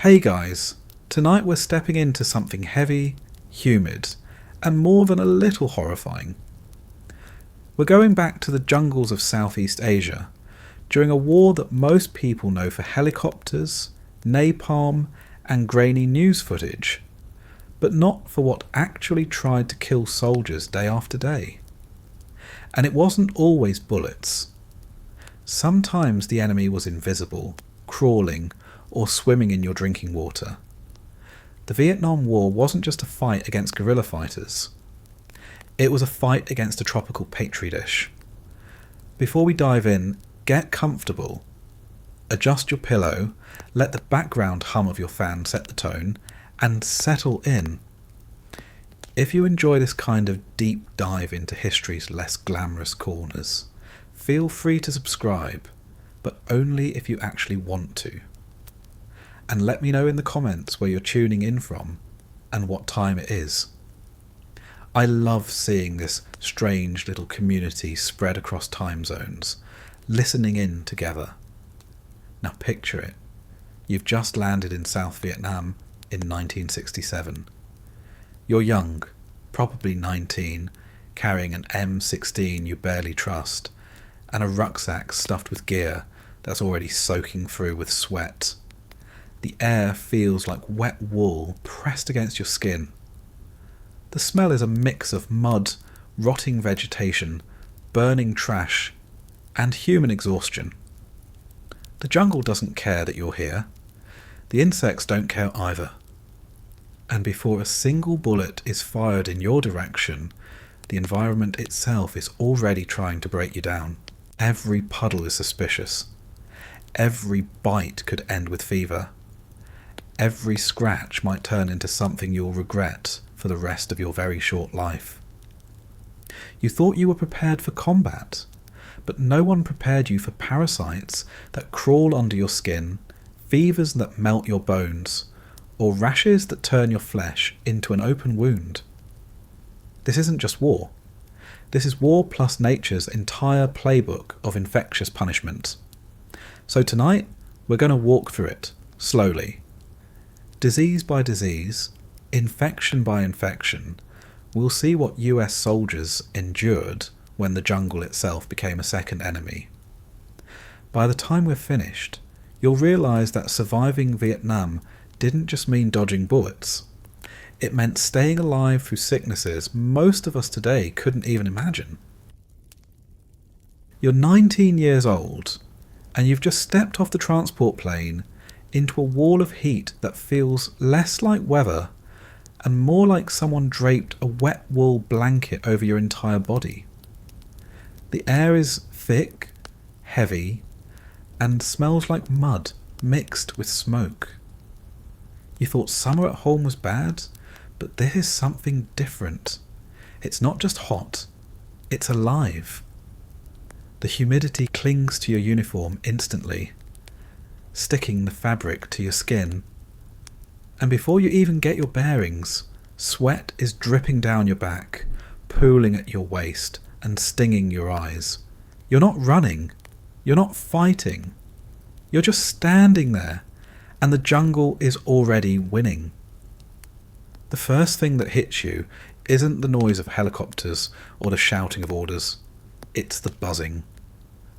Hey guys, tonight we're stepping into something heavy, humid, and more than a little horrifying. We're going back to the jungles of Southeast Asia during a war that most people know for helicopters, napalm, and grainy news footage, but not for what actually tried to kill soldiers day after day. And it wasn't always bullets. Sometimes the enemy was invisible, crawling, or swimming in your drinking water. The Vietnam War wasn't just a fight against guerrilla fighters. It was a fight against a tropical petri dish. Before we dive in, get comfortable. Adjust your pillow, let the background hum of your fan set the tone, and settle in. If you enjoy this kind of deep dive into history's less glamorous corners, feel free to subscribe, but only if you actually want to. And let me know in the comments where you're tuning in from and what time it is. I love seeing this strange little community spread across time zones, listening in together. Now picture it. You've just landed in South Vietnam in 1967. You're young, probably 19, carrying an M16 you barely trust, and a rucksack stuffed with gear that's already soaking through with sweat. The air feels like wet wool pressed against your skin. The smell is a mix of mud, rotting vegetation, burning trash, and human exhaustion. The jungle doesn't care that you're here. The insects don't care either. And before a single bullet is fired in your direction, the environment itself is already trying to break you down. Every puddle is suspicious. Every bite could end with fever. Every scratch might turn into something you'll regret for the rest of your very short life. You thought you were prepared for combat, but no one prepared you for parasites that crawl under your skin, fevers that melt your bones, or rashes that turn your flesh into an open wound. This isn't just war. This is war plus nature's entire playbook of infectious punishment. So tonight, we're going to walk through it, slowly. Disease by disease, infection by infection, we'll see what US soldiers endured when the jungle itself became a second enemy. By the time we're finished, you'll realise that surviving Vietnam didn't just mean dodging bullets. It meant staying alive through sicknesses most of us today couldn't even imagine. You're 19 years old, and you've just stepped off the transport plane into a wall of heat that feels less like weather and more like someone draped a wet wool blanket over your entire body. The air is thick, heavy, and smells like mud mixed with smoke. You thought summer at home was bad, but this is something different. It's not just hot, it's alive. The humidity clings to your uniform instantly, sticking the fabric to your skin. And before you even get your bearings, sweat is dripping down your back, pooling at your waist and stinging your eyes. You're not running, you're not fighting, you're just standing there, and the jungle is already winning. The first thing that hits you isn't the noise of helicopters or the shouting of orders, it's the buzzing.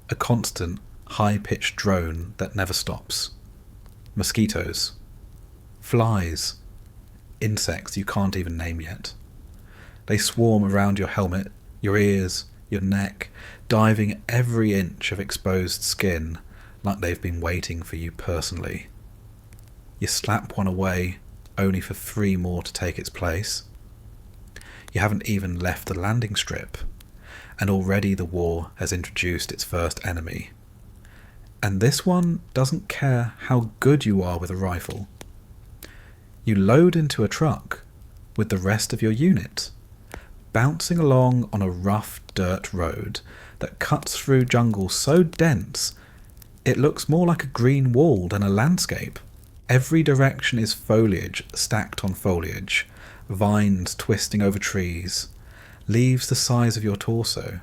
A constant, high-pitched drone that never stops. Mosquitoes. Flies. Insects you can't even name yet. They swarm around your helmet, your ears, your neck, diving every inch of exposed skin like they've been waiting for you personally. You slap one away, only for 3 more to take its place. You haven't even left the landing strip, and already the war has introduced its first enemy. And this one doesn't care how good you are with a rifle. You load into a truck with the rest of your unit, bouncing along on a rough dirt road that cuts through jungle so dense it looks more like a green wall than a landscape. Every direction is foliage stacked on foliage, vines twisting over trees, leaves the size of your torso,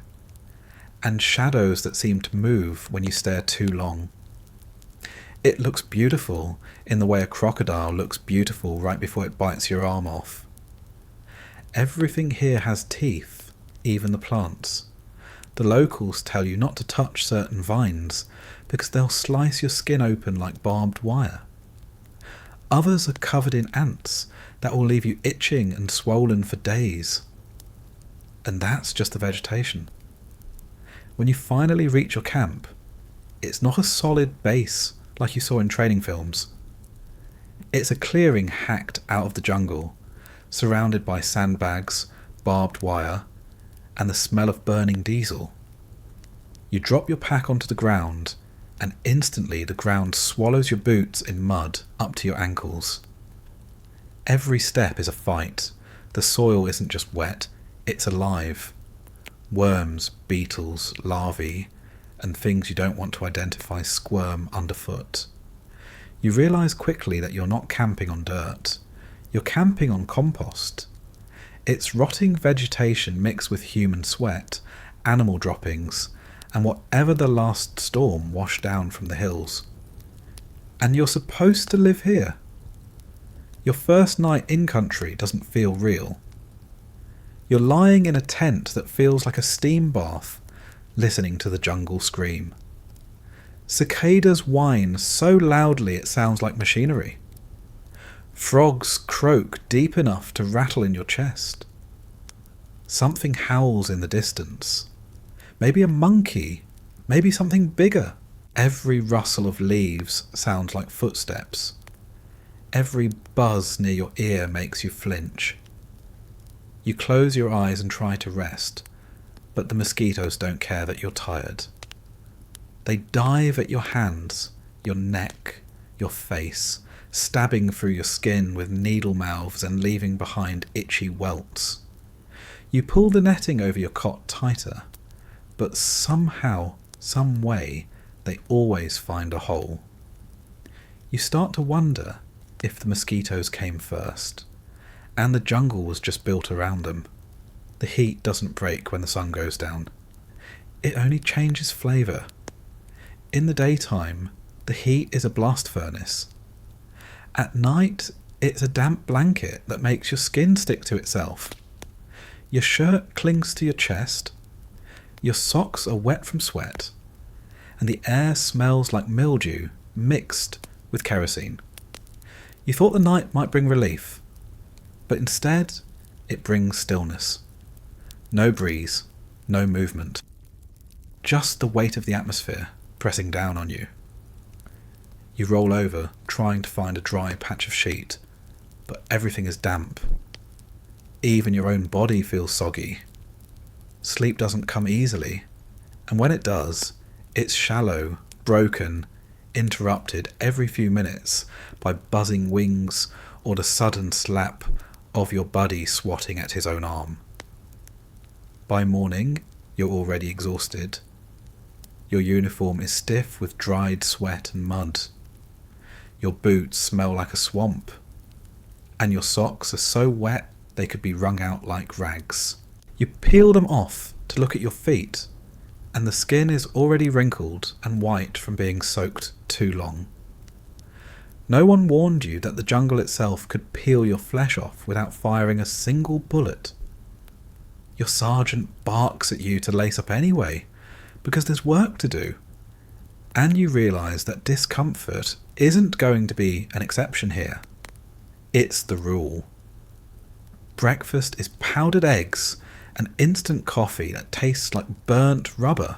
and shadows that seem to move when you stare too long. It looks beautiful in the way a crocodile looks beautiful right before it bites your arm off. Everything here has teeth, even the plants. The locals tell you not to touch certain vines because they'll slice your skin open like barbed wire. Others are covered in ants that will leave you itching and swollen for days. And that's just the vegetation. When you finally reach your camp, it's not a solid base like you saw in training films. It's a clearing hacked out of the jungle, surrounded by sandbags, barbed wire, and the smell of burning diesel. You drop your pack onto the ground, and instantly the ground swallows your boots in mud up to your ankles. Every step is a fight. The soil isn't just wet, it's alive. Worms, beetles, larvae, and things you don't want to identify squirm underfoot. You realise quickly that you're not camping on dirt. You're camping on compost. It's rotting vegetation mixed with human sweat, animal droppings, and whatever the last storm washed down from the hills. And you're supposed to live here. Your first night in country doesn't feel real. You're lying in a tent that feels like a steam bath, listening to the jungle scream. Cicadas whine so loudly it sounds like machinery. Frogs croak deep enough to rattle in your chest. Something howls in the distance. Maybe a monkey, maybe something bigger. Every rustle of leaves sounds like footsteps. Every buzz near your ear makes you flinch. You close your eyes and try to rest, but the mosquitoes don't care that you're tired. They dive at your hands, your neck, your face, stabbing through your skin with needle mouths and leaving behind itchy welts. You pull the netting over your cot tighter, but somehow, some way, they always find a hole. You start to wonder if the mosquitoes came first, and the jungle was just built around them. The heat doesn't break when the sun goes down. It only changes flavour. In the daytime, the heat is a blast furnace. At night, it's a damp blanket that makes your skin stick to itself. Your shirt clings to your chest, your socks are wet from sweat, and the air smells like mildew mixed with kerosene. You thought the night might bring relief, but instead it brings stillness. No breeze, no movement. Just the weight of the atmosphere pressing down on you. You roll over, trying to find a dry patch of sheet, but everything is damp. Even your own body feels soggy. Sleep doesn't come easily, and when it does, it's shallow, broken, interrupted every few minutes by buzzing wings or the sudden slap of your buddy swatting at his own arm. By morning, you're already exhausted. Your uniform is stiff with dried sweat and mud. Your boots smell like a swamp, and your socks are so wet they could be wrung out like rags. You peel them off to look at your feet, and the skin is already wrinkled and white from being soaked too long. No one warned you that the jungle itself could peel your flesh off without firing a single bullet. Your sergeant barks at you to lace up anyway, because there's work to do. And you realise that discomfort isn't going to be an exception here. It's the rule. Breakfast is powdered eggs and instant coffee that tastes like burnt rubber.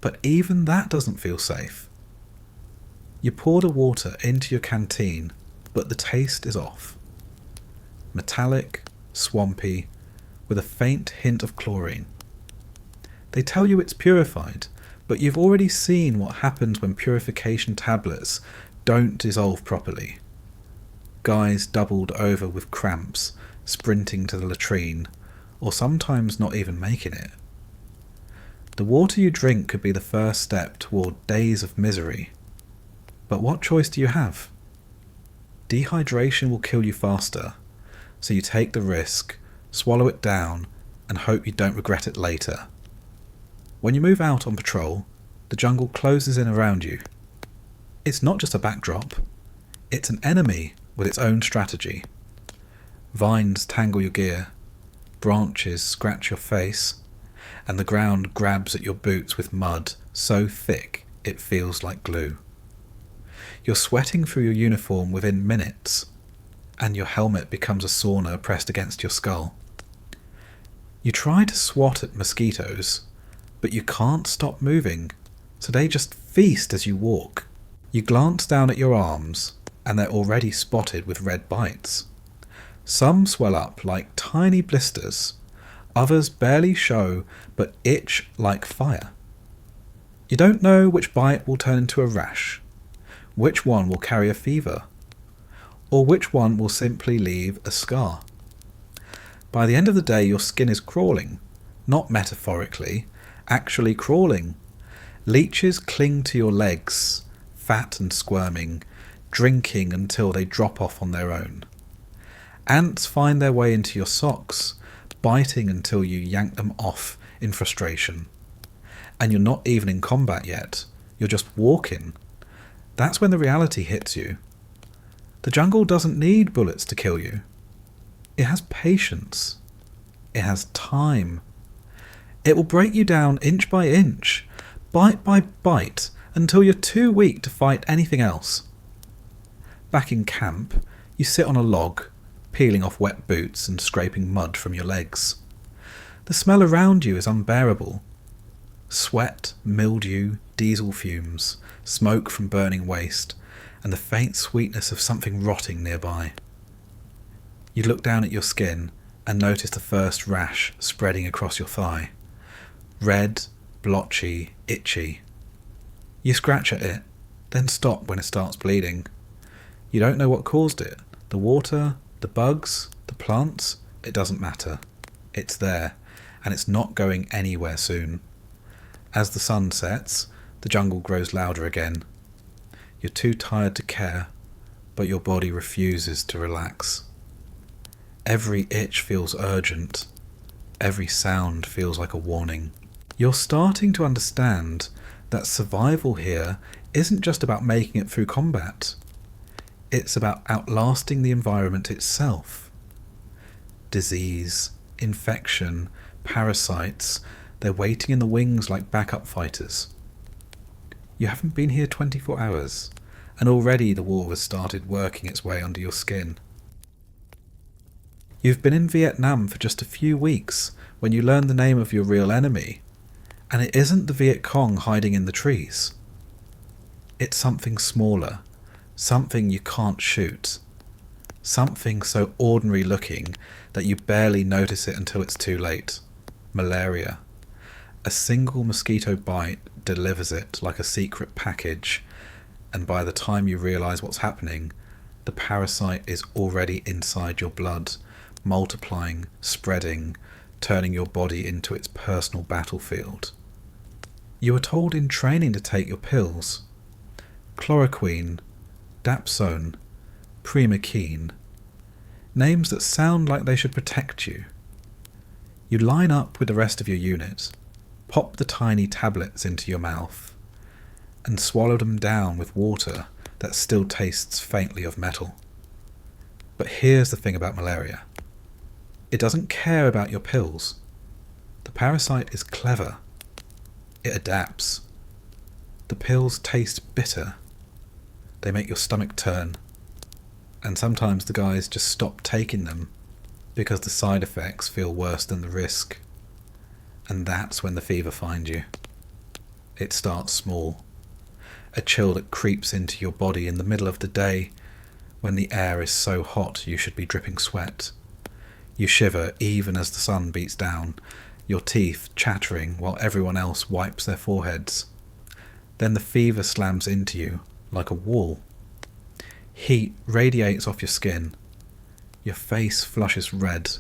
But even that doesn't feel safe. You pour the water into your canteen, but the taste is off. Metallic, swampy, with a faint hint of chlorine. They tell you it's purified, but you've already seen what happens when purification tablets don't dissolve properly. Guys doubled over with cramps, sprinting to the latrine, or sometimes not even making it. The water you drink could be the first step toward days of misery. But what choice do you have? Dehydration will kill you faster, so you take the risk, swallow it down, and hope you don't regret it later. When you move out on patrol, the jungle closes in around you. It's not just a backdrop, it's an enemy with its own strategy. Vines tangle your gear, branches scratch your face, and the ground grabs at your boots with mud so thick it feels like glue. You're sweating through your uniform within minutes, and your helmet becomes a sauna pressed against your skull. You try to swat at mosquitoes, but you can't stop moving, so they just feast as you walk. You glance down at your arms, and they're already spotted with red bites. Some swell up like tiny blisters, others barely show but itch like fire. You don't know which bite will turn into a rash, which one will carry a fever, or which one will simply leave a scar. By the end of the day, your skin is crawling, not metaphorically, actually crawling. Leeches cling to your legs, fat and squirming, drinking until they drop off on their own. Ants find their way into your socks, biting until you yank them off in frustration. And you're not even in combat yet, you're just walking. That's when the reality hits you. The jungle doesn't need bullets to kill you. It has patience. It has time. It will break you down inch by inch, bite by bite, until you're too weak to fight anything else. Back in camp, you sit on a log, peeling off wet boots and scraping mud from your legs. The smell around you is unbearable. Sweat, mildew, diesel fumes, smoke from burning waste, and the faint sweetness of something rotting nearby. You look down at your skin and notice the first rash spreading across your thigh. Red, blotchy, itchy. You scratch at it, then stop when it starts bleeding. You don't know what caused it. The water, the bugs, the plants, it doesn't matter. It's there, and it's not going anywhere soon. As the sun sets, the jungle grows louder again. You're too tired to care, but your body refuses to relax. Every itch feels urgent. Every sound feels like a warning. You're starting to understand that survival here isn't just about making it through combat. It's about outlasting the environment itself. Disease, infection, parasites, they're waiting in the wings like backup fighters. You haven't been here 24 hours, and already the war has started working its way under your skin. You've been in Vietnam for just a few weeks when you learn the name of your real enemy, and it isn't the Viet Cong hiding in the trees. It's something smaller, something you can't shoot, something so ordinary looking that you barely notice it until it's too late. Malaria. A single mosquito bite delivers it like a secret package, and by the time you realise what's happening, the parasite is already inside your blood, multiplying, spreading, turning your body into its personal battlefield. You were told in training to take your pills. Chloroquine, dapsone, primaquine. Names that sound like they should protect you. You line up with the rest of your unit, pop the tiny tablets into your mouth, and swallow them down with water that still tastes faintly of metal. But here's the thing about malaria. It doesn't care about your pills. The parasite is clever. It adapts. The pills taste bitter. They make your stomach turn. And sometimes the guys just stop taking them because the side effects feel worse than the risk. And that's when the fever finds you. It starts small. A chill that creeps into your body in the middle of the day when the air is so hot you should be dripping sweat. You shiver even as the sun beats down, your teeth chattering while everyone else wipes their foreheads. Then the fever slams into you like a wall. Heat radiates off your skin. Your face flushes red,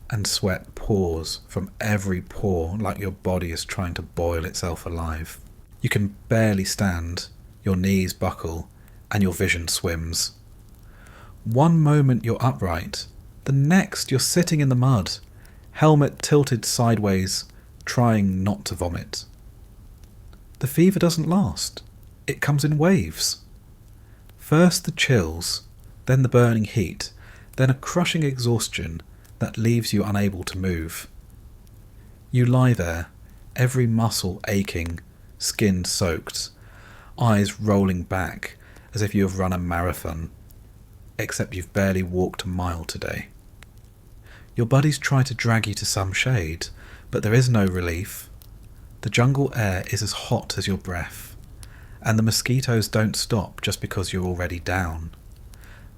and sweat pours from every pore like your body is trying to boil itself alive. You can barely stand, your knees buckle, and your vision swims. One moment you're upright, the next you're sitting in the mud, helmet tilted sideways, trying not to vomit. The fever doesn't last. It comes in waves. First the chills, then the burning heat, then a crushing exhaustion that leaves you unable to move. You lie there, every muscle aching, skin soaked, eyes rolling back as if you have run a marathon, except you've barely walked a mile today. Your buddies try to drag you to some shade, but there is no relief. The jungle air is as hot as your breath, and the mosquitoes don't stop just because you're already down.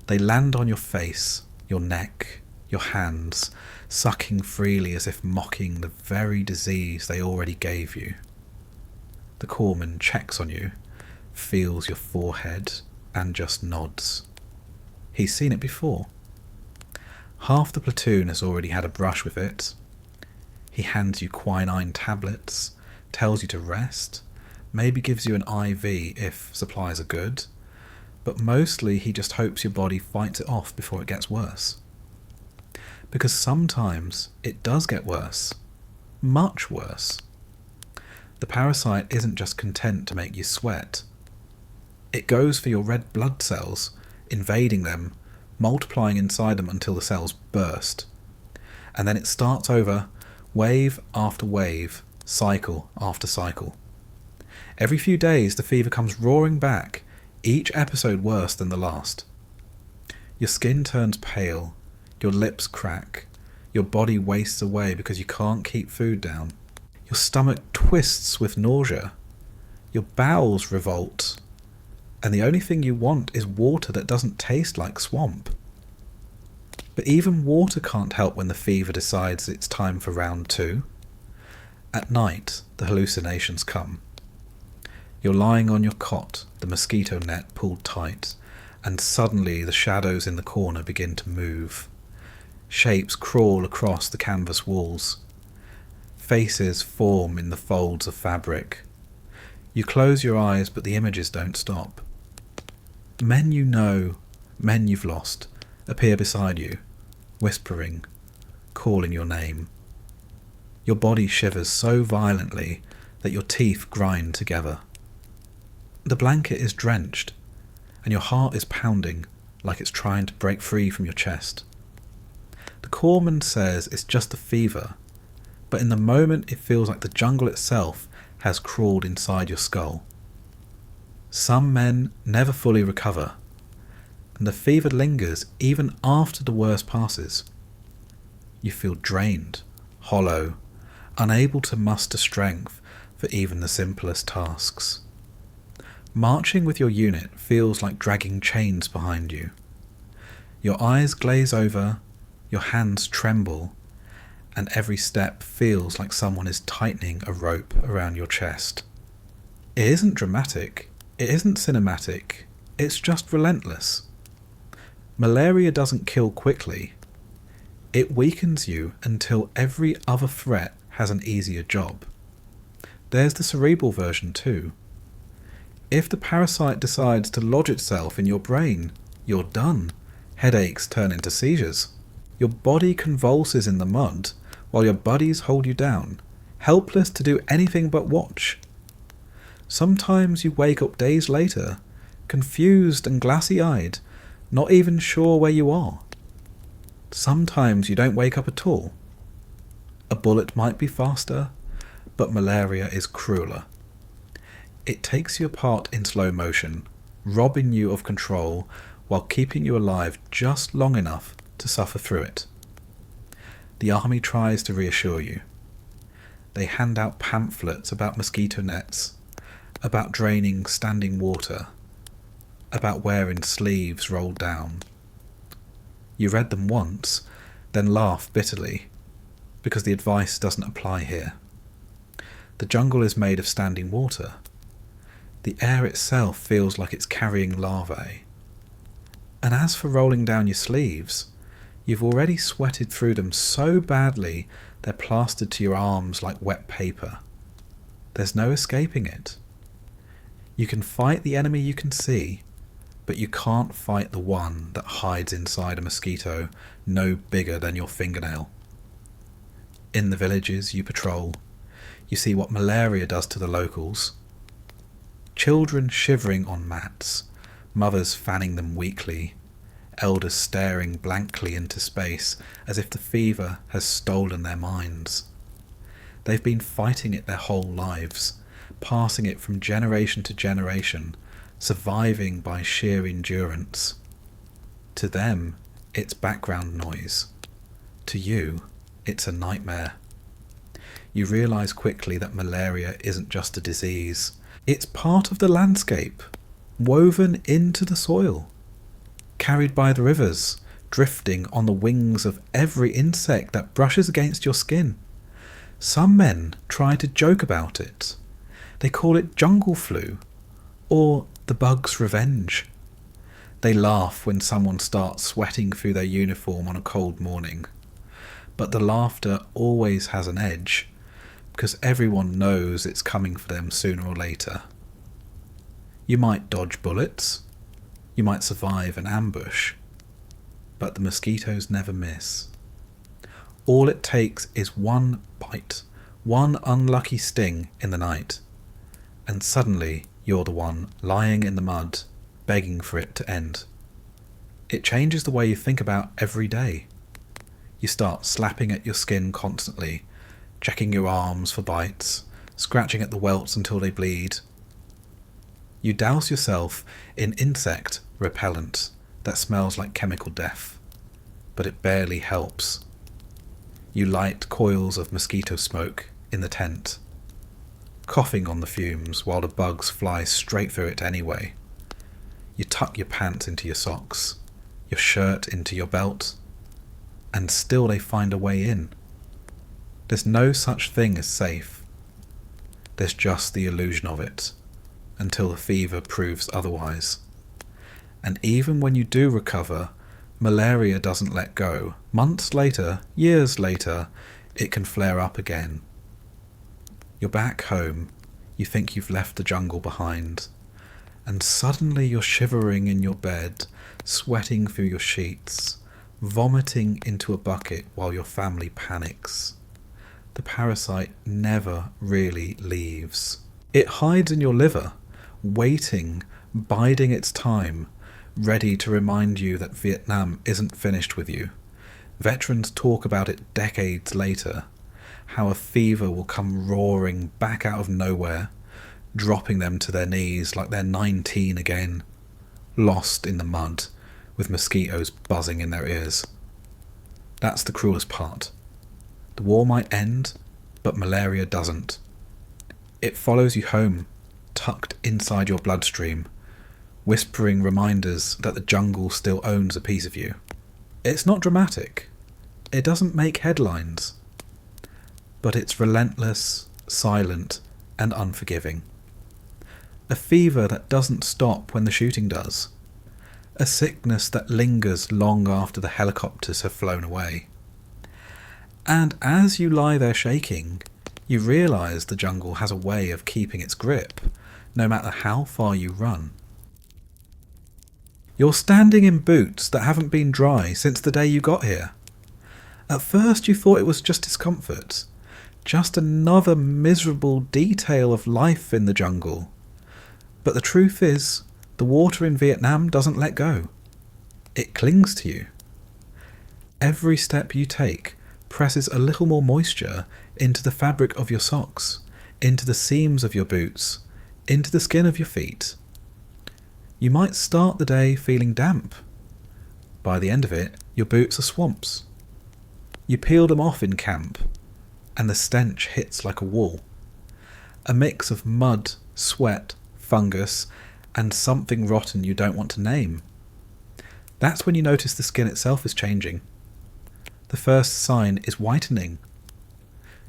They land on your face, your neck, your hands, sucking freely as if mocking the very disease they already gave you. The corpsman checks on you, feels your forehead, and just nods. He's seen it before. Half the platoon has already had a brush with it. He hands you quinine tablets, tells you to rest, maybe gives you an IV if supplies are good, but mostly he just hopes your body fights it off before it gets worse. Because sometimes it does get worse. Much worse. The parasite isn't just content to make you sweat. It goes for your red blood cells, invading them, multiplying inside them until the cells burst. And then it starts over, wave after wave, cycle after cycle. Every few days the fever comes roaring back, each episode worse than the last. Your skin turns pale, your lips crack, your body wastes away because you can't keep food down. Your stomach twists with nausea, your bowels revolt, and the only thing you want is water that doesn't taste like swamp. But even water can't help when the fever decides it's time for round 2. At night, the hallucinations come. You're lying on your cot, the mosquito net pulled tight, and suddenly the shadows in the corner begin to move. Shapes crawl across the canvas walls. Faces form in the folds of fabric. You close your eyes, but the images don't stop. Men you know, men you've lost, appear beside you, whispering, calling your name. Your body shivers so violently that your teeth grind together. The blanket is drenched, and your heart is pounding like it's trying to break free from your chest. The corpsman says it's just a fever, but in the moment it feels like the jungle itself has crawled inside your skull. Some men never fully recover, and the fever lingers even after the worst passes. You feel drained, hollow, unable to muster strength for even the simplest tasks. Marching with your unit feels like dragging chains behind you. Your eyes glaze over, your hands tremble, and every step feels like someone is tightening a rope around your chest. It isn't dramatic, it isn't cinematic, it's just relentless. Malaria doesn't kill quickly. It weakens you until every other threat has an easier job. There's the cerebral version too. If the parasite decides to lodge itself in your brain, you're done. Headaches turn into seizures. Your body convulses in the mud while your buddies hold you down, helpless to do anything but watch. Sometimes you wake up days later, confused and glassy-eyed, not even sure where you are. Sometimes you don't wake up at all. A bullet might be faster, but malaria is crueler. It takes you apart in slow motion, robbing you of control while keeping you alive just long enough to suffer through it. The army tries to reassure you. They hand out pamphlets about mosquito nets, about draining standing water, about wearing sleeves rolled down. You read them once, then laugh bitterly, because the advice doesn't apply here. The jungle is made of standing water. The air itself feels like it's carrying larvae. And as for rolling down your sleeves, you've already sweated through them so badly they're plastered to your arms like wet paper. There's no escaping it. You can fight the enemy you can see, but you can't fight the one that hides inside a mosquito no bigger than your fingernail. In the villages you patrol, you see what malaria does to the locals. Children shivering on mats, mothers fanning them weakly, elders staring blankly into space as if the fever has stolen their minds. They've been fighting it their whole lives, passing it from generation to generation, surviving by sheer endurance. To them, it's background noise. To you, it's a nightmare. You realise quickly that malaria isn't just a disease. It's part of the landscape, woven into the soil, carried by the rivers, drifting on the wings of every insect that brushes against your skin. Some men try to joke about it. They call it jungle flu, or the bug's revenge. They laugh when someone starts sweating through their uniform on a cold morning. But the laughter always has an edge, because everyone knows it's coming for them sooner or later. You might dodge bullets, you might survive an ambush, but the mosquitoes never miss. All it takes is one bite, one unlucky sting in the night, and suddenly you're the one lying in the mud, begging for it to end. It changes the way you think about every day. You start slapping at your skin constantly, checking your arms for bites, scratching at the welts until they bleed. You douse yourself in insect repellent that smells like chemical death, but it barely helps. You light coils of mosquito smoke in the tent, coughing on the fumes while the bugs fly straight through it anyway. You tuck your pants into your socks, your shirt into your belt, and still they find a way in. There's no such thing as safe. There's just the illusion of it, until the fever proves otherwise. And even when you do recover, malaria doesn't let go. Months later, years later, it can flare up again. You're back home, you think you've left the jungle behind, and suddenly you're shivering in your bed, sweating through your sheets, vomiting into a bucket while your family panics. The parasite never really leaves. It hides in your liver, waiting, biding its time, ready to remind you that Vietnam isn't finished with you. Veterans talk about it decades later, how a fever will come roaring back out of nowhere, dropping them to their knees like they're 19 again, lost in the mud, with mosquitoes buzzing in their ears. That's the cruelest part. The war might end, but malaria doesn't. It follows you home, tucked inside your bloodstream, whispering reminders that the jungle still owns a piece of you. It's not dramatic. It doesn't make headlines. But it's relentless, silent, and unforgiving. A fever that doesn't stop when the shooting does. A sickness that lingers long after the helicopters have flown away. And as you lie there shaking, you realise the jungle has a way of keeping its grip, no matter how far you run. You're standing in boots that haven't been dry since the day you got here. At first you thought it was just discomfort, just another miserable detail of life in the jungle. But the truth is, the water in Vietnam doesn't let go. It clings to you. Every step you take presses a little more moisture into the fabric of your socks, into the seams of your boots, into the skin of your feet. You might start the day feeling damp. By the end of it, your boots are swamps. You peel them off in camp, and the stench hits like a wall. A mix of mud, sweat, fungus, and something rotten you don't want to name. That's when you notice the skin itself is changing. The first sign is whitening.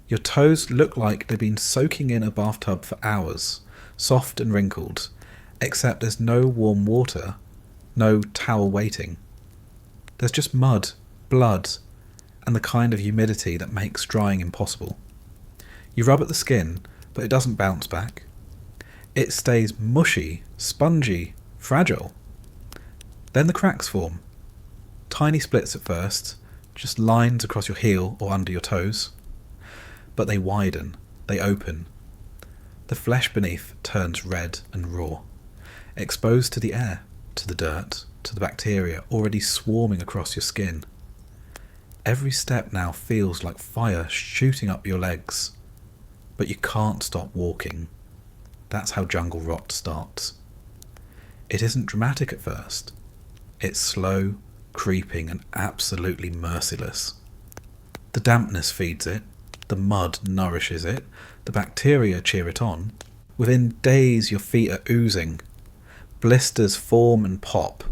Your toes look like they've been soaking in a bathtub for hours, soft and wrinkled, except there's no warm water, no towel waiting. There's just mud, blood, and the kind of humidity that makes drying impossible. You rub at the skin, but it doesn't bounce back. It stays mushy, spongy, fragile. Then the cracks form. Tiny splits at first, just lines across your heel or under your toes. But they widen, they open. The flesh beneath turns red and raw, exposed to the air. to the dirt, to the bacteria already swarming across your skin. Every step now feels like fire shooting up your legs, but you can't stop walking. That's how jungle rot starts. It isn't dramatic at first. It's slow, creeping, and absolutely merciless. The dampness feeds it, the mud nourishes it, the bacteria cheer it on. Within days your feet are oozing. Blisters form and pop,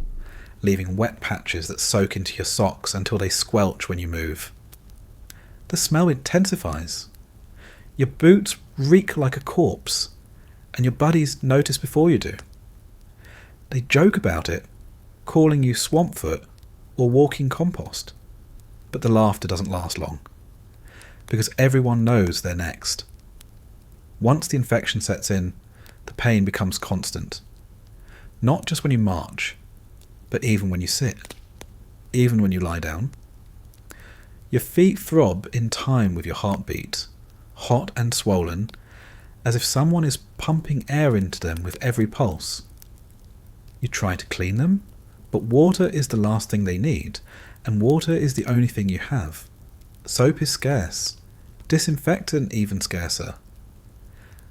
leaving wet patches that soak into your socks until they squelch when you move. The smell intensifies. Your boots reek like a corpse, and your buddies notice before you do. They joke about it, calling you swampfoot or walking compost. But the laughter doesn't last long, because everyone knows they're next. Once the infection sets in, the pain becomes constant. Not just when you march, but even when you sit, even when you lie down. Your feet throb in time with your heartbeat, hot and swollen, as if someone is pumping air into them with every pulse. You try to clean them, but water is the last thing they need, and water is the only thing you have. Soap is scarce, disinfectant even scarcer.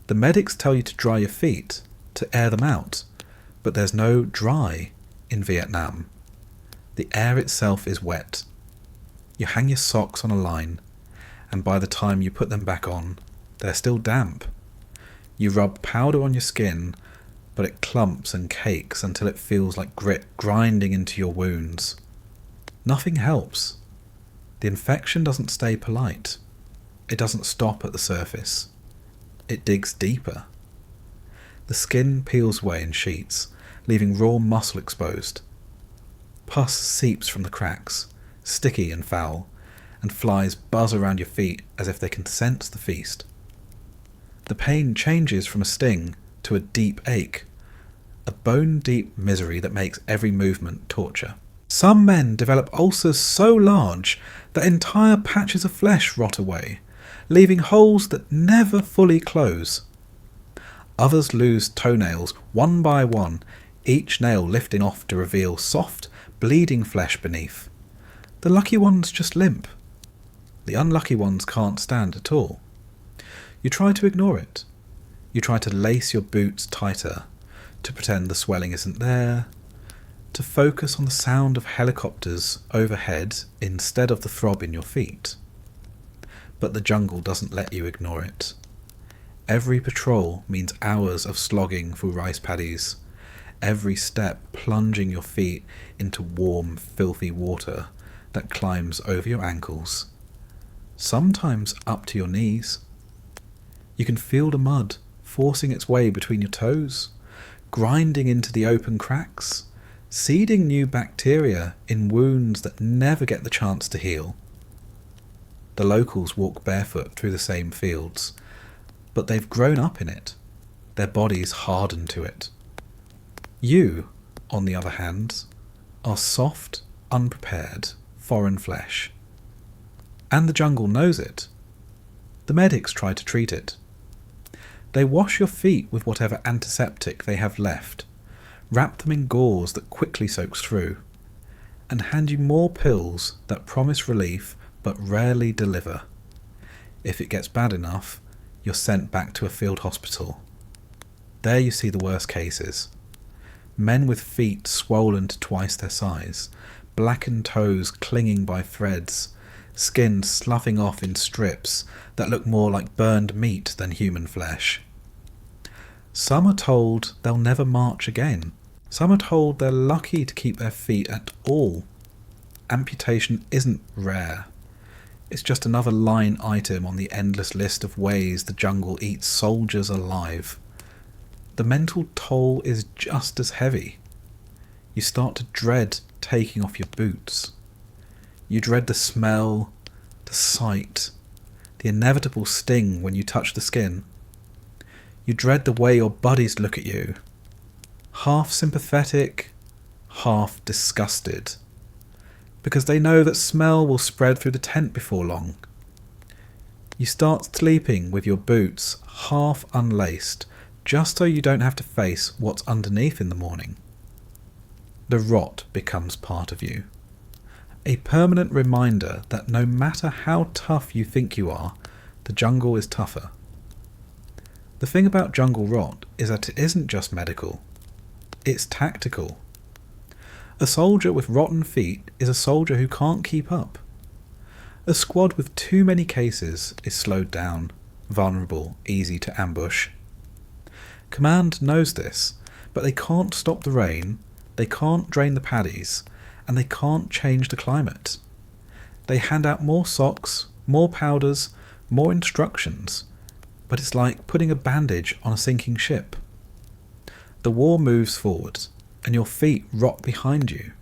The medics tell you to dry your feet, to air them out, but there's no dry in Vietnam. The air itself is wet. You hang your socks on a line, and by the time you put them back on, they're still damp. You rub powder on your skin, but it clumps and cakes until it feels like grit grinding into your wounds. Nothing helps. The infection doesn't stay polite. It doesn't stop at the surface. It digs deeper. The skin peels away in sheets, leaving raw muscle exposed. Pus seeps from the cracks, sticky and foul, and flies buzz around your feet as if they can sense the feast. The pain changes from a sting to a deep ache, a bone-deep misery that makes every movement torture. Some men develop ulcers so large that entire patches of flesh rot away, leaving holes that never fully close. Others lose toenails one by one, each nail lifting off to reveal soft, bleeding flesh beneath. The lucky ones just limp. The unlucky ones can't stand at all. You try to ignore it. You try to lace your boots tighter, to pretend the swelling isn't there, to focus on the sound of helicopters overhead instead of the throb in your feet. But the jungle doesn't let you ignore it. Every patrol means hours of slogging through rice paddies, every step plunging your feet into warm, filthy water that climbs over your ankles, sometimes up to your knees. You can feel the mud forcing its way between your toes, grinding into the open cracks, seeding new bacteria in wounds that never get the chance to heal. The locals walk barefoot through the same fields, but they've grown up in it. Their bodies harden to it. You, on the other hand, are soft, unprepared, foreign flesh. And the jungle knows it. The medics try to treat it. They wash your feet with whatever antiseptic they have left, wrap them in gauze that quickly soaks through, and hand you more pills that promise relief but rarely deliver. If it gets bad enough, you're sent back to a field hospital. There you see the worst cases. Men with feet swollen to twice their size, blackened toes clinging by threads, skin sloughing off in strips that look more like burned meat than human flesh. Some are told they'll never march again. Some are told they're lucky to keep their feet at all. Amputation isn't rare. It's just another line item on the endless list of ways the jungle eats soldiers alive. The mental toll is just as heavy. You start to dread taking off your boots. You dread the smell, the sight, the inevitable sting when you touch the skin. You dread the way your buddies look at you, half sympathetic, half disgusted, because they know that smell will spread through the tent before long. You start sleeping with your boots half unlaced, just so you don't have to face what's underneath in the morning. the rot becomes part of you. A permanent reminder that no matter how tough you think you are, the jungle is tougher. The thing about jungle rot is that it isn't just medical, it's tactical. A soldier with rotten feet is a soldier who can't keep up. A squad with too many cases is slowed down, vulnerable, easy to ambush. Command knows this, but they can't stop the rain, they can't drain the paddies, and they can't change the climate. They hand out more socks, more powders, more instructions, but it's like putting a bandage on a sinking ship. The war moves forward, and your feet rot behind you.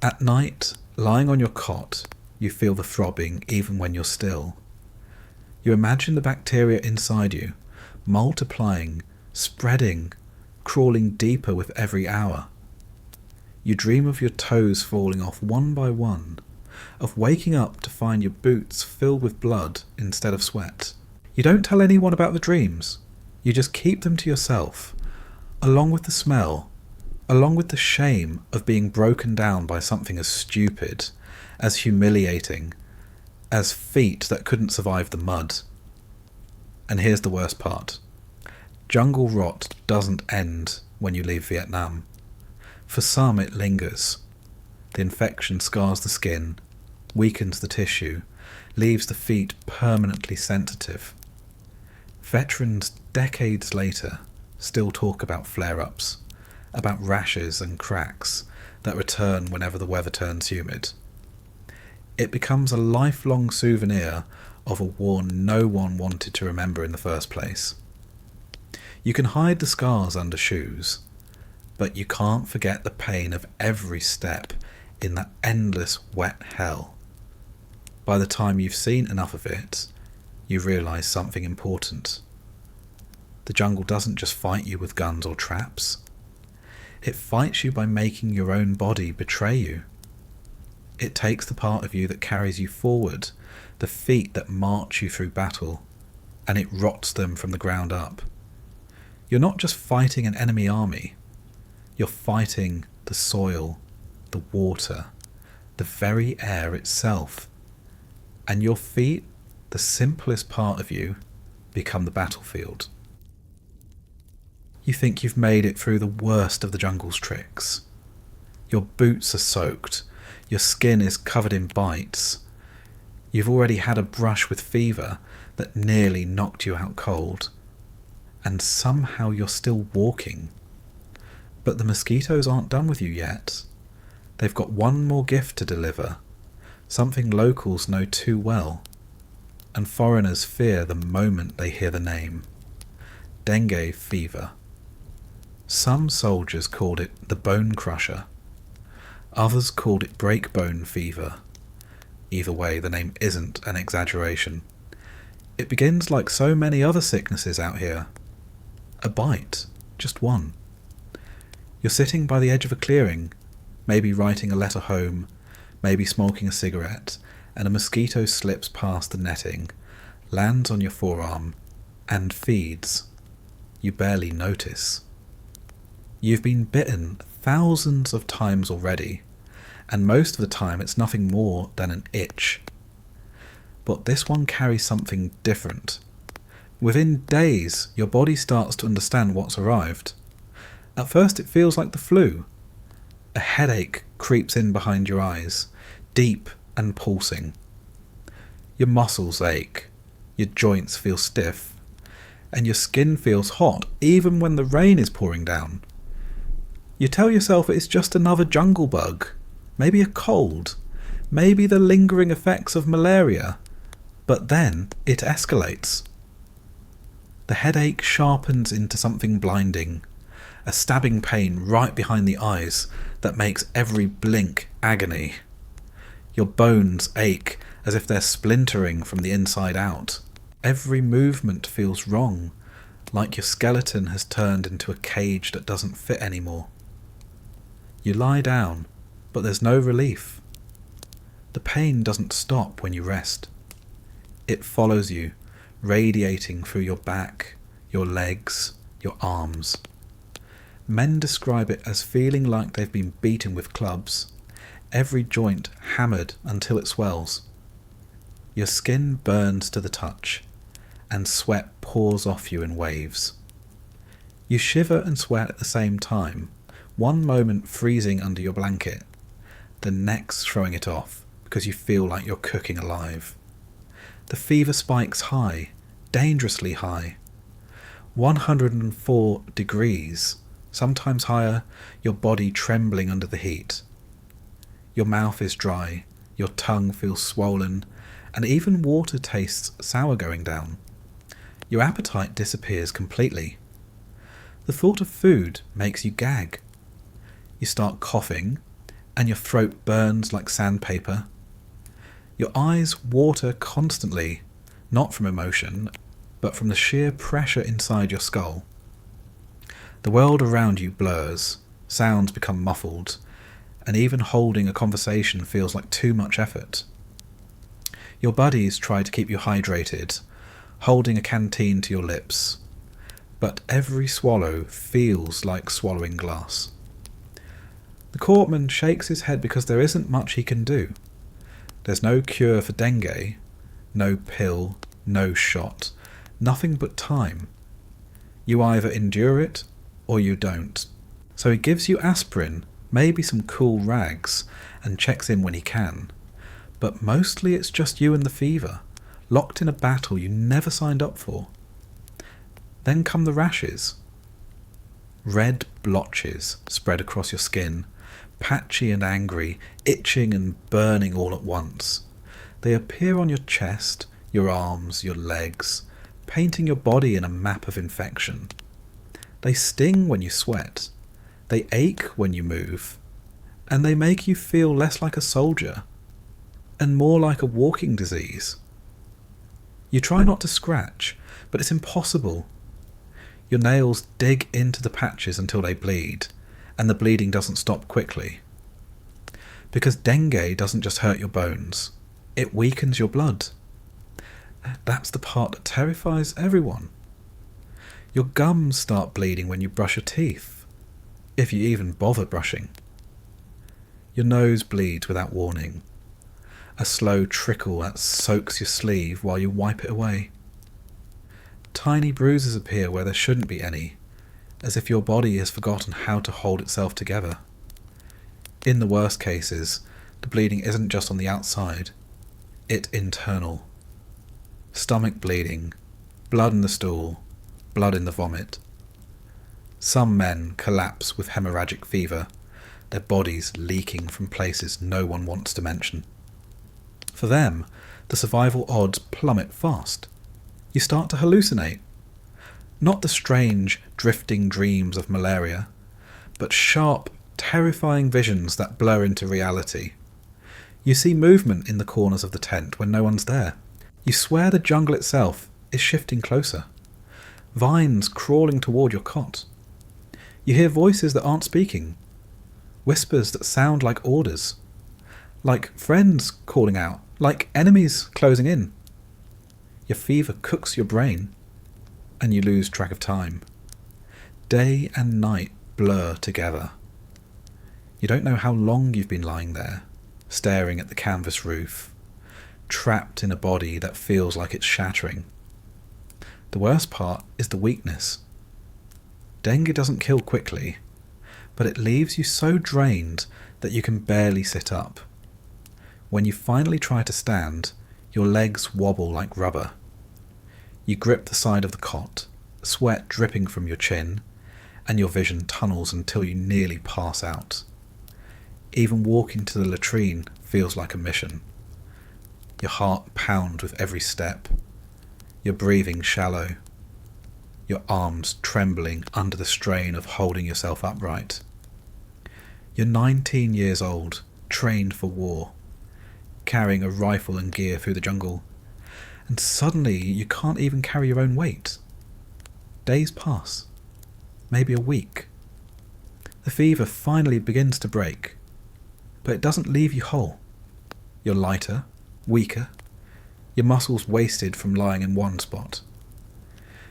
At night, lying on your cot, you feel the throbbing even when you're still. You imagine the bacteria inside you, multiplying, spreading, crawling deeper with every hour. You dream of your toes falling off one by one, of waking up to find your boots filled with blood instead of sweat. You don't tell anyone about the dreams, you just keep them to yourself, along with the smell, along with the shame of being broken down by something as stupid, as humiliating, as feet that couldn't survive the mud. And here's the worst part. Jungle rot doesn't end when you leave Vietnam. For some it lingers. The infection scars the skin, weakens the tissue, leaves the feet permanently sensitive. Veterans decades later still talk about flare-ups, about rashes and cracks that return whenever the weather turns humid. It becomes a lifelong souvenir of a war no one wanted to remember in the first place. You can hide the scars under shoes, but you can't forget the pain of every step in that endless wet hell. By the time you've seen enough of it, you realise something important. The jungle doesn't just fight you with guns or traps. It fights you by making your own body betray you. It takes the part of you that carries you forward, the feet that march you through battle, and it rots them from the ground up. You're not just fighting an enemy army. You're fighting the soil, the water, the very air itself. And your feet, the simplest part of you, become the battlefield. You think you've made it through the worst of the jungle's tricks. Your boots are soaked, your skin is covered in bites. You've already had a brush with fever that nearly knocked you out cold. And somehow you're still walking. But the mosquitoes aren't done with you yet. They've got one more gift to deliver, something locals know too well, and foreigners fear the moment they hear the name. Dengue fever. Some soldiers called it the bone crusher. Others called it breakbone fever. Either way, the name isn't an exaggeration. It begins like so many other sicknesses out here. A bite, just one. You're sitting by the edge of a clearing, maybe writing a letter home, maybe smoking a cigarette, and a mosquito slips past the netting, lands on your forearm, and feeds. You barely notice. You've been bitten thousands of times already, and most of the time it's nothing more than an itch. But this one carries something different. Within days, your body starts to understand what's arrived. At first it feels like the flu. A headache creeps in behind your eyes, deep and pulsing. Your muscles ache, your joints feel stiff, and your skin feels hot even when the rain is pouring down. You tell yourself it's just another jungle bug, maybe a cold, maybe the lingering effects of malaria, but then it escalates. The headache sharpens into something blinding, a stabbing pain right behind the eyes that makes every blink agony. Your bones ache as if they're splintering from the inside out. Every movement feels wrong, like your skeleton has turned into a cage that doesn't fit anymore. You lie down, but there's no relief. The pain doesn't stop when you rest. It follows you, radiating through your back, your legs, your arms. Men describe it as feeling like they've been beaten with clubs, every joint hammered until it swells. Your skin burns to the touch, and sweat pours off you in waves. You shiver and sweat at the same time, one moment freezing under your blanket, the next throwing it off because you feel like you're cooking alive. The fever spikes high, dangerously high. 104 degrees, sometimes higher, your body trembling under the heat. Your mouth is dry, your tongue feels swollen, and even water tastes sour going down. Your appetite disappears completely. The thought of food makes you gag. You start coughing, and your throat burns like sandpaper. Your eyes water constantly, not from emotion, but from the sheer pressure inside your skull. The world around you blurs, sounds become muffled, and even holding a conversation feels like too much effort. Your buddies try to keep you hydrated, holding a canteen to your lips, but every swallow feels like swallowing glass. The courtman shakes his head because there isn't much he can do. There's no cure for dengue, no pill, no shot, nothing but time. You either endure it or you don't. So he gives you aspirin, maybe some cool rags, and checks in when he can. But mostly it's just you and the fever, locked in a battle you never signed up for. Then come the rashes. Red blotches spread across your skin, patchy and angry, itching and burning all at once. They appear on your chest, your arms, your legs, painting your body in a map of infection. They sting when you sweat, they ache when you move, and they make you feel less like a soldier and more like a walking disease. You try not to scratch, but it's impossible. Your nails dig into the patches until they bleed, and the bleeding doesn't stop quickly. Because dengue doesn't just hurt your bones, it weakens your blood. That's the part that terrifies everyone. Your gums start bleeding when you brush your teeth, if you even bother brushing. Your nose bleeds without warning, a slow trickle that soaks your sleeve while you wipe it away. Tiny bruises appear where there shouldn't be any, as if your body has forgotten how to hold itself together. In the worst cases, the bleeding isn't just on the outside, it's internal. Stomach bleeding, blood in the stool, blood in the vomit. Some men collapse with hemorrhagic fever, their bodies leaking from places no one wants to mention. For them, the survival odds plummet fast. You start to hallucinate. Not the strange, drifting dreams of malaria, but sharp, terrifying visions that blur into reality. You see movement in the corners of the tent when no one's there. You swear the jungle itself is shifting closer. Vines crawling toward your cot. You hear voices that aren't speaking. Whispers that sound like orders. Like friends calling out. Like enemies closing in. Your fever cooks your brain, and you lose track of time. Day and night blur together. You don't know how long you've been lying there, staring at the canvas roof, trapped in a body that feels like it's shattering. The worst part is the weakness. Dengue doesn't kill quickly, but it leaves you so drained that you can barely sit up. When you finally try to stand, your legs wobble like rubber. You grip the side of the cot, sweat dripping from your chin, and your vision tunnels until you nearly pass out. Even walking to the latrine feels like a mission. Your heart pounds with every step. Your breathing shallow. Your arms trembling under the strain of holding yourself upright. You're 19 years old, trained for war, carrying a rifle and gear through the jungle, and suddenly you can't even carry your own weight. Days pass, maybe a week. The fever finally begins to break, but it doesn't leave you whole. You're lighter, weaker, your muscles wasted from lying in one spot.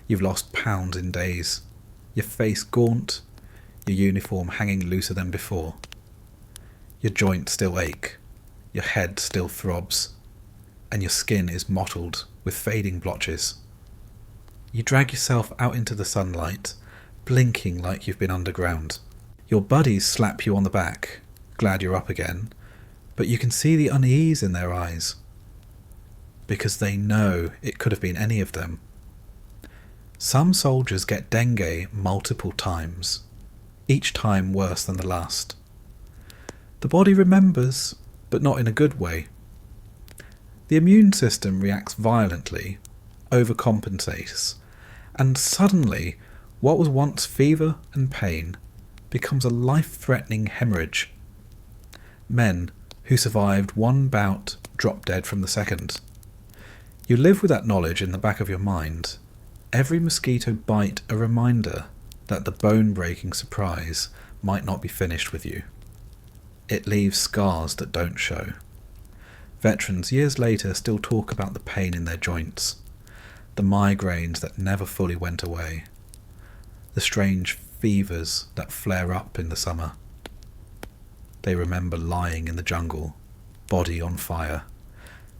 You've lost pounds in days, your face gaunt, your uniform hanging looser than before. Your joints still ache, your head still throbs, and your skin is mottled with fading blotches. You drag yourself out into the sunlight, blinking like you've been underground. Your buddies slap you on the back, glad you're up again, but you can see the unease in their eyes, because they know it could have been any of them. Some soldiers get dengue multiple times, each time worse than the last. The body remembers, but not in a good way. The immune system reacts violently, overcompensates, and suddenly what was once fever and pain becomes a life-threatening hemorrhage. Men who survived one bout drop dead from the second. You live with that knowledge in the back of your mind, every mosquito bite a reminder that the bone-breaking surprise might not be finished with you. It leaves scars that don't show. Veterans years later still talk about the pain in their joints, the migraines that never fully went away, the strange fevers that flare up in the summer. They remember lying in the jungle, body on fire,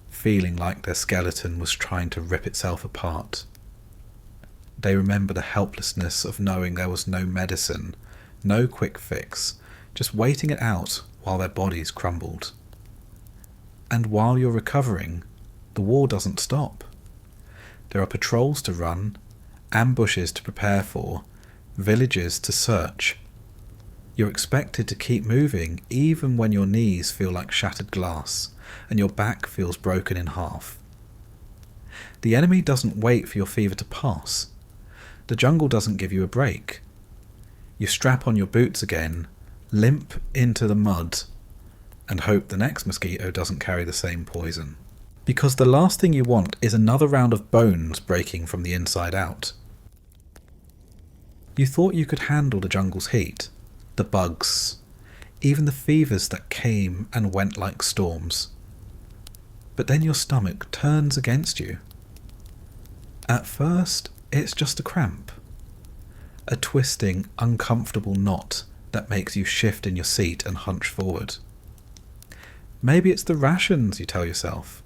feeling like their skeleton was trying to rip itself apart. They remember the helplessness of knowing there was no medicine, no quick fix, just waiting it out while their bodies crumbled. And while you're recovering, the war doesn't stop. There are patrols to run, ambushes to prepare for, villages to search. You're expected to keep moving even when your knees feel like shattered glass and your back feels broken in half. The enemy doesn't wait for your fever to pass. The jungle doesn't give you a break. You strap on your boots again, limp into the mud, and hope the next mosquito doesn't carry the same poison. Because the last thing you want is another round of bones breaking from the inside out. You thought you could handle the jungle's heat, the bugs, even the fevers that came and went like storms. But then your stomach turns against you. At first, it's just a cramp, a twisting, uncomfortable knot that makes you shift in your seat and hunch forward. Maybe it's the rations, you tell yourself.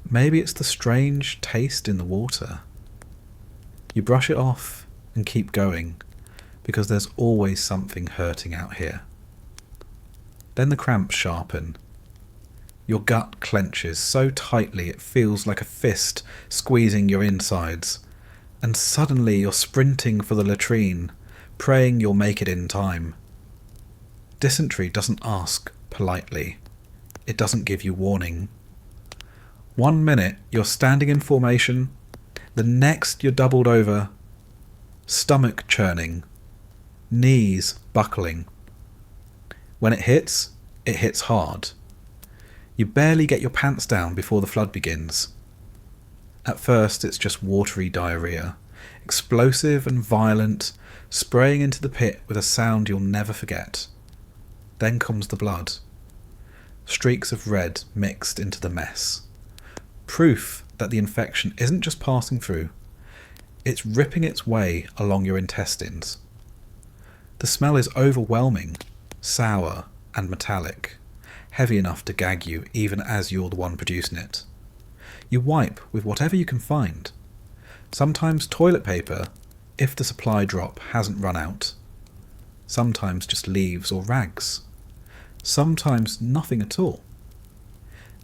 Maybe it's the strange taste in the water. You brush it off and keep going, because there's always something hurting out here. Then the cramps sharpen. Your gut clenches so tightly it feels like a fist squeezing your insides, and suddenly you're sprinting for the latrine, praying you'll make it in time. Dysentery doesn't ask politely. It doesn't give you warning. 1 minute you're standing in formation, the next you're doubled over, stomach churning, knees buckling. When it hits hard. You barely get your pants down before the flood begins. At first it's just watery diarrhea, explosive and violent, spraying into the pit with a sound you'll never forget. Then comes the blood. Streaks of red mixed into the mess. Proof that the infection isn't just passing through, it's ripping its way along your intestines. The smell is overwhelming, sour and metallic, heavy enough to gag you even as you're the one producing it. You wipe with whatever you can find. Sometimes toilet paper, if the supply drop hasn't run out. Sometimes just leaves or rags. Sometimes nothing at all.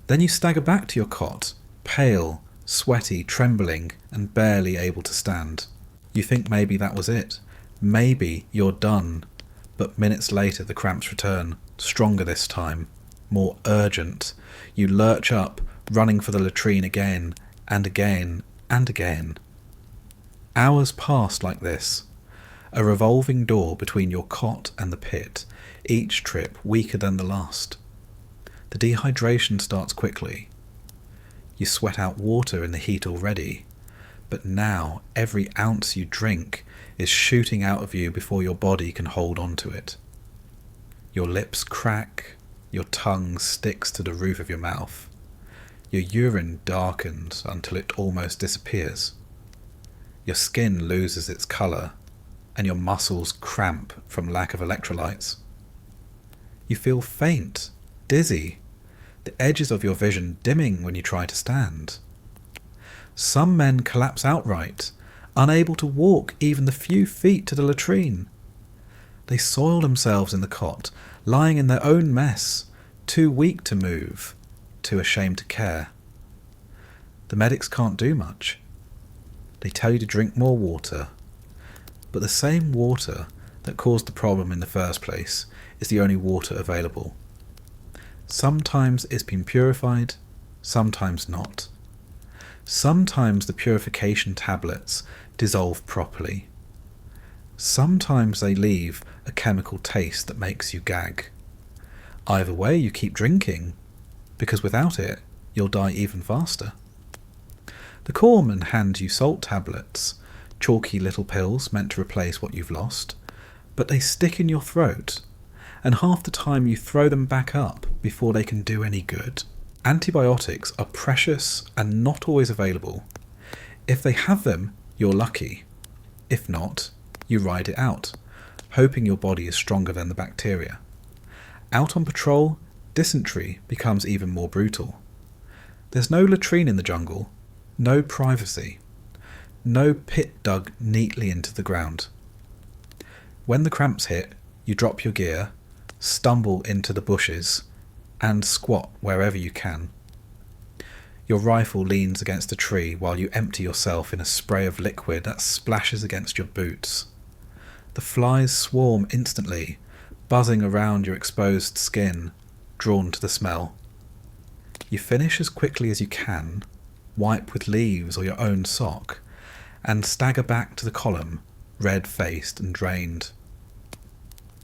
Then you stagger back to your cot, pale, sweaty, trembling, and barely able to stand. You think maybe that was it. Maybe you're done. But minutes later the cramps return, stronger this time, more urgent. You lurch up, running for the latrine again, and again, and again. Hours pass like this, a revolving door between your cot and the pit, each trip weaker than the last. The dehydration starts quickly. You sweat out water in the heat already, but now every ounce you drink is shooting out of you before your body can hold on to it. Your lips crack, your tongue sticks to the roof of your mouth. Your urine darkens until it almost disappears. Your skin loses its colour, and your muscles cramp from lack of electrolytes. You feel faint, dizzy, the edges of your vision dimming when you try to stand. Some men collapse outright, unable to walk even the few feet to the latrine. They soil themselves in the cot, lying in their own mess, too weak to move, too ashamed to care. The medics can't do much. They tell you to drink more water, but the same water that caused the problem in the first place is the only water available. Sometimes it's been purified, sometimes not. Sometimes the purification tablets dissolve properly. Sometimes they leave a chemical taste that makes you gag. Either way, you keep drinking, because without it, you'll die even faster. The corpsmen hand you salt tablets, chalky little pills meant to replace what you've lost, but they stick in your throat, and half the time you throw them back up before they can do any good. Antibiotics are precious and not always available. If they have them, you're lucky. If not, you ride it out, hoping your body is stronger than the bacteria. Out on patrol, dysentery becomes even more brutal. There's no latrine in the jungle, no privacy, no pit dug neatly into the ground. When the cramps hit, you drop your gear, stumble into the bushes, and squat wherever you can. Your rifle leans against a tree while you empty yourself in a spray of liquid that splashes against your boots. The flies swarm instantly, buzzing around your exposed skin, drawn to the smell. You finish as quickly as you can, wipe with leaves or your own sock, and stagger back to the column, red-faced and drained.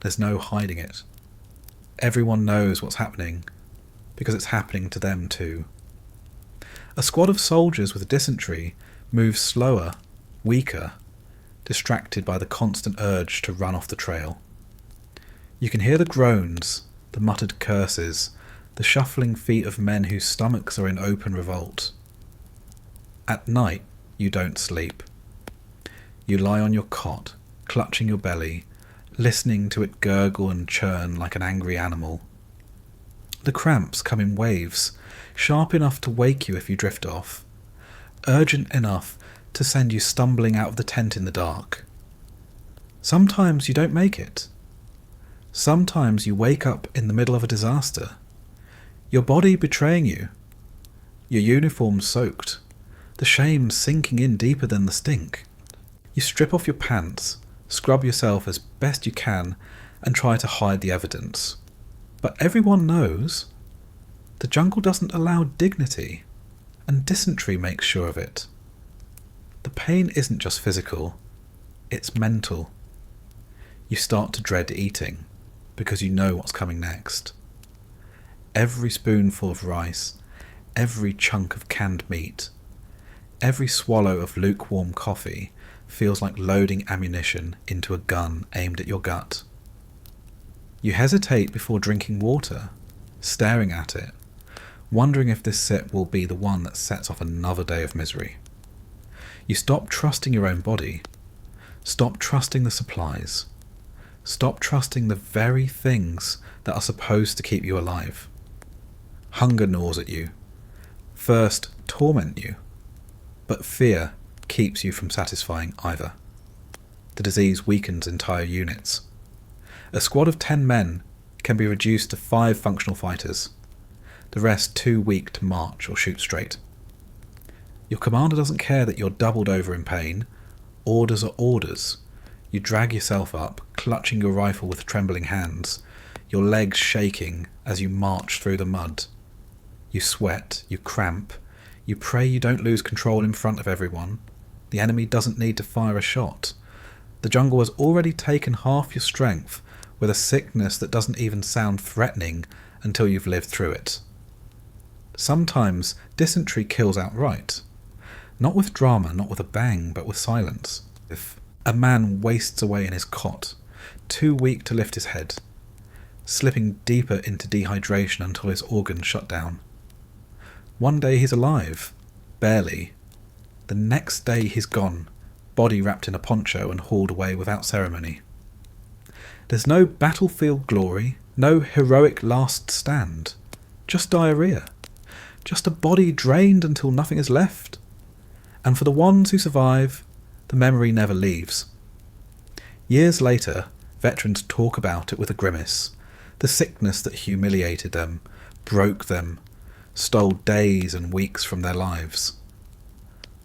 There's no hiding it. Everyone knows what's happening, because it's happening to them too. A squad of soldiers with dysentery moves slower, weaker, distracted by the constant urge to run off the trail. You can hear the groans, the muttered curses, the shuffling feet of men whose stomachs are in open revolt. At night, you don't sleep. You lie on your cot, clutching your belly, listening to it gurgle and churn like an angry animal. The cramps come in waves, sharp enough to wake you if you drift off, urgent enough to send you stumbling out of the tent in the dark. Sometimes you don't make it. Sometimes you wake up in the middle of a disaster, your body betraying you, your uniform soaked, the shame sinking in deeper than the stink. You strip off your pants, scrub yourself as best you can, and try to hide the evidence. But everyone knows the jungle doesn't allow dignity, and dysentery makes sure of it. The pain isn't just physical, it's mental. You start to dread eating, because you know what's coming next. Every spoonful of rice, every chunk of canned meat, every swallow of lukewarm coffee feels like loading ammunition into a gun aimed at your gut. You hesitate before drinking water, staring at it, wondering if this sip will be the one that sets off another day of misery. You stop trusting your own body, stop trusting the supplies, stop trusting the very things that are supposed to keep you alive. Hunger gnaws at you, thirst torment you, but fear keeps you from satisfying either. The disease weakens entire units. A squad of 10 men can be reduced to 5 functional fighters, the rest too weak to march or shoot straight. Your commander doesn't care that you're doubled over in pain. Orders are orders. You drag yourself up, clutching your rifle with trembling hands, your legs shaking as you march through the mud. You sweat, you cramp, you pray you don't lose control in front of everyone. The enemy doesn't need to fire a shot. The jungle has already taken half your strength with a sickness that doesn't even sound threatening until you've lived through it. Sometimes dysentery kills outright. Not with drama, not with a bang, but with silence. If a man wastes away in his cot, too weak to lift his head, slipping deeper into dehydration until his organs shut down. One day he's alive, barely. The next day he's gone, body wrapped in a poncho and hauled away without ceremony. There's no battlefield glory, no heroic last stand, just diarrhea, just a body drained until nothing is left. And for the ones who survive, the memory never leaves. Years later, veterans talk about it with a grimace, the sickness that humiliated them, broke them, stole days and weeks from their lives.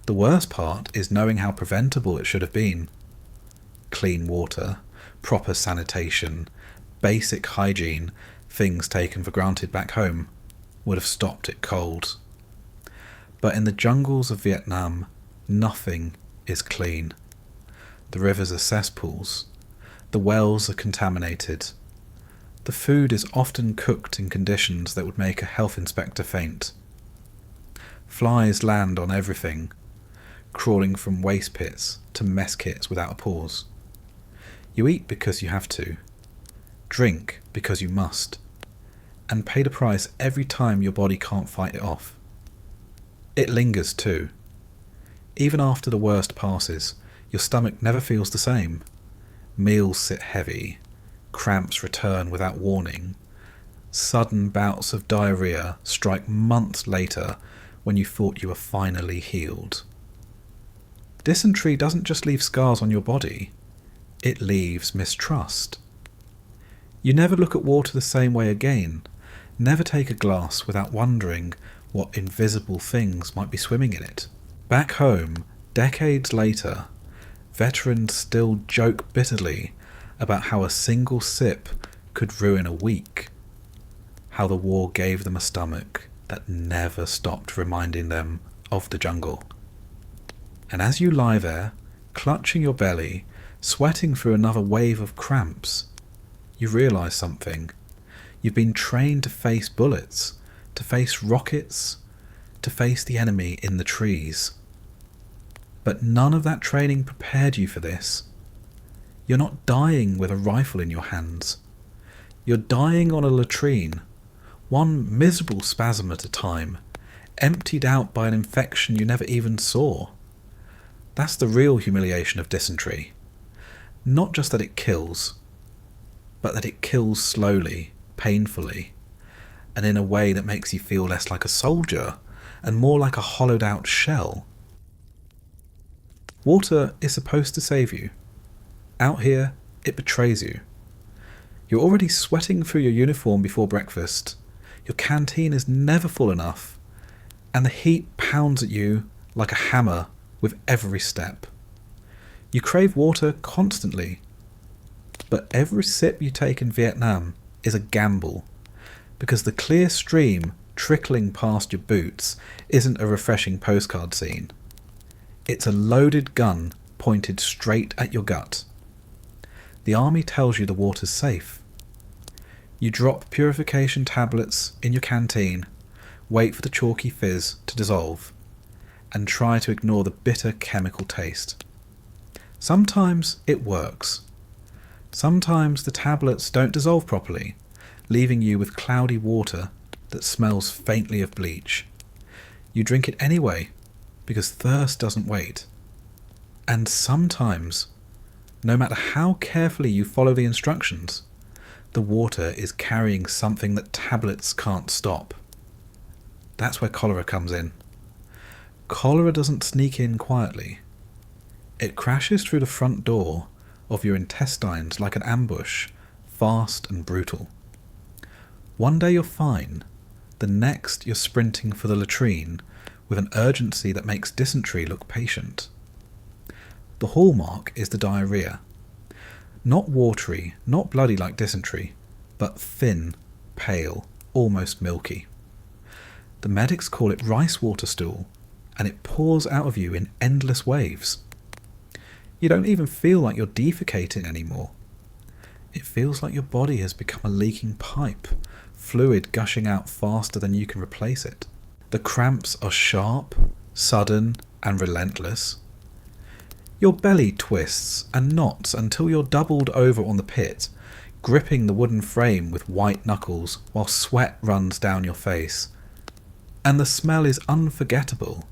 The worst part is knowing how preventable it should have been. Clean water, proper sanitation, basic hygiene, things taken for granted back home, would have stopped it cold. But in the jungles of Vietnam, nothing is clean. The rivers are cesspools. The wells are contaminated. The food is often cooked in conditions that would make a health inspector faint. Flies land on everything, crawling from waste pits to mess kits without a pause. You eat because you have to, drink because you must, and pay the price every time your body can't fight it off. It lingers too. Even after the worst passes, your stomach never feels the same. Meals sit heavy, cramps return without warning. Sudden bouts of diarrhea strike months later when you thought you were finally healed. Dysentery doesn't just leave scars on your body, it leaves mistrust. You never look at water the same way again, never take a glass without wondering what invisible things might be swimming in it. Back home, decades later, veterans still joke bitterly about how a single sip could ruin a week, how the war gave them a stomach that never stopped reminding them of the jungle. And as you lie there, clutching your belly, sweating through another wave of cramps, you realise something. You've been trained to face bullets, to face rockets, to face the enemy in the trees. But none of that training prepared you for this. You're not dying with a rifle in your hands. You're dying on a latrine, one miserable spasm at a time, emptied out by an infection you never even saw. That's the real humiliation of dysentery. Not just that it kills, but that it kills slowly, painfully, and in a way that makes you feel less like a soldier and more like a hollowed out shell. Water is supposed to save you. Out here, it betrays you. You're already sweating through your uniform before breakfast. Your canteen is never full enough, and the heat pounds at you like a hammer with every step. You crave water constantly, but every sip you take in Vietnam is a gamble, because the clear stream trickling past your boots isn't a refreshing postcard scene. It's a loaded gun pointed straight at your gut. The army tells you the water's safe. You drop purification tablets in your canteen, wait for the chalky fizz to dissolve, and try to ignore the bitter chemical taste. Sometimes it works. Sometimes the tablets don't dissolve properly, leaving you with cloudy water that smells faintly of bleach. You drink it anyway, because thirst doesn't wait. And sometimes, no matter how carefully you follow the instructions, the water is carrying something that tablets can't stop. That's where cholera comes in. Cholera doesn't sneak in quietly. It crashes through the front door of your intestines like an ambush, fast and brutal. One day you're fine, the next you're sprinting for the latrine with an urgency that makes dysentery look patient. The hallmark is the diarrhea. Not watery, not bloody like dysentery, but thin, pale, almost milky. The medics call it rice water stool, and it pours out of you in endless waves. You don't even feel like you're defecating anymore. It feels like your body has become a leaking pipe, fluid gushing out faster than you can replace it. The cramps are sharp, sudden, and relentless. Your belly twists and knots until you're doubled over on the pit, gripping the wooden frame with white knuckles while sweat runs down your face. And the smell is unforgettable.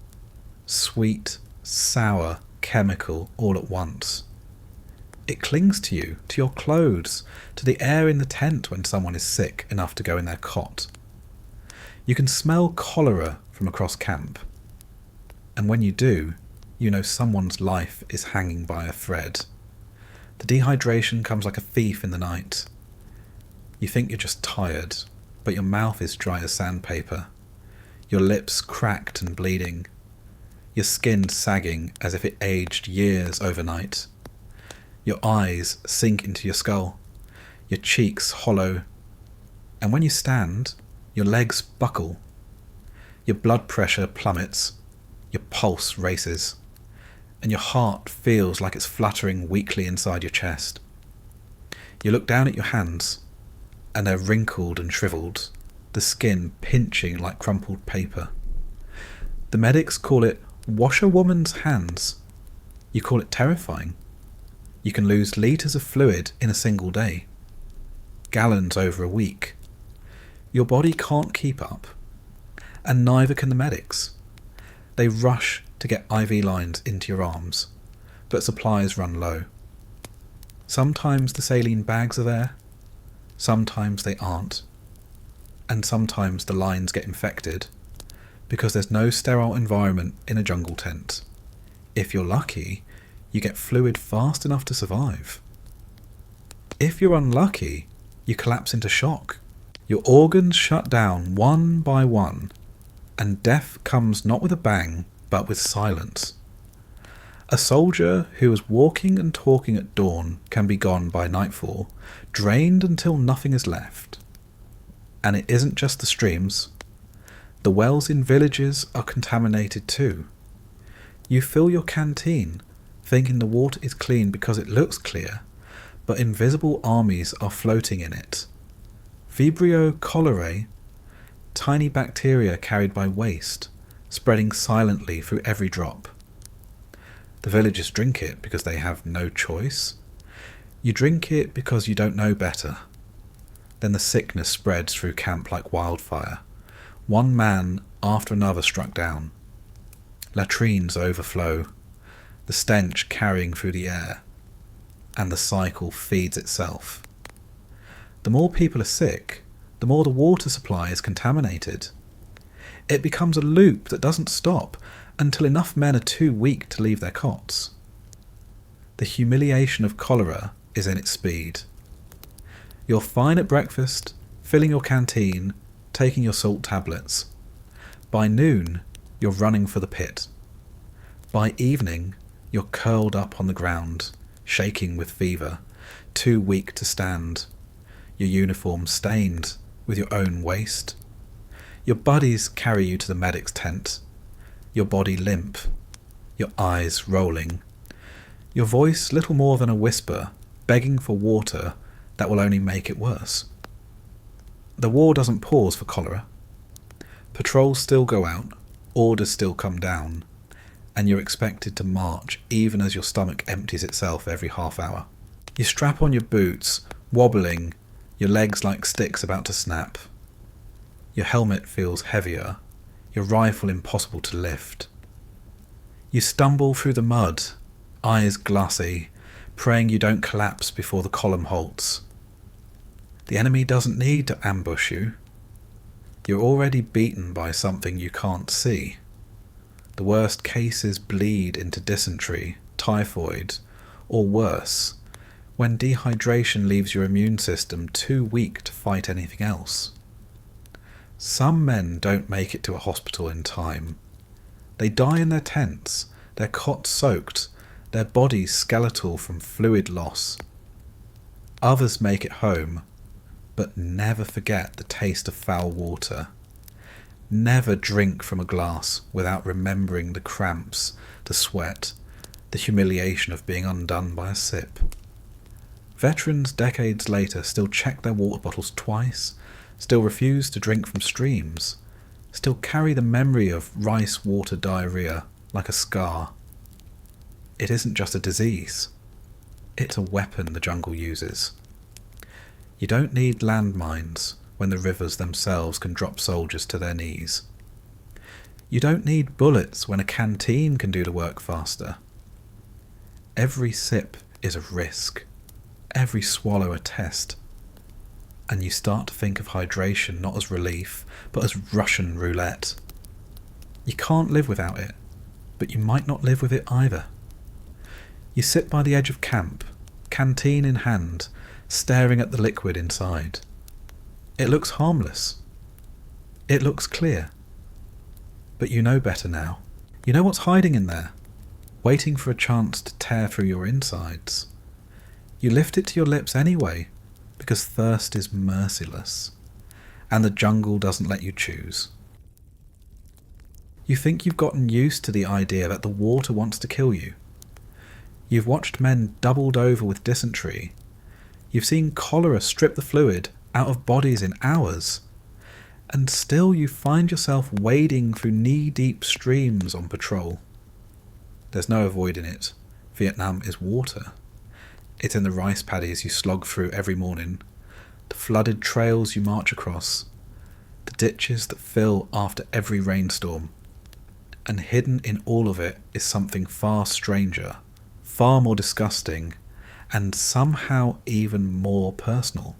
Sweet, sour, chemical all at once. It clings to you, to your clothes, to the air in the tent when someone is sick enough to go in their cot. You can smell cholera from across camp, and when you do, you know someone's life is hanging by a thread. The dehydration comes like a thief in the night. You think you're just tired, but your mouth is dry as sandpaper, your lips cracked and bleeding, your skin sagging as if it aged years overnight. Your eyes sink into your skull, your cheeks hollow, and when you stand, your legs buckle. Your blood pressure plummets, your pulse races, and your heart feels like it's fluttering weakly inside your chest. You look down at your hands, and they're wrinkled and shriveled, the skin pinching like crumpled paper. The medics call it washerwoman's hands. You call it terrifying. You can lose litres of fluid in a single day, gallons over a week. Your body can't keep up, and neither can the medics. They rush to get IV lines into your arms, but supplies run low. Sometimes the saline bags are there, sometimes they aren't, and sometimes the lines get infected because there's no sterile environment in a jungle tent. If you're lucky, you get fluid fast enough to survive. If you're unlucky, you collapse into shock. Your organs shut down one by one, and death comes not with a bang, but with silence. A soldier who was walking and talking at dawn can be gone by nightfall, drained until nothing is left. And it isn't just the streams. The wells in villages are contaminated too. You fill your canteen, thinking the water is clean because it looks clear, but invisible armies are floating in it. Vibrio cholerae, tiny bacteria carried by waste, spreading silently through every drop. The villagers drink it because they have no choice. You drink it because you don't know better. Then the sickness spreads through camp like wildfire. One man after another struck down. Latrines overflow, the stench carrying through the air, and the cycle feeds itself. The more people are sick, the more the water supply is contaminated. It becomes a loop that doesn't stop until enough men are too weak to leave their cots. The humiliation of cholera is in its speed. You're fine at breakfast, filling your canteen, taking your salt tablets. By noon, you're running for the pit. By evening, you're curled up on the ground, shaking with fever, too weak to stand. Your uniform stained with your own waste. Your buddies carry you to the medic's tent, your body limp, your eyes rolling, your voice little more than a whisper, begging for water that will only make it worse. The war doesn't pause for cholera. Patrols still go out, orders still come down, and you're expected to march even as your stomach empties itself every half hour. You strap on your boots, wobbling, your legs like sticks about to snap. Your helmet feels heavier, your rifle impossible to lift. You stumble through the mud, eyes glassy, praying you don't collapse before the column halts. The enemy doesn't need to ambush you. You're already beaten by something you can't see. The worst cases bleed into dysentery, typhoid, or worse, when dehydration leaves your immune system too weak to fight anything else. Some men don't make it to a hospital in time. They die in their tents, their cots soaked, their bodies skeletal from fluid loss. Others make it home, but never forget the taste of foul water. Never drink from a glass without remembering the cramps, the sweat, the humiliation of being undone by a sip. Veterans decades later still check their water bottles twice, still refuse to drink from streams, still carry the memory of rice water diarrhea like a scar. It isn't just a disease, it's a weapon the jungle uses. You don't need landmines when the rivers themselves can drop soldiers to their knees. You don't need bullets when a canteen can do the work faster. Every sip is a risk, every swallow a test. And you start to think of hydration not as relief, but as Russian roulette. You can't live without it, but you might not live with it either. You sit by the edge of camp, canteen in hand, staring at the liquid inside. It looks harmless. It looks clear. But you know better now. You know what's hiding in there, waiting for a chance to tear through your insides. You lift it to your lips anyway, because thirst is merciless, and the jungle doesn't let you choose. You think you've gotten used to the idea that the water wants to kill you. You've watched men doubled over with dysentery. You've seen cholera strip the fluid out of bodies in hours. And still you find yourself wading through knee-deep streams on patrol. There's no avoiding it. Vietnam is water. It's in the rice paddies you slog through every morning, the flooded trails you march across, the ditches that fill after every rainstorm. And hidden in all of it is something far stranger, far more disgusting, and somehow even more personal.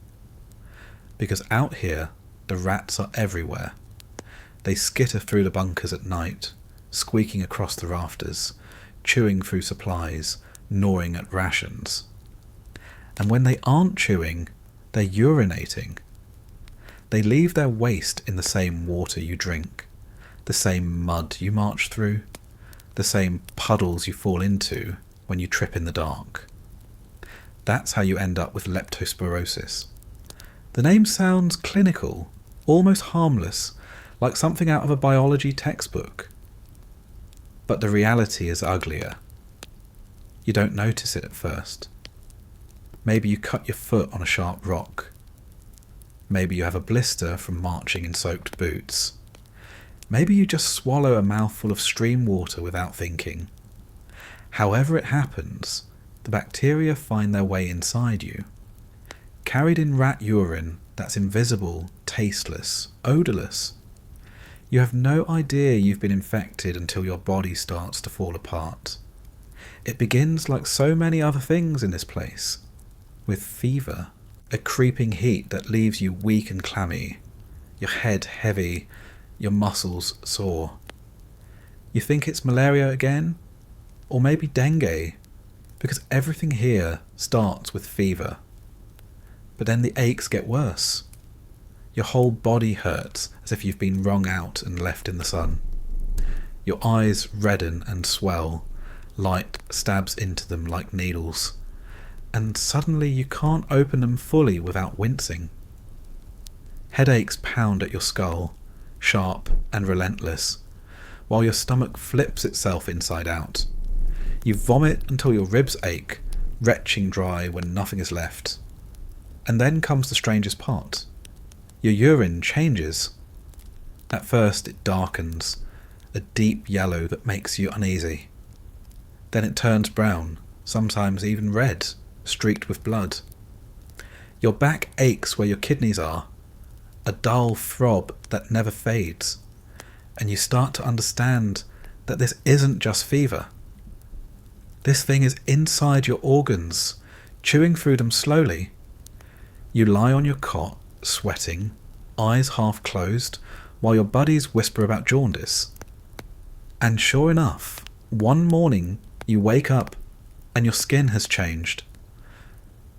Because out here, the rats are everywhere. They skitter through the bunkers at night, squeaking across the rafters, chewing through supplies, gnawing at rations. And when they aren't chewing, they're urinating. They leave their waste in the same water you drink, the same mud you march through, the same puddles you fall into when you trip in the dark. That's how you end up with Leptospirosis. The name sounds clinical, almost harmless, like something out of a biology textbook. But the reality is uglier. You don't notice it at first. Maybe you cut your foot on a sharp rock. Maybe you have a blister from marching in soaked boots. Maybe you just swallow a mouthful of stream water without thinking. However it happens, the bacteria find their way inside you. Carried in rat urine that's invisible, tasteless, odourless. You have no idea you've been infected until your body starts to fall apart. It begins like so many other things in this place, with fever, a creeping heat that leaves you weak and clammy, your head heavy, your muscles sore. You think it's malaria again? Or maybe dengue? Because everything here starts with fever. But then the aches get worse. Your whole body hurts as if you've been wrung out and left in the sun. Your eyes redden and swell, light stabs into them like needles, and suddenly you can't open them fully without wincing. Headaches pound at your skull, sharp and relentless, while your stomach flips itself inside out. You vomit until your ribs ache, retching dry when nothing is left. And then comes the strangest part. Your urine changes. At first it darkens, a deep yellow that makes you uneasy. Then it turns brown, sometimes even red, streaked with blood. Your back aches where your kidneys are, a dull throb that never fades, and you start to understand that this isn't just fever. This thing is inside your organs, chewing through them slowly. You lie on your cot, sweating, eyes half closed, while your buddies whisper about jaundice. And sure enough, one morning you wake up and your skin has changed.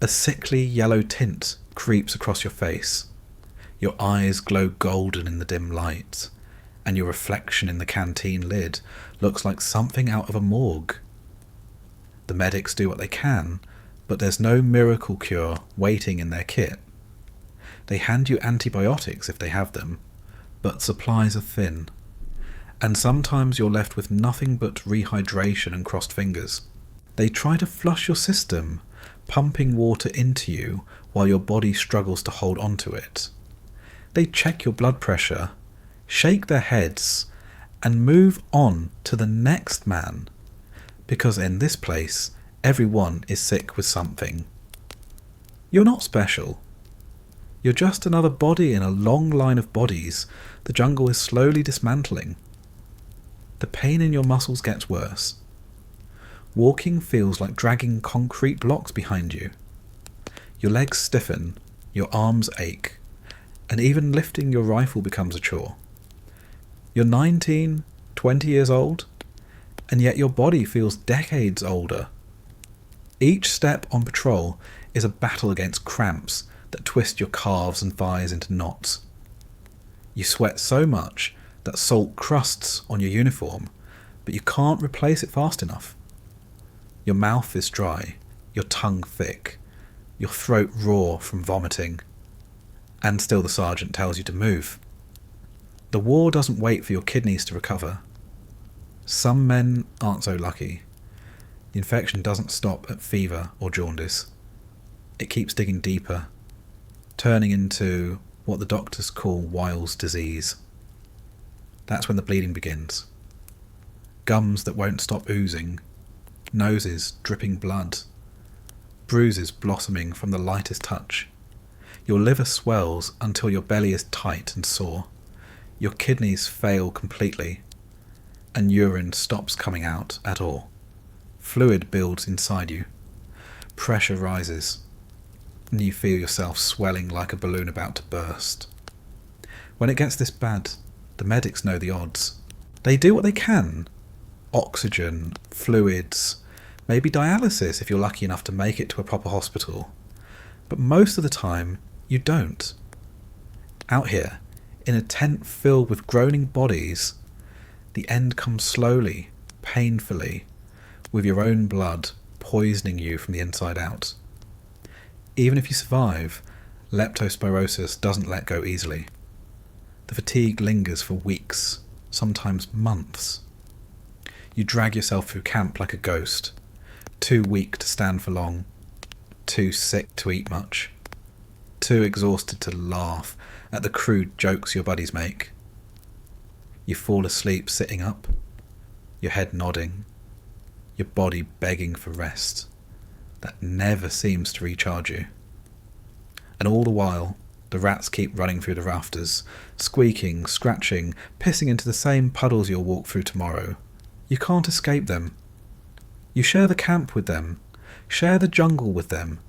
A sickly yellow tint creeps across your face. Your eyes glow golden in the dim light, and your reflection in the canteen lid looks like something out of a morgue. The medics do what they can, but there's no miracle cure waiting in their kit. They hand you antibiotics if they have them, but supplies are thin, and sometimes you're left with nothing but rehydration and crossed fingers. They try to flush your system, pumping water into you while your body struggles to hold onto it. They check your blood pressure, shake their heads, and move on to the next man, because in this place, everyone is sick with something. You're not special. You're just another body in a long line of bodies the jungle is slowly dismantling. The pain in your muscles gets worse. Walking feels like dragging concrete blocks behind you. Your legs stiffen, your arms ache, and even lifting your rifle becomes a chore. You're 19, 20 years old, and yet your body feels decades older. Each step on patrol is a battle against cramps that twist your calves and thighs into knots. You sweat so much that salt crusts on your uniform, but you can't replace it fast enough. Your mouth is dry, your tongue thick, your throat raw from vomiting, and still the sergeant tells you to move. The war doesn't wait for your kidneys to recover. Some men aren't so lucky. The infection doesn't stop at fever or jaundice. It keeps digging deeper, turning into what the doctors call Weil's disease. That's when the bleeding begins. Gums that won't stop oozing, noses dripping blood, bruises blossoming from the lightest touch. Your liver swells until your belly is tight and sore. Your kidneys fail completely, and urine stops coming out at all. Fluid builds inside you. Pressure rises, and you feel yourself swelling like a balloon about to burst. When it gets this bad, the medics know the odds. They do what they can. Oxygen, fluids, maybe dialysis if you're lucky enough to make it to a proper hospital. But most of the time, you don't. Out here, in a tent filled with groaning bodies, the end comes slowly, painfully, with your own blood poisoning you from the inside out. Even if you survive, Leptospirosis doesn't let go easily. The fatigue lingers for weeks, sometimes months. You drag yourself through camp like a ghost, too weak to stand for long, too sick to eat much, too exhausted to laugh at the crude jokes your buddies make. You fall asleep sitting up, your head nodding, your body begging for rest that never seems to recharge you. And all the while, the rats keep running through the rafters, squeaking, scratching, pissing into the same puddles you'll walk through tomorrow. You can't escape them. You share the camp with them, share the jungle with them,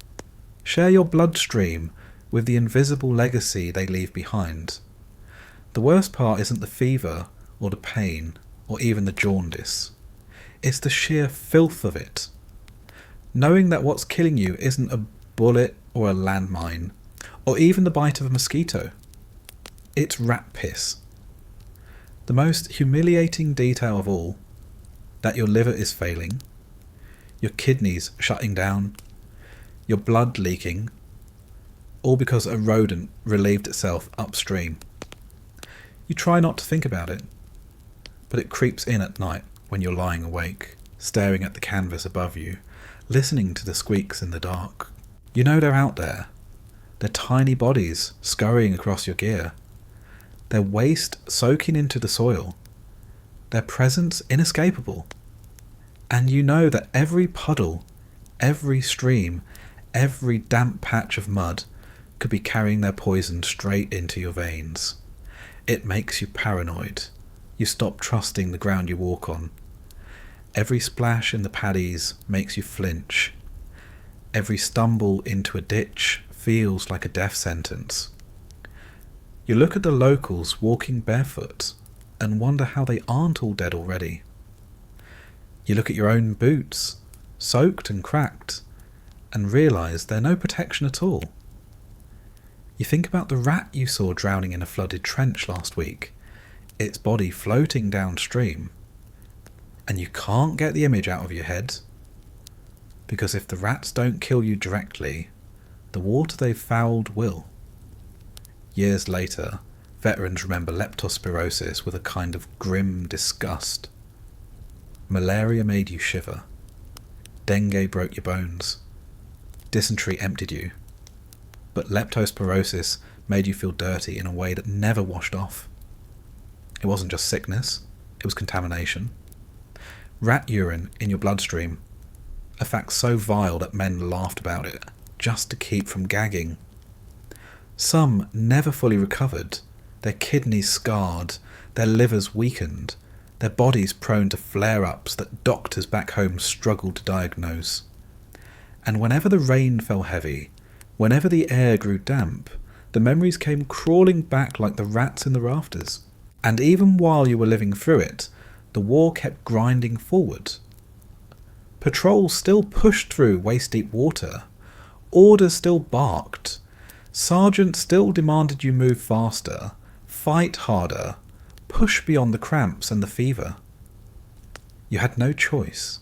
share your bloodstream with the invisible legacy they leave behind. The worst part isn't the fever, or the pain, or even the jaundice. It's the sheer filth of it. Knowing that what's killing you isn't a bullet or a landmine, or even the bite of a mosquito. It's rat piss. The most humiliating detail of all, that your liver is failing, your kidneys shutting down, your blood leaking, all because a rodent relieved itself upstream. You try not to think about it, but it creeps in at night when you're lying awake, staring at the canvas above you, listening to the squeaks in the dark. You know they're out there. Their tiny bodies scurrying across your gear. Their waste soaking into the soil. Their presence inescapable. And you know that every puddle, every stream, every damp patch of mud could be carrying their poison straight into your veins. It makes you paranoid. You stop trusting the ground you walk on. Every splash in the paddies makes you flinch. Every stumble into a ditch feels like a death sentence. You look at the locals walking barefoot and wonder how they aren't all dead already. You look at your own boots, soaked and cracked, and realise they're no protection at all. You think about the rat you saw drowning in a flooded trench last week, its body floating downstream, and you can't get the image out of your head, because if the rats don't kill you directly, the water they've fouled will. Years later, veterans remember Leptospirosis with a kind of grim disgust. Malaria made you shiver. Dengue broke your bones. Dysentery emptied you. But Leptospirosis made you feel dirty in a way that never washed off. It wasn't just sickness, it was contamination. Rat urine in your bloodstream, a fact so vile that men laughed about it, just to keep from gagging. Some never fully recovered, their kidneys scarred, their livers weakened, their bodies prone to flare-ups that doctors back home struggled to diagnose. And whenever the rain fell heavy, whenever the air grew damp, the memories came crawling back like the rats in the rafters. And even while you were living through it, the war kept grinding forward. Patrols still pushed through waist-deep water. Orders still barked. Sergeants still demanded you move faster, fight harder, push beyond the cramps and the fever. You had no choice.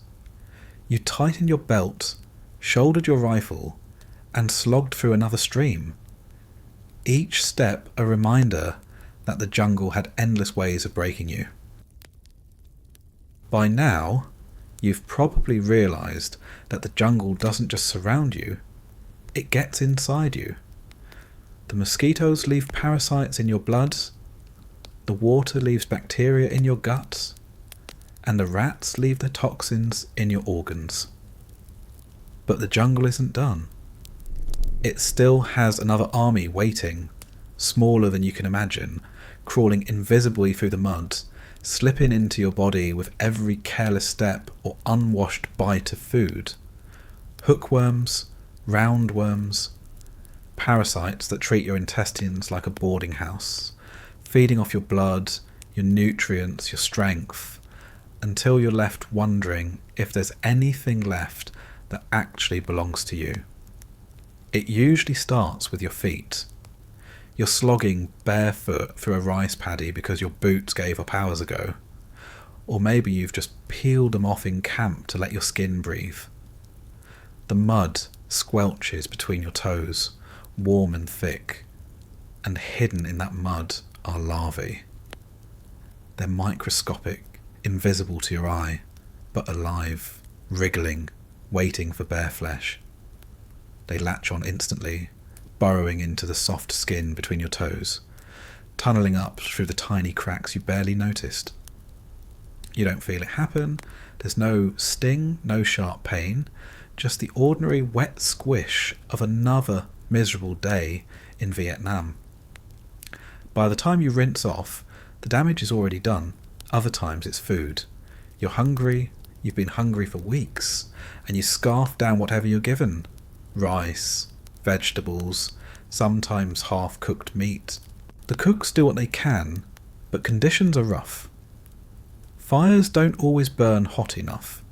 You tightened your belt, shouldered your rifle, and slogged through another stream. Each step a reminder that the jungle had endless ways of breaking you. By now, you've probably realised that the jungle doesn't just surround you, it gets inside you. The mosquitoes leave parasites in your blood, the water leaves bacteria in your guts, and the rats leave their toxins in your organs. But the jungle isn't done. It still has another army waiting, smaller than you can imagine, crawling invisibly through the mud, slipping into your body with every careless step or unwashed bite of food. Hookworms, roundworms, parasites that treat your intestines like a boarding house, feeding off your blood, your nutrients, your strength, until you're left wondering if there's anything left that actually belongs to you. It usually starts with your feet. You're slogging barefoot through a rice paddy because your boots gave up hours ago. Or maybe you've just peeled them off in camp to let your skin breathe. The mud squelches between your toes, warm and thick, and hidden in that mud are larvae. They're microscopic, invisible to your eye, but alive, wriggling, waiting for bare flesh. They latch on instantly, burrowing into the soft skin between your toes, tunnelling up through the tiny cracks you barely noticed. You don't feel it happen, there's no sting, no sharp pain, just the ordinary wet squish of another miserable day in Vietnam. By the time you rinse off, the damage is already done. Other times it's food. You're hungry, you've been hungry for weeks, and you scarf down whatever you're given. Rice, vegetables, sometimes half-cooked meat. The cooks do what they can, but conditions are rough. Fires don't always burn hot enough,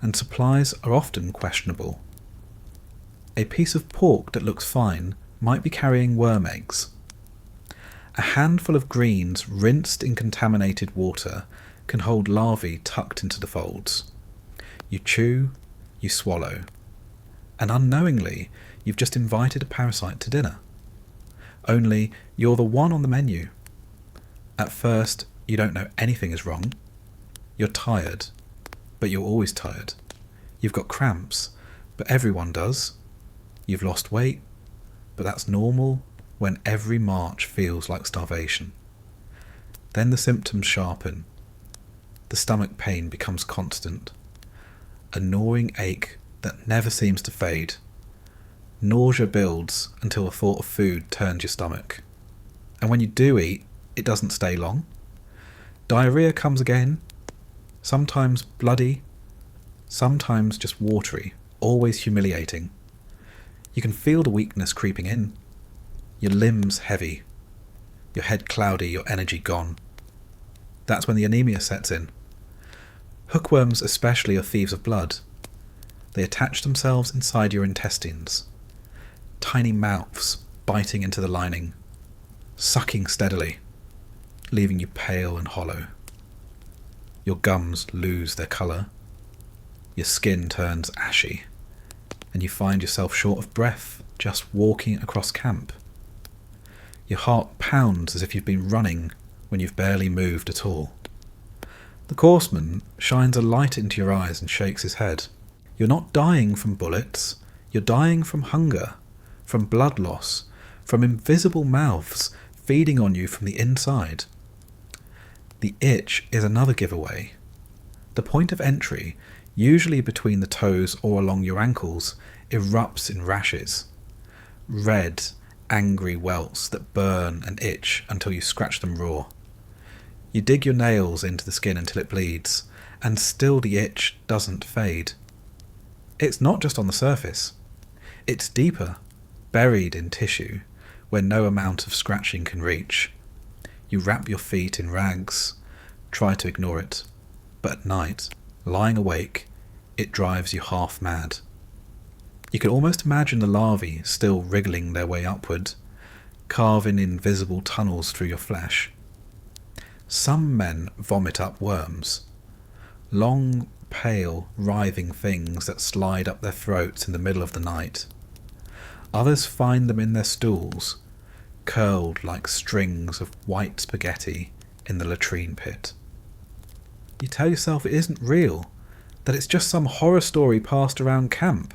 and supplies are often questionable. A piece of pork that looks fine might be carrying worm eggs. A handful of greens rinsed in contaminated water can hold larvae tucked into the folds. You chew, you swallow, and unknowingly you've just invited a parasite to dinner. Only you're the one on the menu. At first, you don't know anything is wrong. You're tired, but you're always tired. You've got cramps, but everyone does. You've lost weight, but that's normal when every march feels like starvation. Then the symptoms sharpen. The stomach pain becomes constant. A gnawing ache that never seems to fade. Nausea builds until the thought of food turns your stomach. And when you do eat, it doesn't stay long. Diarrhea comes again, sometimes bloody, sometimes just watery, always humiliating. You can feel the weakness creeping in. Your limbs heavy, your head cloudy, your energy gone. That's when the anemia sets in. Hookworms especially are thieves of blood. They attach themselves inside your intestines. Tiny mouths biting into the lining, sucking steadily, leaving you pale and hollow. Your gums lose their colour. Your skin turns ashy, and you find yourself short of breath just walking across camp. Your heart pounds as if you've been running when you've barely moved at all. The courseman shines a light into your eyes and shakes his head. You're not dying from bullets, you're dying from hunger, from blood loss, from invisible mouths feeding on you from the inside. The itch is another giveaway. The point of entry, usually between the toes or along your ankles, erupts in rashes. Red, angry welts that burn and itch until you scratch them raw. You dig your nails into the skin until it bleeds, and still the itch doesn't fade. It's not just on the surface. It's deeper, buried in tissue, where no amount of scratching can reach. You wrap your feet in rags, try to ignore it, but at night, lying awake, it drives you half mad. You can almost imagine the larvae still wriggling their way upward, carving invisible tunnels through your flesh. Some men vomit up worms, long, pale, writhing things that slide up their throats in the middle of the night. Others find them in their stools, curled like strings of white spaghetti in the latrine pit. You tell yourself it isn't real, that it's just some horror story passed around camp.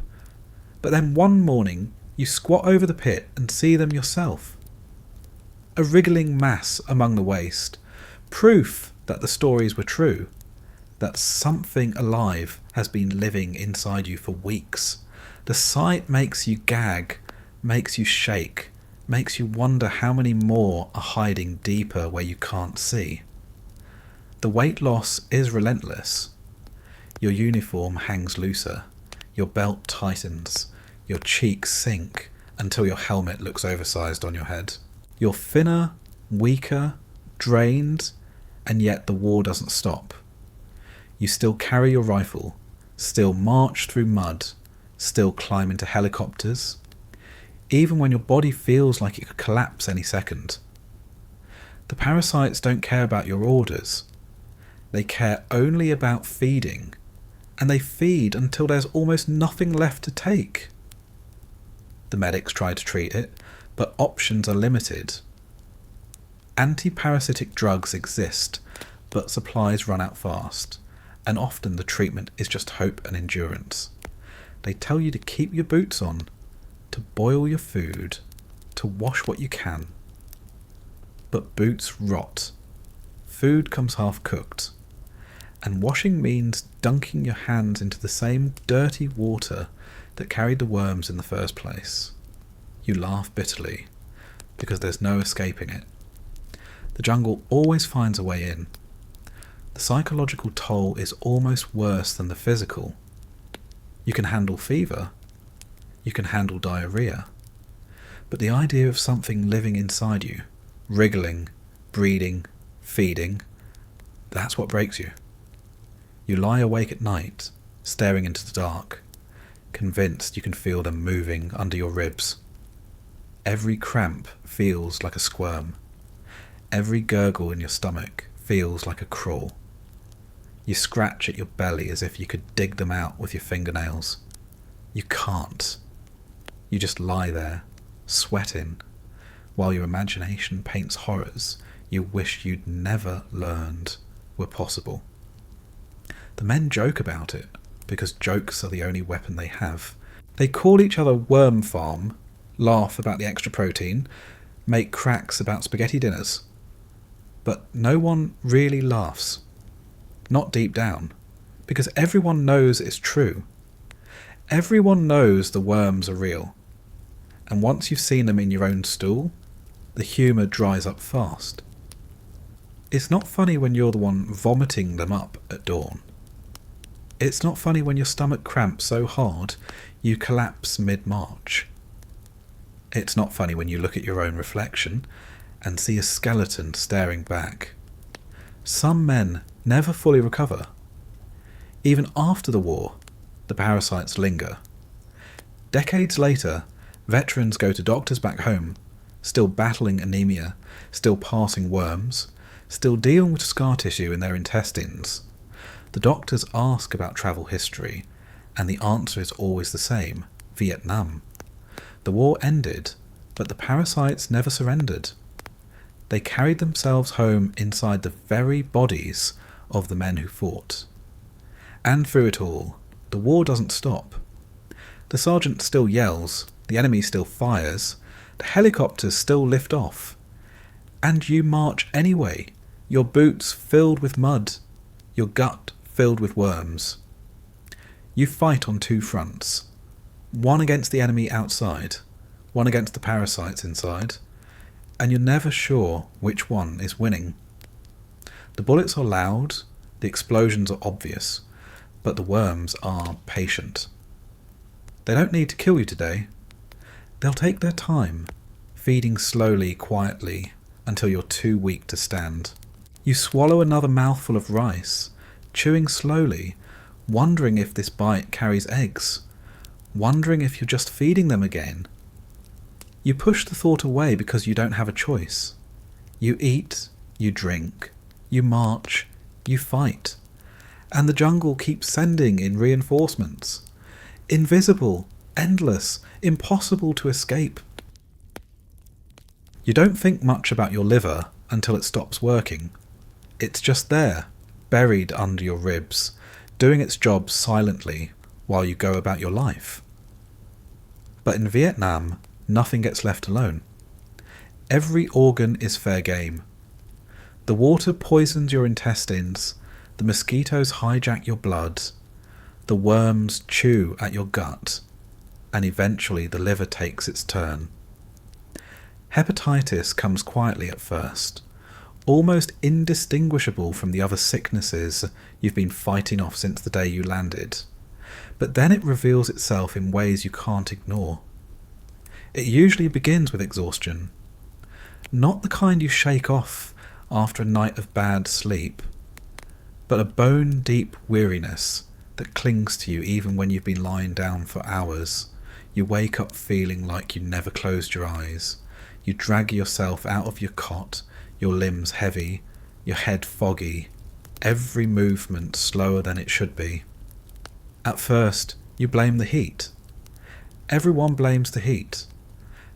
But then one morning you squat over the pit and see them yourself. A wriggling mass among the waste, proof that the stories were true, that something alive has been living inside you for weeks. The sight makes you gag, makes you shake, makes you wonder how many more are hiding deeper where you can't see. The weight loss is relentless. Your uniform hangs looser, your belt tightens, your cheeks sink until your helmet looks oversized on your head. You're thinner, weaker, drained, and yet the war doesn't stop. You still carry your rifle, still march through mud, still climb into helicopters, even when your body feels like it could collapse any second. The parasites don't care about your orders. They care only about feeding, and they feed until there's almost nothing left to take. The medics try to treat it, but options are limited. Anti-parasitic drugs exist, but supplies run out fast, and often the treatment is just hope and endurance. They tell you to keep your boots on, to boil your food, to wash what you can. But boots rot. Food comes half cooked. And washing means dunking your hands into the same dirty water that carried the worms in the first place. You laugh bitterly, because there's no escaping it. The jungle always finds a way in. The psychological toll is almost worse than the physical. You can handle fever. You can handle diarrhea. But the idea of something living inside you, wriggling, breeding, feeding, that's what breaks you. You lie awake at night, staring into the dark, convinced you can feel them moving under your ribs. Every cramp feels like a squirm. Every gurgle in your stomach feels like a crawl. You scratch at your belly as if you could dig them out with your fingernails. You can't. You just lie there, sweating, while your imagination paints horrors you wish you'd never learned were possible. The men joke about it, because jokes are the only weapon they have. They call each other worm farm, laugh about the extra protein, make cracks about spaghetti dinners. But no one really laughs. Not deep down, because everyone knows it's true. Everyone knows the worms are real. And once you've seen them in your own stool, the humour dries up fast. It's not funny when you're the one vomiting them up at dawn. It's not funny when your stomach cramps so hard you collapse mid-march. It's not funny when you look at your own reflection and see a skeleton staring back. Some men never fully recover. Even after the war, the parasites linger. Decades later, veterans go to doctors back home, still battling anemia, still passing worms, still dealing with scar tissue in their intestines. The doctors ask about travel history, and the answer is always the same: Vietnam. The war ended, but the parasites never surrendered. They carried themselves home inside the very bodies of the men who fought. And through it all, the war doesn't stop. The sergeant still yells, the enemy still fires, the helicopters still lift off. And you march anyway, your boots filled with mud, your gut filled with worms. You fight on two fronts, one against the enemy outside, one against the parasites inside, and you're never sure which one is winning. The bullets are loud, the explosions are obvious, but the worms are patient. They don't need to kill you today. They'll take their time, feeding slowly, quietly, until you're too weak to stand. You swallow another mouthful of rice, chewing slowly, wondering if this bite carries eggs, wondering if you're just feeding them again. You push the thought away because you don't have a choice. You eat, you drink, you march, you fight, and the jungle keeps sending in reinforcements. Invisible, endless, impossible to escape. You don't think much about your liver until it stops working. It's just there, buried under your ribs, doing its job silently while you go about your life. But in Vietnam, nothing gets left alone. Every organ is fair game. The water poisons your intestines, the mosquitoes hijack your blood, the worms chew at your gut, and eventually the liver takes its turn. Hepatitis comes quietly at first, almost indistinguishable from the other sicknesses you've been fighting off since the day you landed, but then it reveals itself in ways you can't ignore. It usually begins with exhaustion, not the kind you shake off after a night of bad sleep, but a bone-deep weariness that clings to you even when you've been lying down for hours. You wake up feeling like you never closed your eyes. You drag yourself out of your cot, your limbs heavy, your head foggy, every movement slower than it should be. At first, you blame the heat. Everyone blames the heat.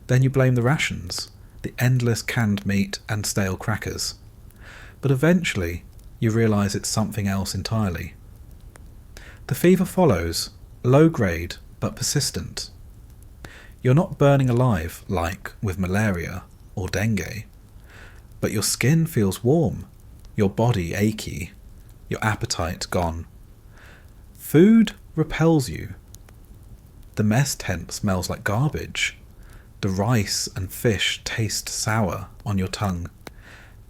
Then you blame the rations, the endless canned meat and stale crackers. But eventually, you realise it's something else entirely. The fever follows, low grade but persistent. You're not burning alive like with malaria or dengue, but your skin feels warm, your body achy, your appetite gone. Food repels you. The mess tent smells like garbage. The rice and fish taste sour on your tongue,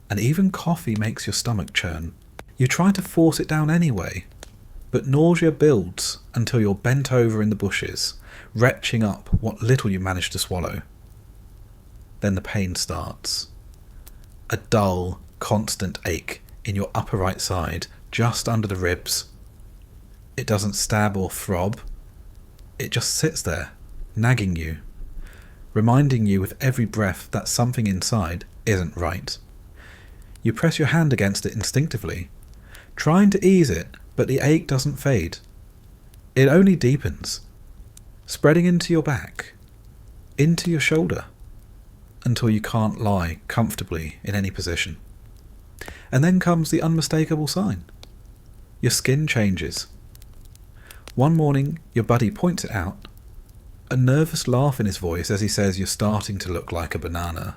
and even coffee makes your stomach churn. You try to force it down anyway, but nausea builds until you're bent over in the bushes, retching up what little you manage to swallow. Then the pain starts. A dull, constant ache in your upper right side, just under the ribs. It doesn't stab or throb. It just sits there, nagging you, reminding you with every breath that something inside isn't right. You press your hand against it instinctively, trying to ease it, but the ache doesn't fade. It only deepens, spreading into your back, into your shoulder, until you can't lie comfortably in any position. And then comes the unmistakable sign. Your skin changes. One morning, your buddy points it out, a nervous laugh in his voice as he says you're starting to look like a banana.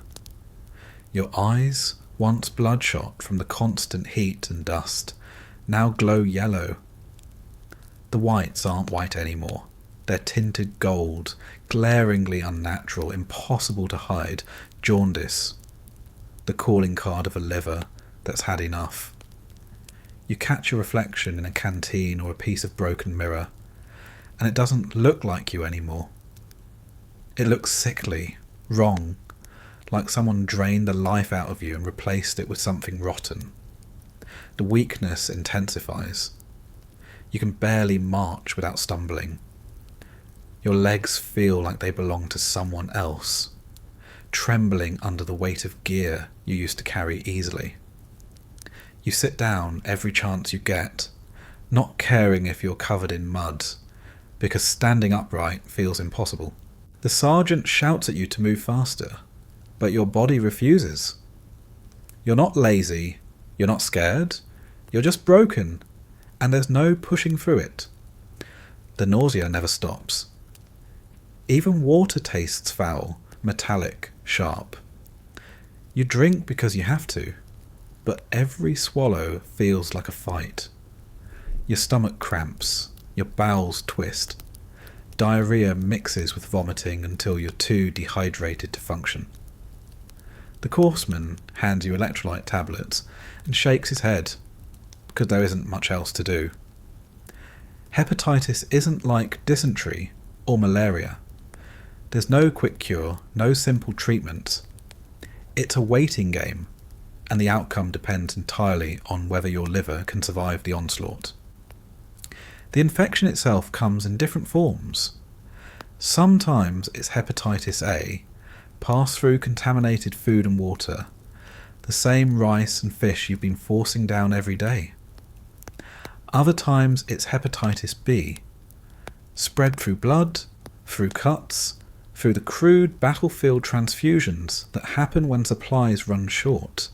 Your eyes, once bloodshot from the constant heat and dust, now glow yellow. The whites aren't white anymore. They're tinted gold, glaringly unnatural, impossible to hide, jaundice, the calling card of a liver that's had enough. You catch your reflection in a canteen or a piece of broken mirror, and it doesn't look like you anymore. It looks sickly, wrong, like someone drained the life out of you and replaced it with something rotten. The weakness intensifies. You can barely march without stumbling. Your legs feel like they belong to someone else, trembling under the weight of gear you used to carry easily. You sit down every chance you get, not caring if you're covered in mud, because standing upright feels impossible. The sergeant shouts at you to move faster, but your body refuses. You're not lazy, you're not scared, you're just broken, and there's no pushing through it. The nausea never stops. Even water tastes foul, metallic, sharp. You drink because you have to, but every swallow feels like a fight. Your stomach cramps, your bowels twist. Diarrhea mixes with vomiting until you're too dehydrated to function. The courseman hands you electrolyte tablets and shakes his head, because there isn't much else to do. Hepatitis isn't like dysentery or malaria. There's no quick cure, no simple treatment. It's a waiting game, and the outcome depends entirely on whether your liver can survive the onslaught. The infection itself comes in different forms. Sometimes it's hepatitis A, passed through contaminated food and water, the same rice and fish you've been forcing down every day. Other times it's hepatitis B, spread through blood, through cuts, through the crude battlefield transfusions that happen when supplies run short.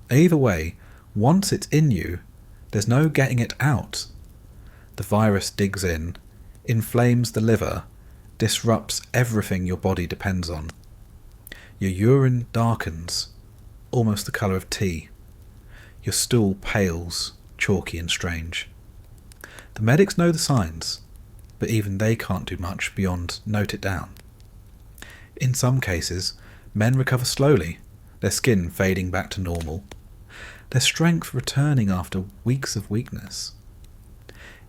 Either way, once it's in you, there's no getting it out. The virus digs in, inflames the liver, disrupts everything your body depends on. Your urine darkens, almost the colour of tea. Your stool pales, chalky and strange. The medics know the signs, but even they can't do much beyond note it down. In some cases, men recover slowly, their skin fading back to normal, their strength returning after weeks of weakness.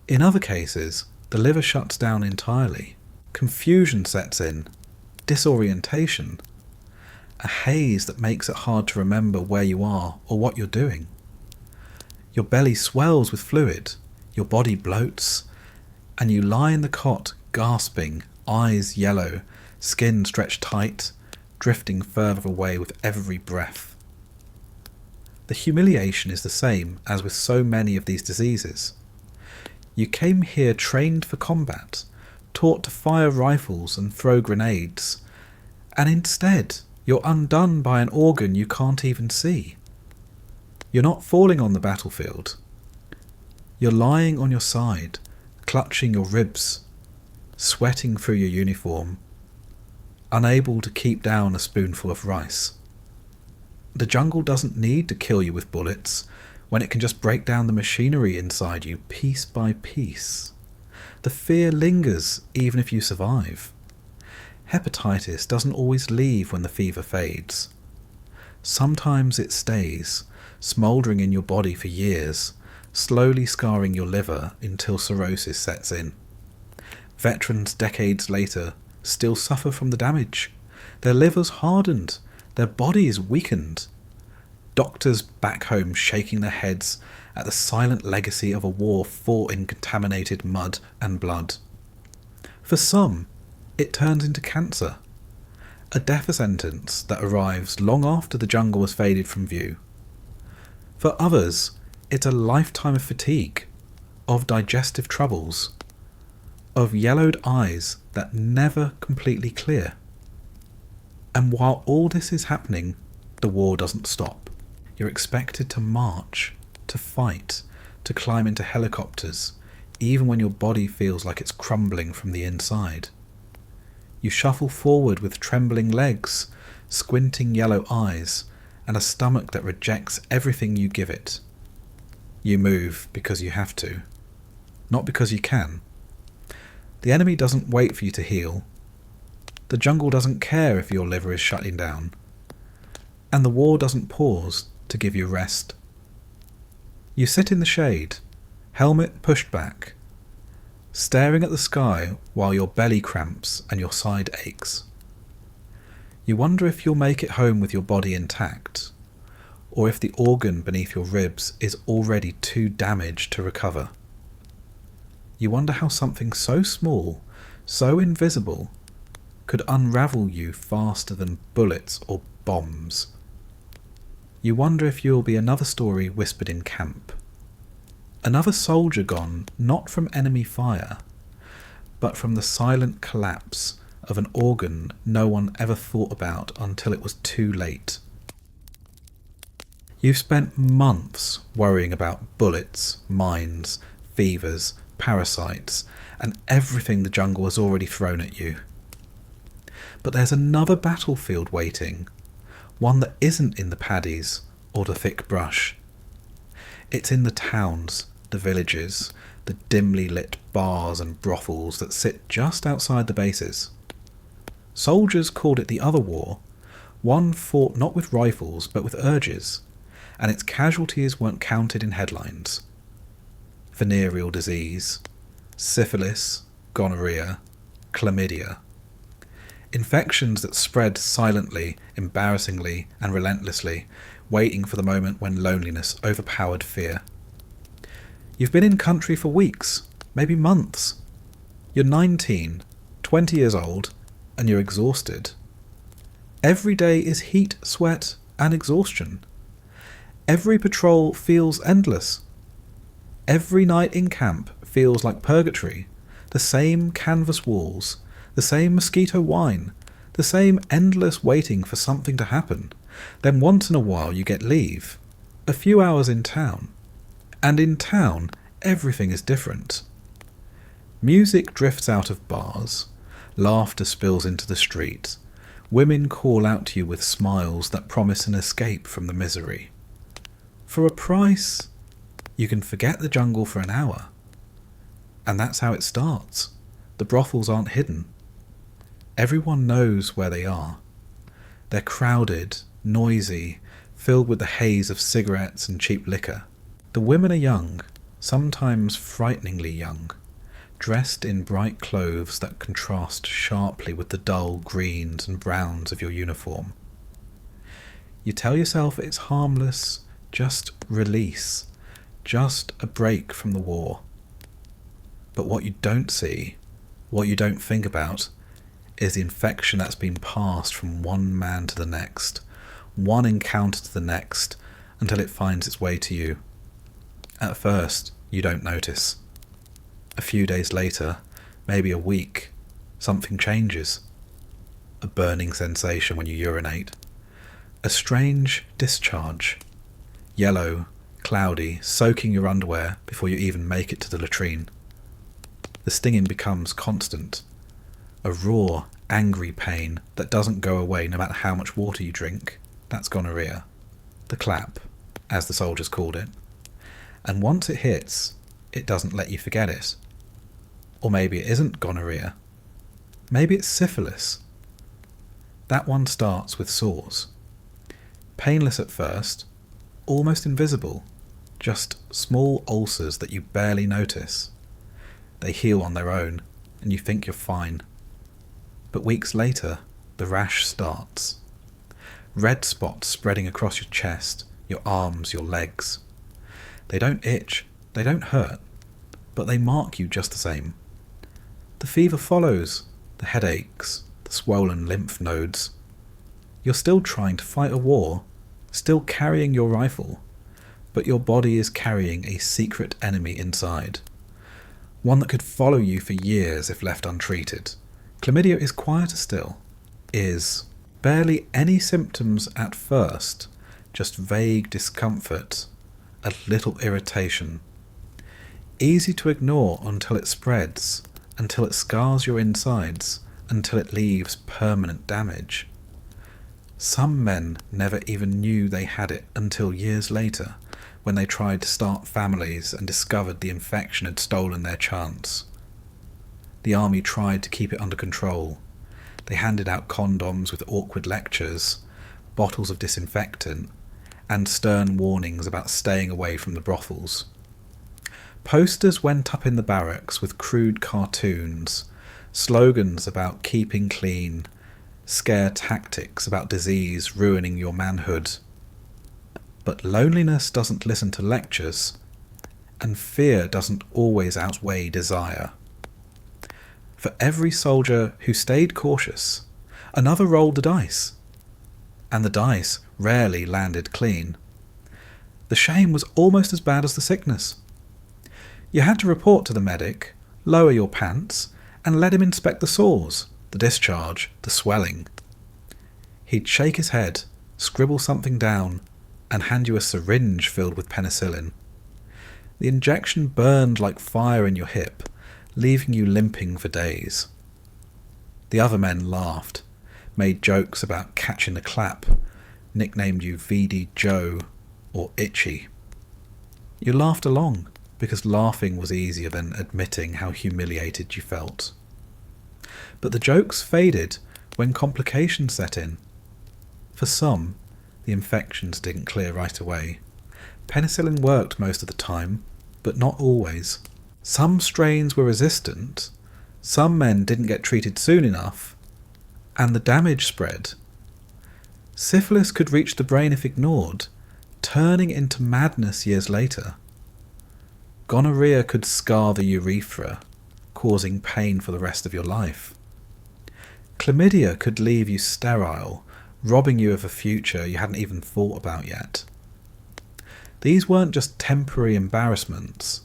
In other cases, the liver shuts down entirely. Confusion sets in, disorientation, a haze that makes it hard to remember where you are or what you're doing. Your belly swells with fluid, your body bloats, and you lie in the cot gasping, eyes yellow, skin stretched tight, drifting further away with every breath. The humiliation is the same as with so many of these diseases. You came here trained for combat, taught to fire rifles and throw grenades, and instead you're undone by an organ you can't even see. You're not falling on the battlefield. You're lying on your side, clutching your ribs, sweating through your uniform, unable to keep down a spoonful of rice. The jungle doesn't need to kill you with bullets when it can just break down the machinery inside you piece by piece. The fear lingers even if you survive. Hepatitis doesn't always leave when the fever fades. Sometimes it stays, smouldering in your body for years, slowly scarring your liver until cirrhosis sets in. Veterans decades later still suffer from the damage. Their livers hardened, their bodies weakened. Doctors back home shaking their heads at the silent legacy of a war fought in contaminated mud and blood. For some, it turns into cancer, a death sentence that arrives long after the jungle has faded from view. For others, it's a lifetime of fatigue, of digestive troubles, of yellowed eyes that never completely clear. And while all this is happening, the war doesn't stop. You're expected to march, to fight, to climb into helicopters, even when your body feels like it's crumbling from the inside. You shuffle forward with trembling legs, squinting yellow eyes, and a stomach that rejects everything you give it. You move because you have to, not because you can. The enemy doesn't wait for you to heal. The jungle doesn't care if your liver is shutting down. And the war doesn't pause to give you rest. You sit in the shade, helmet pushed back, staring at the sky while your belly cramps and your side aches. You wonder if you'll make it home with your body intact, or if the organ beneath your ribs is already too damaged to recover. You wonder how something so small, so invisible, could unravel you faster than bullets or bombs. You wonder if you'll be another story whispered in camp. Another soldier gone not from enemy fire, but from the silent collapse of an organ no one ever thought about until it was too late. You've spent months worrying about bullets, mines, fevers, parasites, and everything the jungle has already thrown at you. But there's another battlefield waiting, one that isn't in the paddies or the thick brush. It's in the towns, the villages, the dimly lit bars and brothels that sit just outside the bases. Soldiers called it the other war, One fought not with rifles but with urges, and its casualties weren't counted in headlines. Venereal disease, syphilis, gonorrhea, chlamydia. Infections that spread silently, embarrassingly, and relentlessly, waiting for the moment when loneliness overpowered fear. You've been in country for weeks, maybe months. You're 19, 20 years old, and you're exhausted. Every day is heat, sweat, and exhaustion. Every patrol feels endless. Every night in camp feels like purgatory. The same canvas walls, the same mosquito wine, the same endless waiting for something to happen. Then once in a while you get leave, a few hours in town. And in town, everything is different. Music drifts out of bars, laughter spills into the street, women call out to you with smiles that promise an escape from the misery. For a price, you can forget the jungle for an hour. And that's how it starts. The brothels aren't hidden. Everyone knows where they are. They're crowded, noisy, filled with the haze of cigarettes and cheap liquor. The women are young, sometimes frighteningly young, dressed in bright clothes that contrast sharply with the dull greens and browns of your uniform. You tell yourself it's harmless, just release, just a break from the war. But what you don't see, what you don't think about, is the infection that's been passed from one man to the next, one encounter to the next, until it finds its way to you. At first, you don't notice. A few days later, maybe a week, something changes. A burning sensation when you urinate. A strange discharge. Yellow, cloudy, soaking your underwear before you even make it to the latrine. The stinging becomes constant. A raw, angry pain that doesn't go away no matter how much water you drink. That's gonorrhea. The clap, as the soldiers called it. And once it hits, it doesn't let you forget it. Or maybe it isn't gonorrhea. Maybe it's syphilis. That one starts with sores. Painless at first, almost invisible, just small ulcers that you barely notice. They heal on their own, and you think you're fine. But weeks later, the rash starts. Red spots spreading across your chest, your arms, your legs. They don't itch, they don't hurt, but they mark you just the same. The fever follows, the headaches, the swollen lymph nodes. You're still trying to fight a war, still carrying your rifle, but your body is carrying a secret enemy inside. One that could follow you for years if left untreated. Chlamydia is quieter still. Is barely any symptoms at first, just vague discomfort, a little irritation. Easy to ignore until it spreads, until it scars your insides, until it leaves permanent damage. Some men never even knew they had it until years later, when they tried to start families and discovered the infection had stolen their chance. The army tried to keep it under control. They handed out condoms with awkward lectures, bottles of disinfectant, and stern warnings about staying away from the brothels. Posters went up in the barracks with crude cartoons, slogans about keeping clean, scare tactics about disease ruining your manhood. But loneliness doesn't listen to lectures, and fear doesn't always outweigh desire. For every soldier who stayed cautious, another rolled the dice, and the dice rarely landed clean. The shame was almost as bad as the sickness. You had to report to the medic, lower your pants, and let him inspect the sores, the discharge, the swelling. He'd shake his head, scribble something down, and hand you a syringe filled with penicillin. The injection burned like fire in your hip, leaving you limping for days. The other men laughed, made jokes about catching the clap, nicknamed you VD Joe or Itchy. You laughed along, because laughing was easier than admitting how humiliated you felt. But the jokes faded when complications set in. For some, the infections didn't clear right away. Penicillin worked most of the time, but not always. Some strains were resistant, some men didn't get treated soon enough, and the damage spread. Syphilis could reach the brain if ignored, turning into madness years later. Gonorrhea could scar the urethra, causing pain for the rest of your life. Chlamydia could leave you sterile, robbing you of a future you hadn't even thought about yet. These weren't just temporary embarrassments.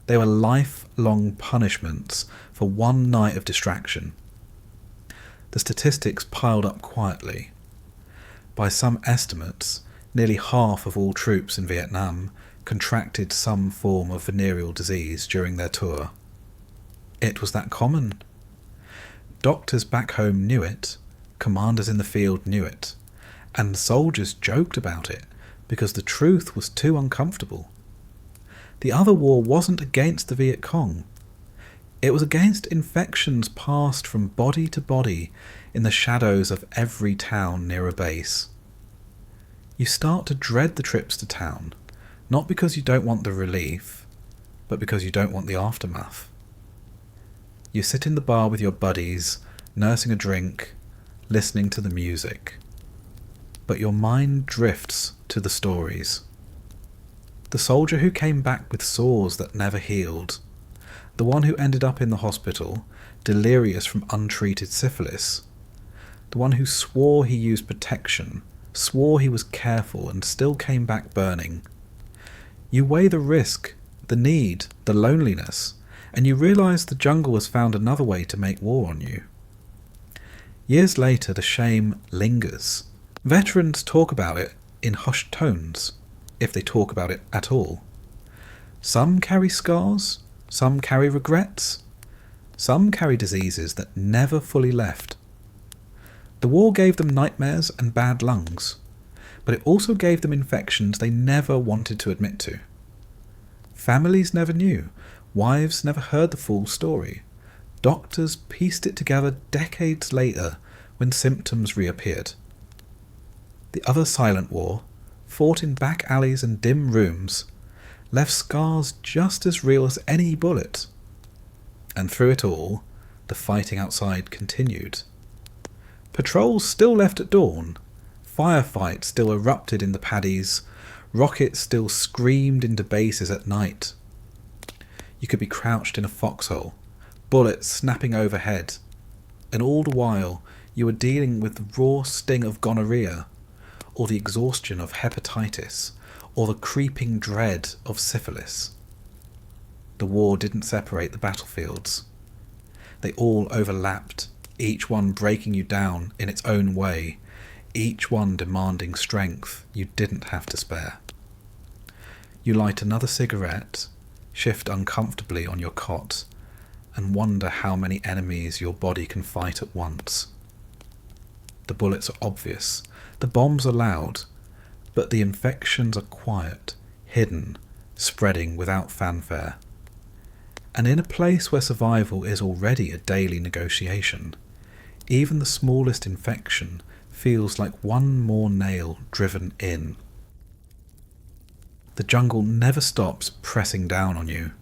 They were lifelong punishments for one night of distraction. The statistics piled up quietly. By some estimates, nearly half of all troops in Vietnam contracted some form of venereal disease during their tour. It was that common. Doctors back home knew it, commanders in the field knew it, and soldiers joked about it because the truth was too uncomfortable. The other war wasn't against the Viet Cong. It was against infections passed from body to body in the shadows of every town near a base. You start to dread the trips to town, not because you don't want the relief, but because you don't want the aftermath. You sit in the bar with your buddies, nursing a drink, listening to the music. But your mind drifts to the stories. The soldier who came back with sores that never healed. The one who ended up in the hospital, delirious from untreated syphilis. The one who swore he used protection, swore he was careful, and still came back burning. You weigh the risk, the need, the loneliness, and you realise the jungle has found another way to make war on you. Years later, the shame lingers. Veterans talk about it in hushed tones, if they talk about it at all. Some carry scars, some carry regrets, some carry diseases that never fully left. The war gave them nightmares and bad lungs, but it also gave them infections they never wanted to admit to. Families never knew. Wives never heard the full story. Doctors pieced it together decades later when symptoms reappeared. The other silent war, fought in back alleys and dim rooms, left scars just as real as any bullet. And through it all, the fighting outside continued. Patrols still left at dawn, firefights still erupted in the paddies, rockets still screamed into bases at night. You could be crouched in a foxhole, bullets snapping overhead, and all the while you were dealing with the raw sting of gonorrhea, or the exhaustion of hepatitis, or the creeping dread of syphilis. The war didn't separate the battlefields. They all overlapped, each one breaking you down in its own way, each one demanding strength you didn't have to spare. You light another cigarette, shift uncomfortably on your cot, and wonder how many enemies your body can fight at once. The bullets are obvious, the bombs are loud, but the infections are quiet, hidden, spreading without fanfare. And in a place where survival is already a daily negotiation, even the smallest infection feels like one more nail driven in. The jungle never stops pressing down on you.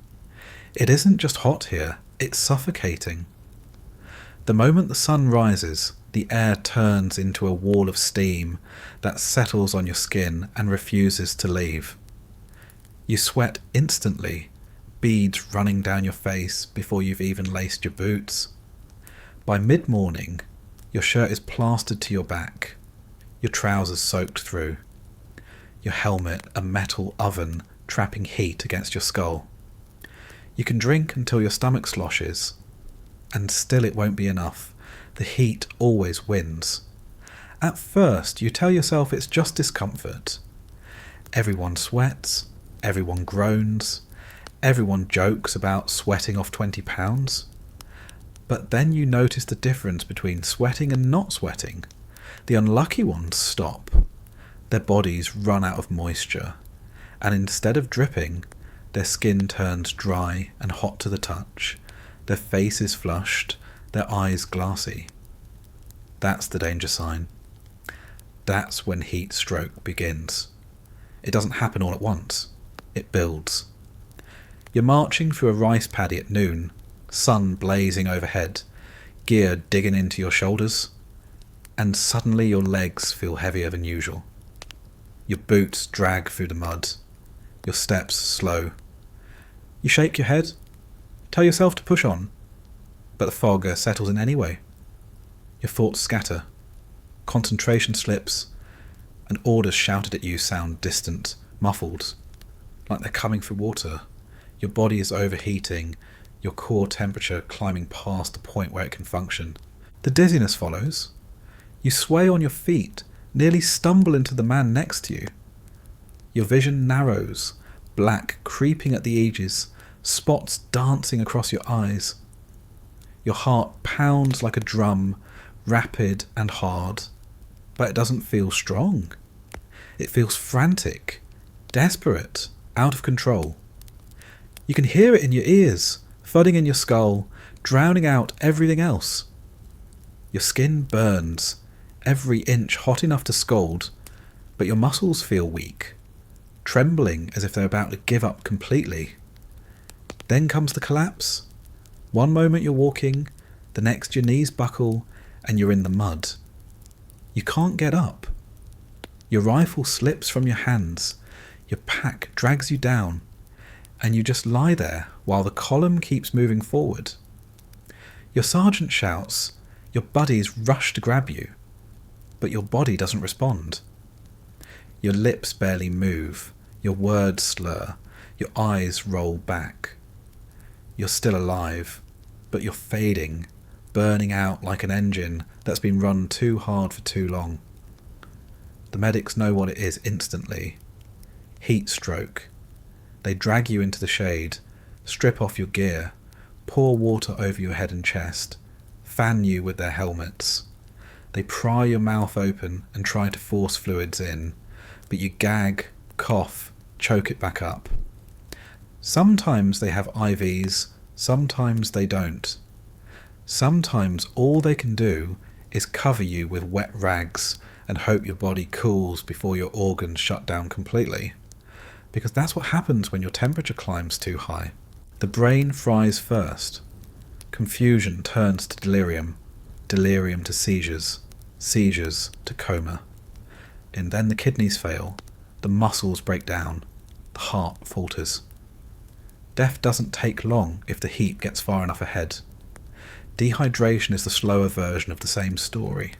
It isn't just hot here, it's suffocating. The moment the sun rises, the air turns into a wall of steam that settles on your skin and refuses to leave. You sweat instantly, beads running down your face before you've even laced your boots. By mid-morning, your shirt is plastered to your back, your trousers soaked through, your helmet a metal oven trapping heat against your skull. You can drink until your stomach sloshes, and still it won't be enough. The heat always wins. At first, you tell yourself it's just discomfort. Everyone sweats, everyone groans, everyone jokes about sweating off 20 pounds. But then you notice the difference between sweating and not sweating. The unlucky ones stop. Their bodies run out of moisture, and instead of dripping, their skin turns dry and hot to the touch, their faces flushed, their eyes glassy. That's the danger sign. That's when heat stroke begins. It doesn't happen all at once. It builds. You're marching through a rice paddy at noon, sun blazing overhead, gear digging into your shoulders, and suddenly your legs feel heavier than usual. Your boots drag through the mud. Your steps slow. You shake your head, tell yourself to push on, but the fog settles in anyway. Your thoughts scatter. Concentration slips, and orders shouted at you sound distant, muffled, like they're coming through water. Your body is overheating, your core temperature climbing past the point where it can function. The dizziness follows. You sway on your feet, nearly stumble into the man next to you. Your vision narrows, black creeping at the edges, spots dancing across your eyes. Your heart pounds like a drum, rapid and hard, but it doesn't feel strong. It feels frantic, desperate, out of control. You can hear it in your ears, thudding in your skull, drowning out everything else. Your skin burns, every inch hot enough to scald, but your muscles feel weak, trembling as if they're about to give up completely. Then comes the collapse. One moment you're walking, the next your knees buckle, and you're in the mud. You can't get up. Your rifle slips from your hands, your pack drags you down, and you just lie there while the column keeps moving forward. Your sergeant shouts, your buddies rush to grab you, but your body doesn't respond. Your lips barely move, your words slur, your eyes roll back. You're still alive, but you're fading, burning out like an engine that's been run too hard for too long. The medics know what it is instantly. Heat stroke. They drag you into the shade, strip off your gear, pour water over your head and chest, fan you with their helmets. They pry your mouth open and try to force fluids in, but you gag, cough, choke it back up. Sometimes they have IVs, sometimes they don't. Sometimes all they can do is cover you with wet rags and hope your body cools before your organs shut down completely. Because that's what happens when your temperature climbs too high. The brain fries first. Confusion turns to delirium, delirium to seizures, seizures to coma. And then the kidneys fail, the muscles break down, the heart falters. Death doesn't take long if the heat gets far enough ahead. Dehydration is the slower version of the same story.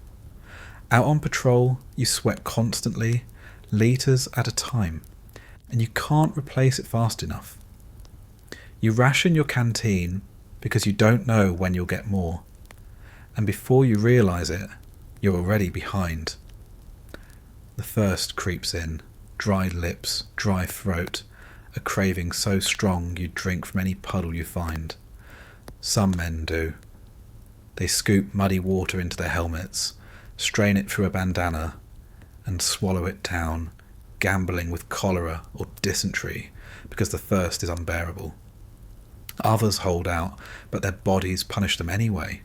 Out on patrol, you sweat constantly, litres at a time, and you can't replace it fast enough. You ration your canteen because you don't know when you'll get more, and before you realise it, you're already behind. The thirst creeps in, dry lips, dry throat, a craving so strong you'd drink from any puddle you find. Some men do. They scoop muddy water into their helmets, strain it through a bandana, and swallow it down, gambling with cholera or dysentery because the thirst is unbearable. Others hold out, but their bodies punish them anyway.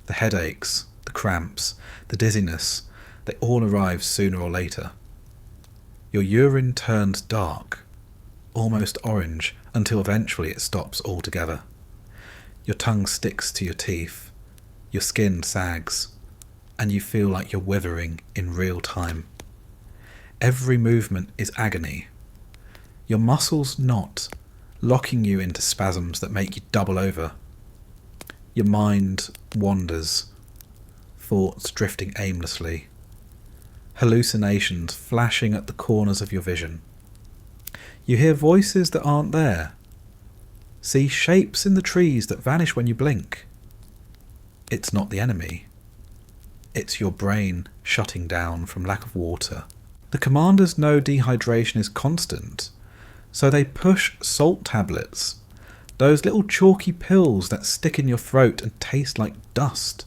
The headaches, the cramps, the dizziness, they all arrive sooner or later. Your urine turns dark, almost orange, until eventually it stops altogether. Your tongue sticks to your teeth, your skin sags, and you feel like you're withering in real time. Every movement is agony. Your muscles knot, locking you into spasms that make you double over. Your mind wanders, thoughts drifting aimlessly, hallucinations flashing at the corners of your vision. You hear voices that aren't there, see shapes in the trees that vanish when you blink. It's not the enemy. It's your brain shutting down from lack of water. The commanders know dehydration is constant, so they push salt tablets, those little chalky pills that stick in your throat and taste like dust.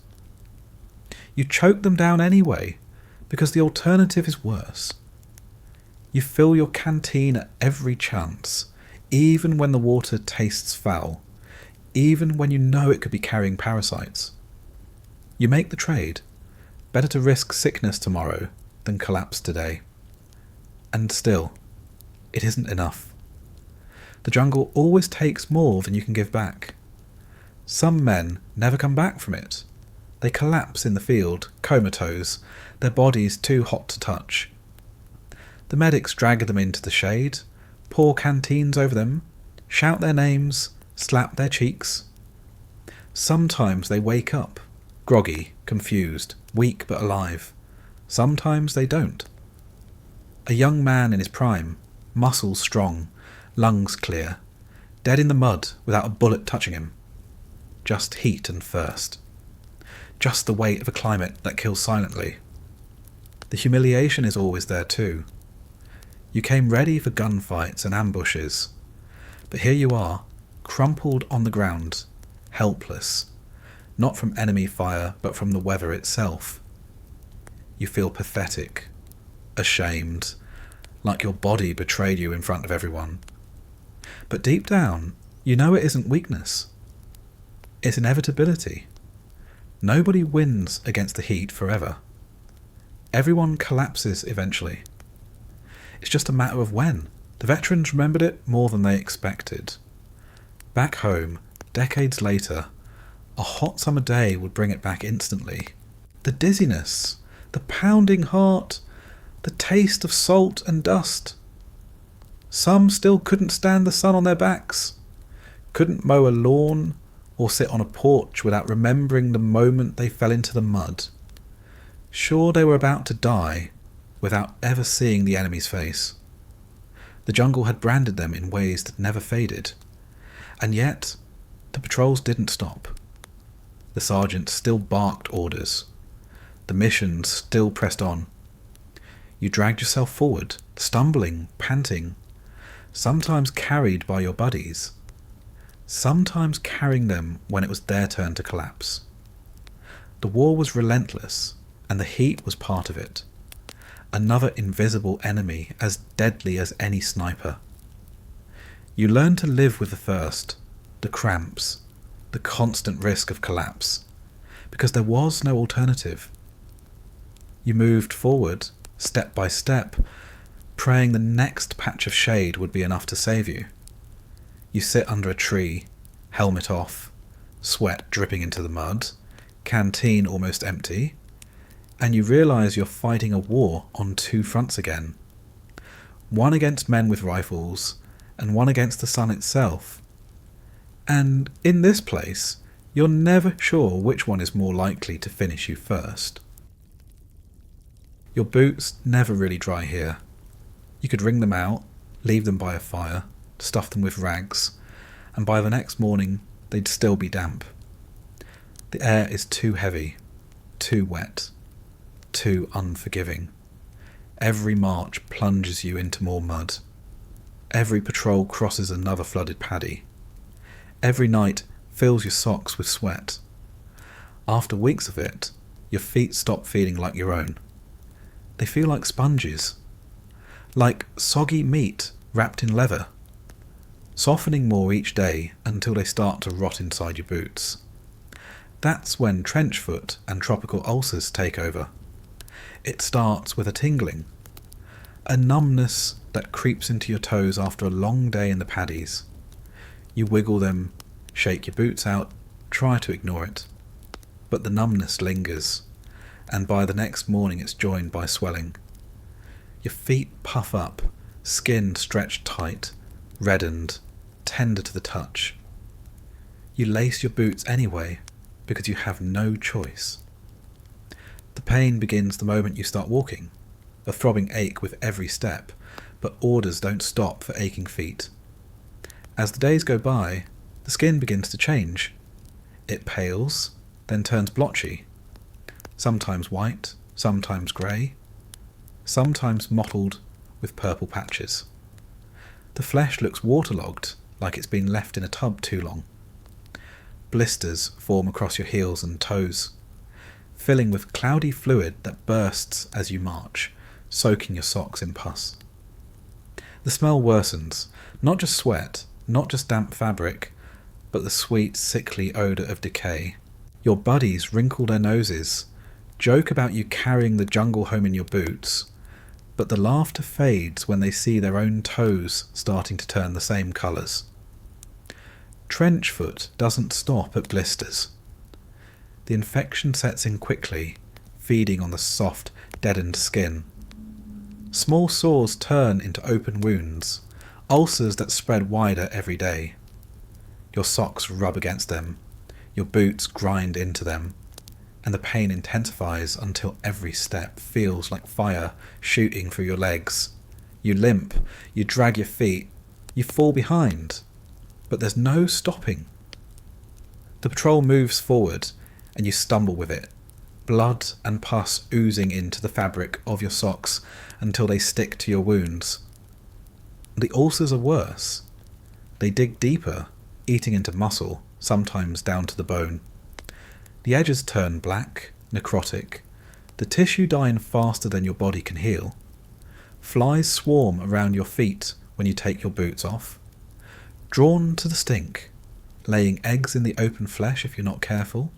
You choke them down anyway, because the alternative is worse. You fill your canteen at every chance, even when the water tastes foul, even when you know it could be carrying parasites. You make the trade. Better to risk sickness tomorrow than collapsed today. And still, it isn't enough. The jungle always takes more than you can give back. Some men never come back from it. They collapse in the field, comatose, their bodies too hot to touch. The medics drag them into the shade, pour canteens over them, shout their names, slap their cheeks. Sometimes they wake up, groggy, confused, weak but alive. Sometimes they don't. A young man in his prime, muscles strong, lungs clear, dead in the mud without a bullet touching him. Just heat and thirst. Just the weight of a climate that kills silently. The humiliation is always there too. You came ready for gunfights and ambushes, but here you are, crumpled on the ground, helpless, not from enemy fire but from the weather itself. You feel pathetic, ashamed, like your body betrayed you in front of everyone. But deep down, you know it isn't weakness. It's inevitability. Nobody wins against the heat forever. Everyone collapses eventually. It's just a matter of when. The veterans remembered it more than they expected. Back home, decades later, a hot summer day would bring it back instantly. The dizziness, the pounding heart, the taste of salt and dust. Some still couldn't stand the sun on their backs, couldn't mow a lawn or sit on a porch without remembering the moment they fell into the mud. Sure they were about to die without ever seeing the enemy's face. The jungle had branded them in ways that never faded. And yet, the patrols didn't stop. The sergeants still barked orders. The missions still pressed on. You dragged yourself forward, stumbling, panting, sometimes carried by your buddies, sometimes carrying them when it was their turn to collapse. The war was relentless, and the heat was part of it. Another invisible enemy as deadly as any sniper. You learned to live with the thirst, the cramps, the constant risk of collapse, because there was no alternative. You moved forward, step by step, praying the next patch of shade would be enough to save you. You sit under a tree, helmet off, sweat dripping into the mud, canteen almost empty, and you realise you're fighting a war on two fronts again. One against men with rifles, and one against the sun itself. And in this place, you're never sure which one is more likely to finish you first. Your boots never really dry here. You could wring them out, leave them by a fire, stuff them with rags, and by the next morning they'd still be damp. The air is too heavy, too wet, too unforgiving. Every march plunges you into more mud. Every patrol crosses another flooded paddy. Every night fills your socks with sweat. After weeks of it, your feet stop feeling like your own. They feel like sponges, like soggy meat wrapped in leather, softening more each day until they start to rot inside your boots. That's when trench foot and tropical ulcers take over. It starts with a tingling, a numbness that creeps into your toes after a long day in the paddies. You wiggle them, shake your boots out, try to ignore it. But the numbness lingers, and by the next morning it's joined by swelling. Your feet puff up, skin stretched tight, reddened, tender to the touch. You lace your boots anyway, because you have no choice. The pain begins the moment you start walking, a throbbing ache with every step, but orders don't stop for aching feet. As the days go by, the skin begins to change. It pales, then turns blotchy, sometimes white, sometimes grey, sometimes mottled with purple patches. The flesh looks waterlogged, like it's been left in a tub too long. Blisters form across your heels and toes, filling with cloudy fluid that bursts as you march, soaking your socks in pus. The smell worsens, not just sweat, not just damp fabric, but the sweet, sickly odour of decay. Your buddies wrinkle their noses, joke about you carrying the jungle home in your boots, but the laughter fades when they see their own toes starting to turn the same colours. Trench foot doesn't stop at blisters. The infection sets in quickly, feeding on the soft, deadened skin. Small sores turn into open wounds, ulcers that spread wider every day. Your socks rub against them, your boots grind into them, and the pain intensifies until every step feels like fire shooting through your legs. You limp, you drag your feet, you fall behind, but there's no stopping. The patrol moves forward, and you stumble with it, blood and pus oozing into the fabric of your socks until they stick to your wounds. The ulcers are worse. They dig deeper, eating into muscle, sometimes down to the bone. The edges turn black, necrotic, the tissue dying faster than your body can heal. Flies swarm around your feet when you take your boots off. Drawn to the stink, laying eggs in the open flesh if you're not careful.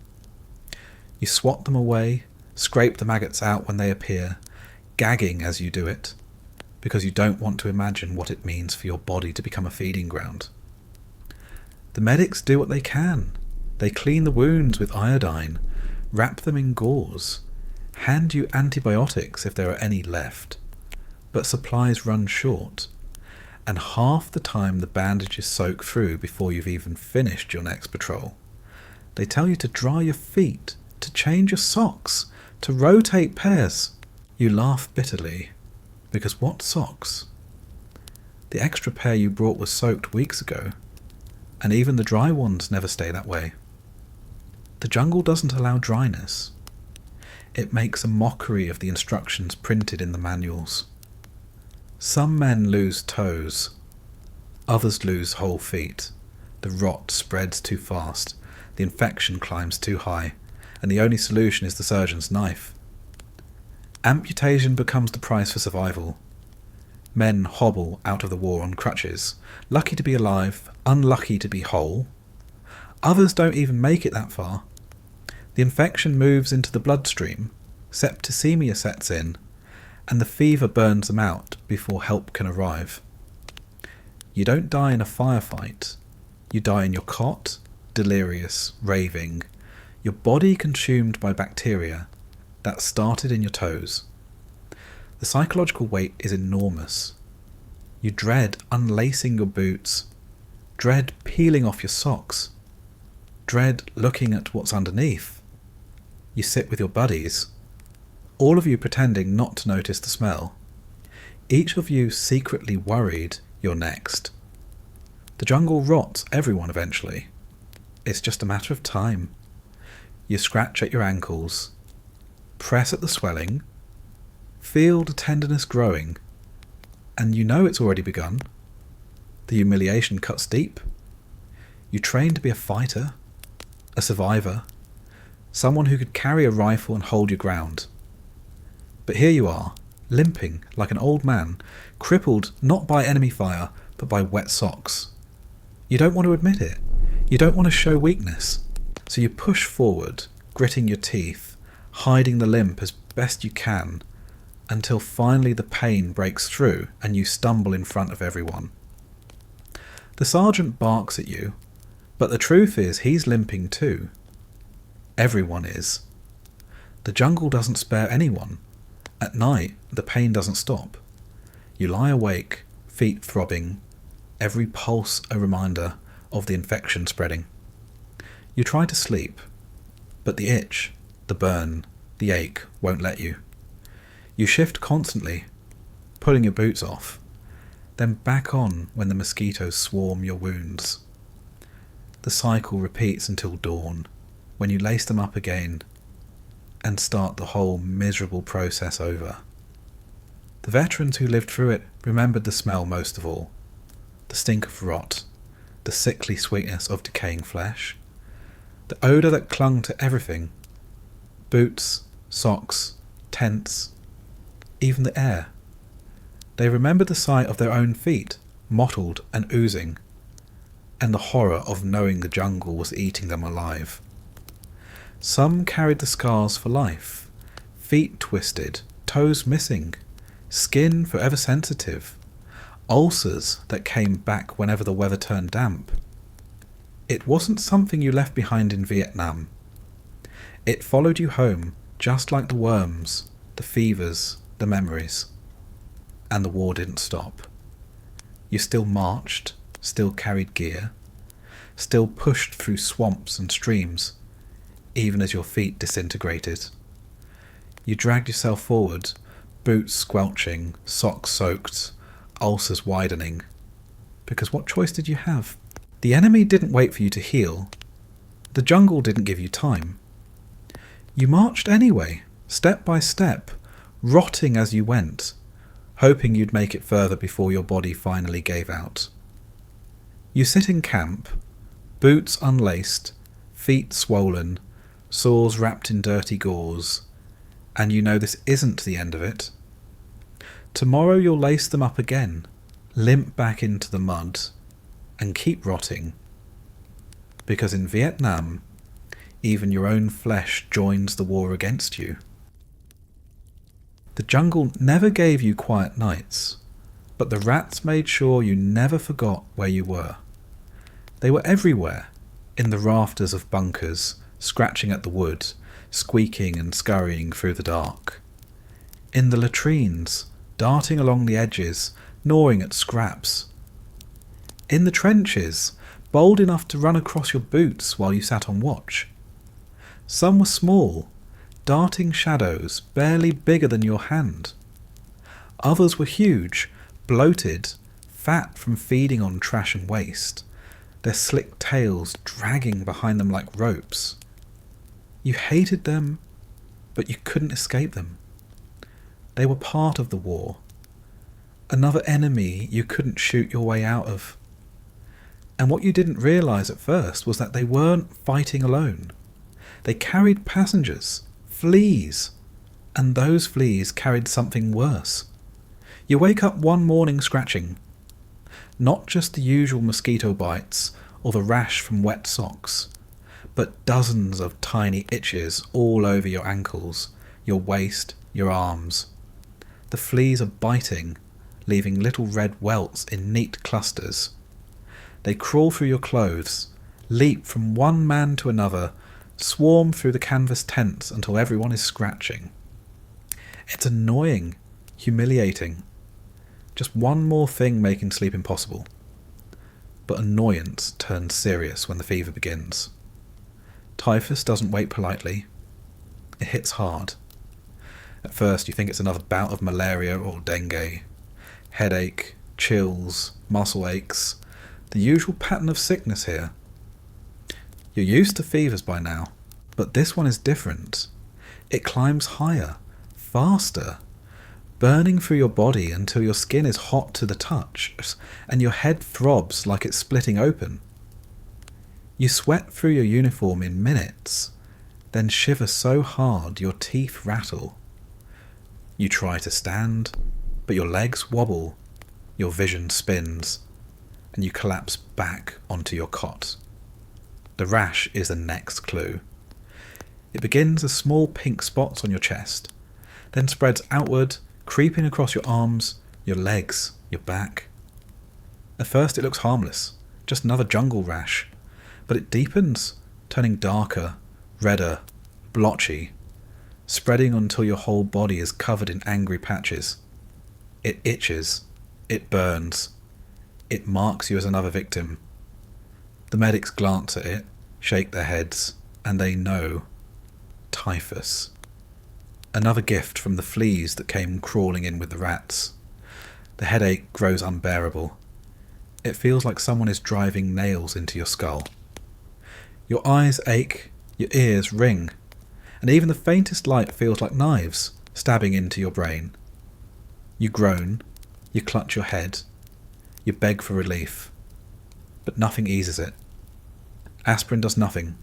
You swat them away, scrape the maggots out when they appear, gagging as you do it, because you don't want to imagine what it means for your body to become a feeding ground. The medics do what they can. They clean the wounds with iodine, wrap them in gauze, hand you antibiotics if there are any left, but supplies run short, and half the time the bandages soak through before you've even finished your next patrol. They tell you to dry your feet, to change your socks, to rotate pairs. You laugh bitterly, because what socks? The extra pair you brought was soaked weeks ago, and even the dry ones never stay that way. The jungle doesn't allow dryness. It makes a mockery of the instructions printed in the manuals. Some men lose toes, others lose whole feet. The rot spreads too fast, the infection climbs too high, and the only solution is the surgeon's knife. Amputation becomes the price for survival. Men hobble out of the war on crutches, lucky to be alive, unlucky to be whole. Others don't even make it that far. The infection moves into the bloodstream, septicemia sets in, and the fever burns them out before help can arrive. You don't die in a firefight. You die in your cot, delirious, raving, your body consumed by bacteria that started in your toes. The psychological weight is enormous. You dread unlacing your boots, dread peeling off your socks, dread looking at what's underneath. You sit with your buddies, all of you pretending not to notice the smell, each of you secretly worried you're next. The jungle rots everyone eventually. It's just a matter of time. You scratch at your ankles, press at the swelling, feel the tenderness growing, and you know it's already begun. The humiliation cuts deep. You train to be a fighter, a survivor, someone who could carry a rifle and hold your ground. But here you are, limping like an old man, crippled not by enemy fire, but by wet socks. You don't want to admit it. You don't want to show weakness. So you push forward, gritting your teeth, hiding the limp as best you can, until finally the pain breaks through and you stumble in front of everyone. The sergeant barks at you, but the truth is he's limping too. Everyone is. The jungle doesn't spare anyone. At night, the pain doesn't stop. You lie awake, feet throbbing, every pulse a reminder of the infection spreading. You try to sleep, but the itch, the burn, the ache won't let you. You shift constantly, pulling your boots off, then back on when the mosquitoes swarm your wounds. The cycle repeats until dawn, when you lace them up again and start the whole miserable process over. The veterans who lived through it remembered the smell most of all. The stink of rot, the sickly sweetness of decaying flesh, the odour that clung to everything. Boots, socks, tents, even the air. They remembered the sight of their own feet, mottled and oozing, and the horror of knowing the jungle was eating them alive. Some carried the scars for life, feet twisted, toes missing, skin forever sensitive, ulcers that came back whenever the weather turned damp. It wasn't something you left behind in Vietnam. It followed you home, just like the worms, the fevers, the memories. And the war didn't stop. You still marched, still carried gear, still pushed through swamps and streams, even as your feet disintegrated. You dragged yourself forward, boots squelching, socks soaked, ulcers widening. Because what choice did you have? The enemy didn't wait for you to heal. The jungle didn't give you time. You marched anyway, step by step, rotting as you went, hoping you'd make it further before your body finally gave out. You sit in camp, boots unlaced, feet swollen, sores wrapped in dirty gauze, and you know this isn't the end of it. Tomorrow you'll lace them up again, limp back into the mud, and keep rotting. Because in Vietnam, even your own flesh joins the war against you. The jungle never gave you quiet nights, but the rats made sure you never forgot where you were. They were everywhere, in the rafters of bunkers, scratching at the wood, squeaking and scurrying through the dark. In the latrines, darting along the edges, gnawing at scraps. In the trenches, bold enough to run across your boots while you sat on watch. Some were small, darting shadows barely bigger than your hand. Others were huge, bloated, fat from feeding on trash and waste, their slick tails dragging behind them like ropes. You hated them, but you couldn't escape them. They were part of the war, another enemy you couldn't shoot your way out of. And what you didn't realise at first was that they weren't fighting alone. They carried passengers, fleas, and those fleas carried something worse. You wake up one morning scratching. Not just the usual mosquito bites or the rash from wet socks, but dozens of tiny itches all over your ankles, your waist, your arms. The fleas are biting, leaving little red welts in neat clusters. They crawl through your clothes, leap from one man to another, swarm through the canvas tents until everyone is scratching. It's annoying, humiliating. Just one more thing making sleep impossible. But annoyance turns serious when the fever begins. Typhus doesn't wait politely. It hits hard. At first you think it's another bout of malaria or dengue. Headache, chills, muscle aches, the usual pattern of sickness here. You're used to fevers by now, but this one is different. It climbs higher, faster, burning through your body until your skin is hot to the touch, and your head throbs like it's splitting open. You sweat through your uniform in minutes, then shiver so hard your teeth rattle. You try to stand, but your legs wobble, your vision spins, and you collapse back onto your cot. The rash is the next clue. It begins as small pink spots on your chest, then spreads outward, creeping across your arms, your legs, your back. At first it looks harmless, just another jungle rash, but it deepens, turning darker, redder, blotchy, spreading until your whole body is covered in angry patches. It itches, it burns, it marks you as another victim. The medics glance at it, shake their heads, and they know. Typhus. Another gift from the fleas that came crawling in with the rats. The headache grows unbearable. It feels like someone is driving nails into your skull. Your eyes ache, your ears ring, and even the faintest light feels like knives stabbing into your brain. You groan, you clutch your head, you beg for relief, but nothing eases it. Aspirin does nothing.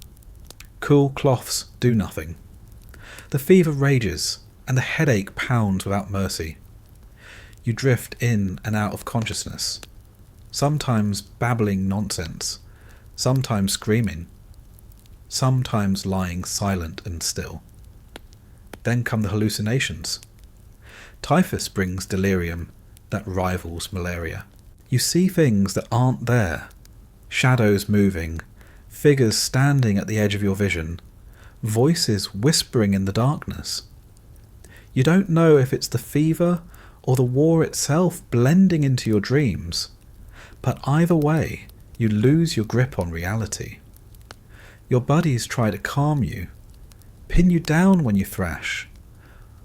Cool cloths do nothing. The fever rages, and the headache pounds without mercy. You drift in and out of consciousness, sometimes babbling nonsense, sometimes screaming, sometimes lying silent and still. Then come the hallucinations. Typhus brings delirium that rivals malaria. You see things that aren't there. Shadows moving, figures standing at the edge of your vision, voices whispering in the darkness. You don't know if it's the fever or the war itself blending into your dreams, but either way, you lose your grip on reality. Your buddies try to calm you, pin you down when you thrash,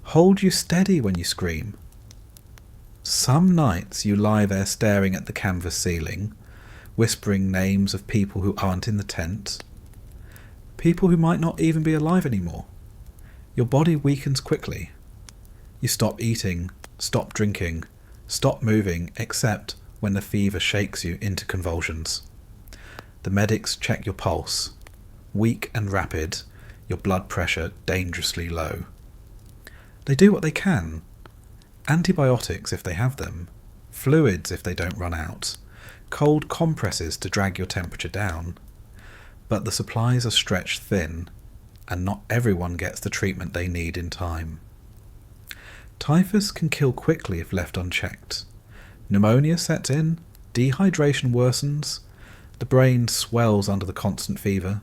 hold you steady when you scream. Some nights you lie there staring at the canvas ceiling, whispering names of people who aren't in the tent, people who might not even be alive anymore. Your body weakens quickly. You stop eating, stop drinking, stop moving, except when the fever shakes you into convulsions. The medics check your pulse, weak and rapid, your blood pressure dangerously low. They do what they can. Antibiotics if they have them, fluids if they don't run out, cold compresses to drag your temperature down. But the supplies are stretched thin, and not everyone gets the treatment they need in time. Typhus can kill quickly if left unchecked. Pneumonia sets in, dehydration worsens, the brain swells under the constant fever,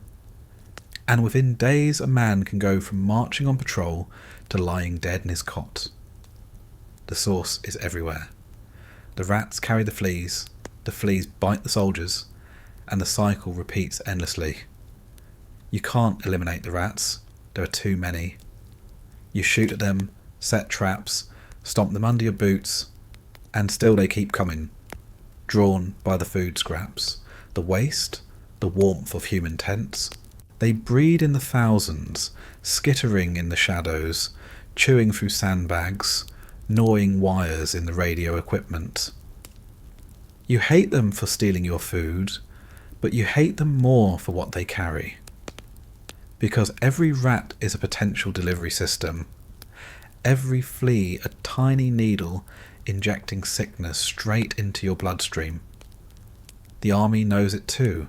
and within days a man can go from marching on patrol to lying dead in his cot. The source is everywhere. The rats carry the fleas bite the soldiers, and the cycle repeats endlessly. You can't eliminate the rats, there are too many. You shoot at them, set traps, stomp them under your boots, and still they keep coming, drawn by the food scraps, the waste, the warmth of human tents. They breed in the thousands, skittering in the shadows, chewing through sandbags, gnawing wires in the radio equipment. You hate them for stealing your food, but you hate them more for what they carry. Because every rat is a potential delivery system, every flea a tiny needle injecting sickness straight into your bloodstream. The army knows it too.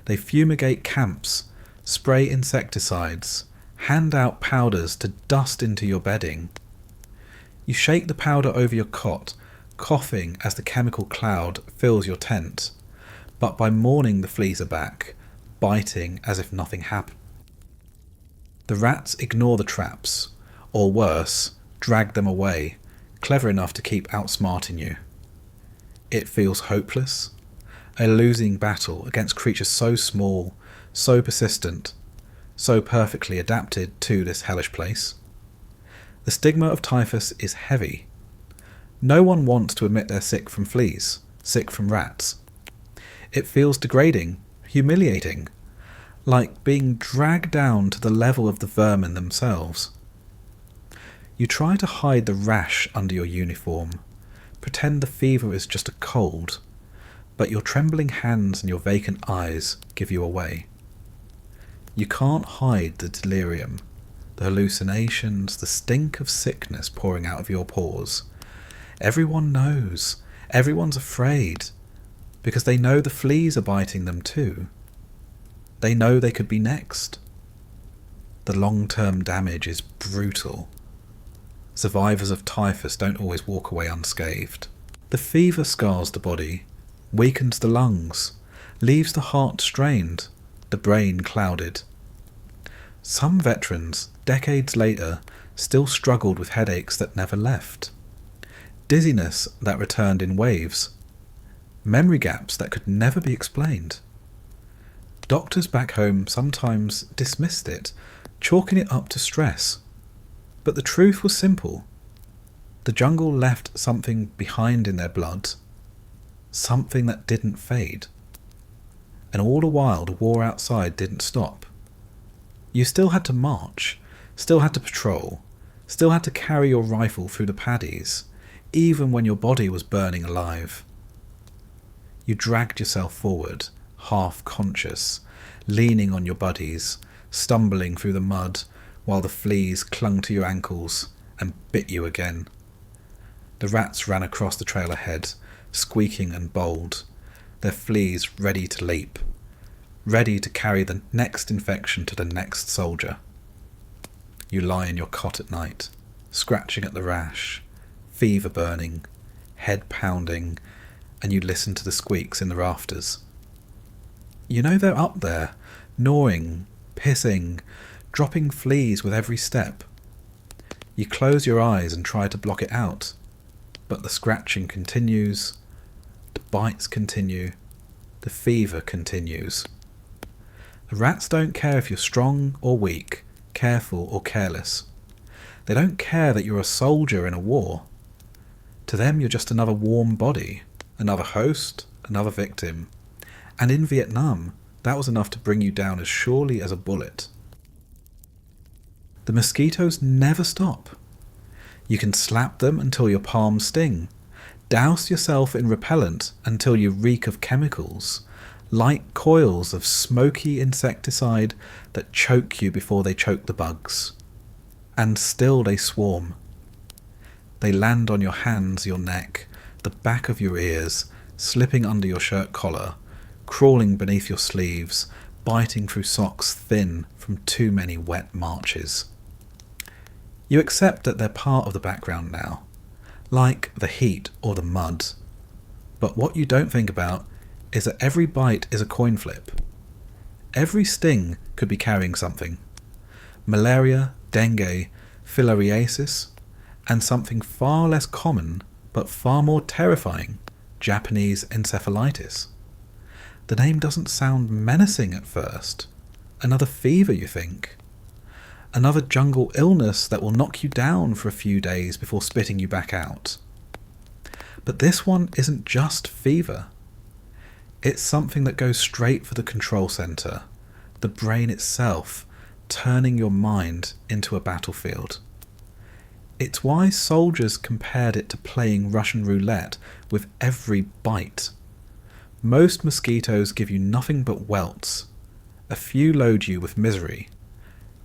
They fumigate camps, spray insecticides, hand out powders to dust into your bedding. You shake the powder over your cot, coughing as the chemical cloud fills your tent, but by morning the fleas are back, biting as if nothing happened. The rats ignore the traps, or worse, drag them away, clever enough to keep outsmarting you. It feels hopeless, a losing battle against creatures so small, so persistent, so perfectly adapted to this hellish place. The stigma of typhus is heavy. No one wants to admit they're sick from fleas, sick from rats. It feels degrading, humiliating, like being dragged down to the level of the vermin themselves. You try to hide the rash under your uniform, pretend the fever is just a cold, but your trembling hands and your vacant eyes give you away. You can't hide the delirium, the hallucinations, the stink of sickness pouring out of your pores. Everyone knows, everyone's afraid, because they know the fleas are biting them too. They know they could be next. The long-term damage is brutal. Survivors of typhus don't always walk away unscathed. The fever scars the body, weakens the lungs, leaves the heart strained, the brain clouded. Some veterans, decades later, still struggled with headaches that never left, dizziness that returned in waves, memory gaps that could never be explained. Doctors back home sometimes dismissed it, chalking it up to stress. But the truth was simple. The jungle left something behind in their blood, something that didn't fade. And all the while the war outside didn't stop. You still had to march, still had to patrol, still had to carry your rifle through the paddies, even when your body was burning alive. You dragged yourself forward, half conscious, leaning on your buddies, stumbling through the mud while the fleas clung to your ankles and bit you again. The rats ran across the trail ahead, squeaking and bold, their fleas ready to leap, ready to carry the next infection to the next soldier. You lie in your cot at night, scratching at the rash, fever burning, head pounding, and you listen to the squeaks in the rafters. You know they're up there, gnawing, pissing, dropping fleas with every step. You close your eyes and try to block it out, but the scratching continues, the bites continue, the fever continues. The rats don't care if you're strong or weak, careful or careless. They don't care that you're a soldier in a war. To them you're just another warm body, another host, another victim. And in Vietnam, that was enough to bring you down as surely as a bullet. The mosquitoes never stop. You can slap them until your palms sting, douse yourself in repellent until you reek of chemicals, light coils of smoky insecticide that choke you before they choke the bugs. And still they swarm. They land on your hands, your neck, the back of your ears, slipping under your shirt collar, crawling beneath your sleeves, biting through socks thin from too many wet marches. You accept that they're part of the background now, like the heat or the mud. But what you don't think about is that every bite is a coin flip. Every sting could be carrying something. Malaria, dengue, filariasis, and something far less common but far more terrifying, Japanese encephalitis. The name doesn't sound menacing at first. Another fever, you think. Another jungle illness that will knock you down for a few days before spitting you back out. But this one isn't just fever. It's something that goes straight for the control center, the brain itself, turning your mind into a battlefield. It's why soldiers compared it to playing Russian roulette with every bite. Most mosquitoes give you nothing but welts. A few load you with misery,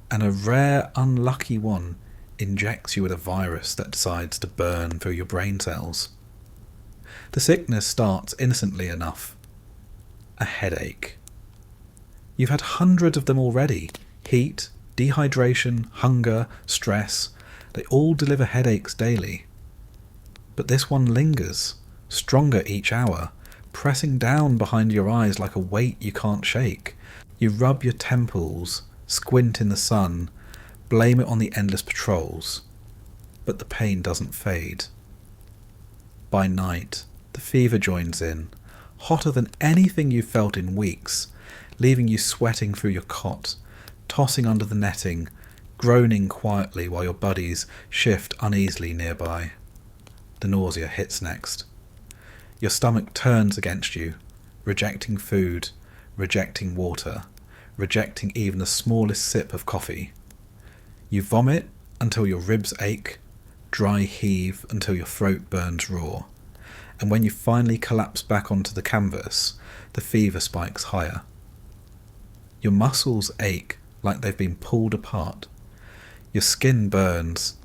and a rare, unlucky one injects you with a virus that decides to burn through your brain cells. The sickness starts innocently enough. A headache. You've had hundreds of them already. Heat, dehydration, hunger, stress. They all deliver headaches daily. But this one lingers, stronger each hour, pressing down behind your eyes like a weight you can't shake. You rub your temples, squint in the sun, blame it on the endless patrols. But the pain doesn't fade. By night, the fever joins in, hotter than anything you've felt in weeks, leaving you sweating through your cot, tossing under the netting, groaning quietly while your buddies shift uneasily nearby. The nausea hits next. Your stomach turns against you, rejecting food, rejecting water, rejecting even the smallest sip of coffee. You vomit until your ribs ache, dry heave until your throat burns raw, and when you finally collapse back onto the canvas, the fever spikes higher. Your muscles ache like they've been pulled apart. Your skin burns,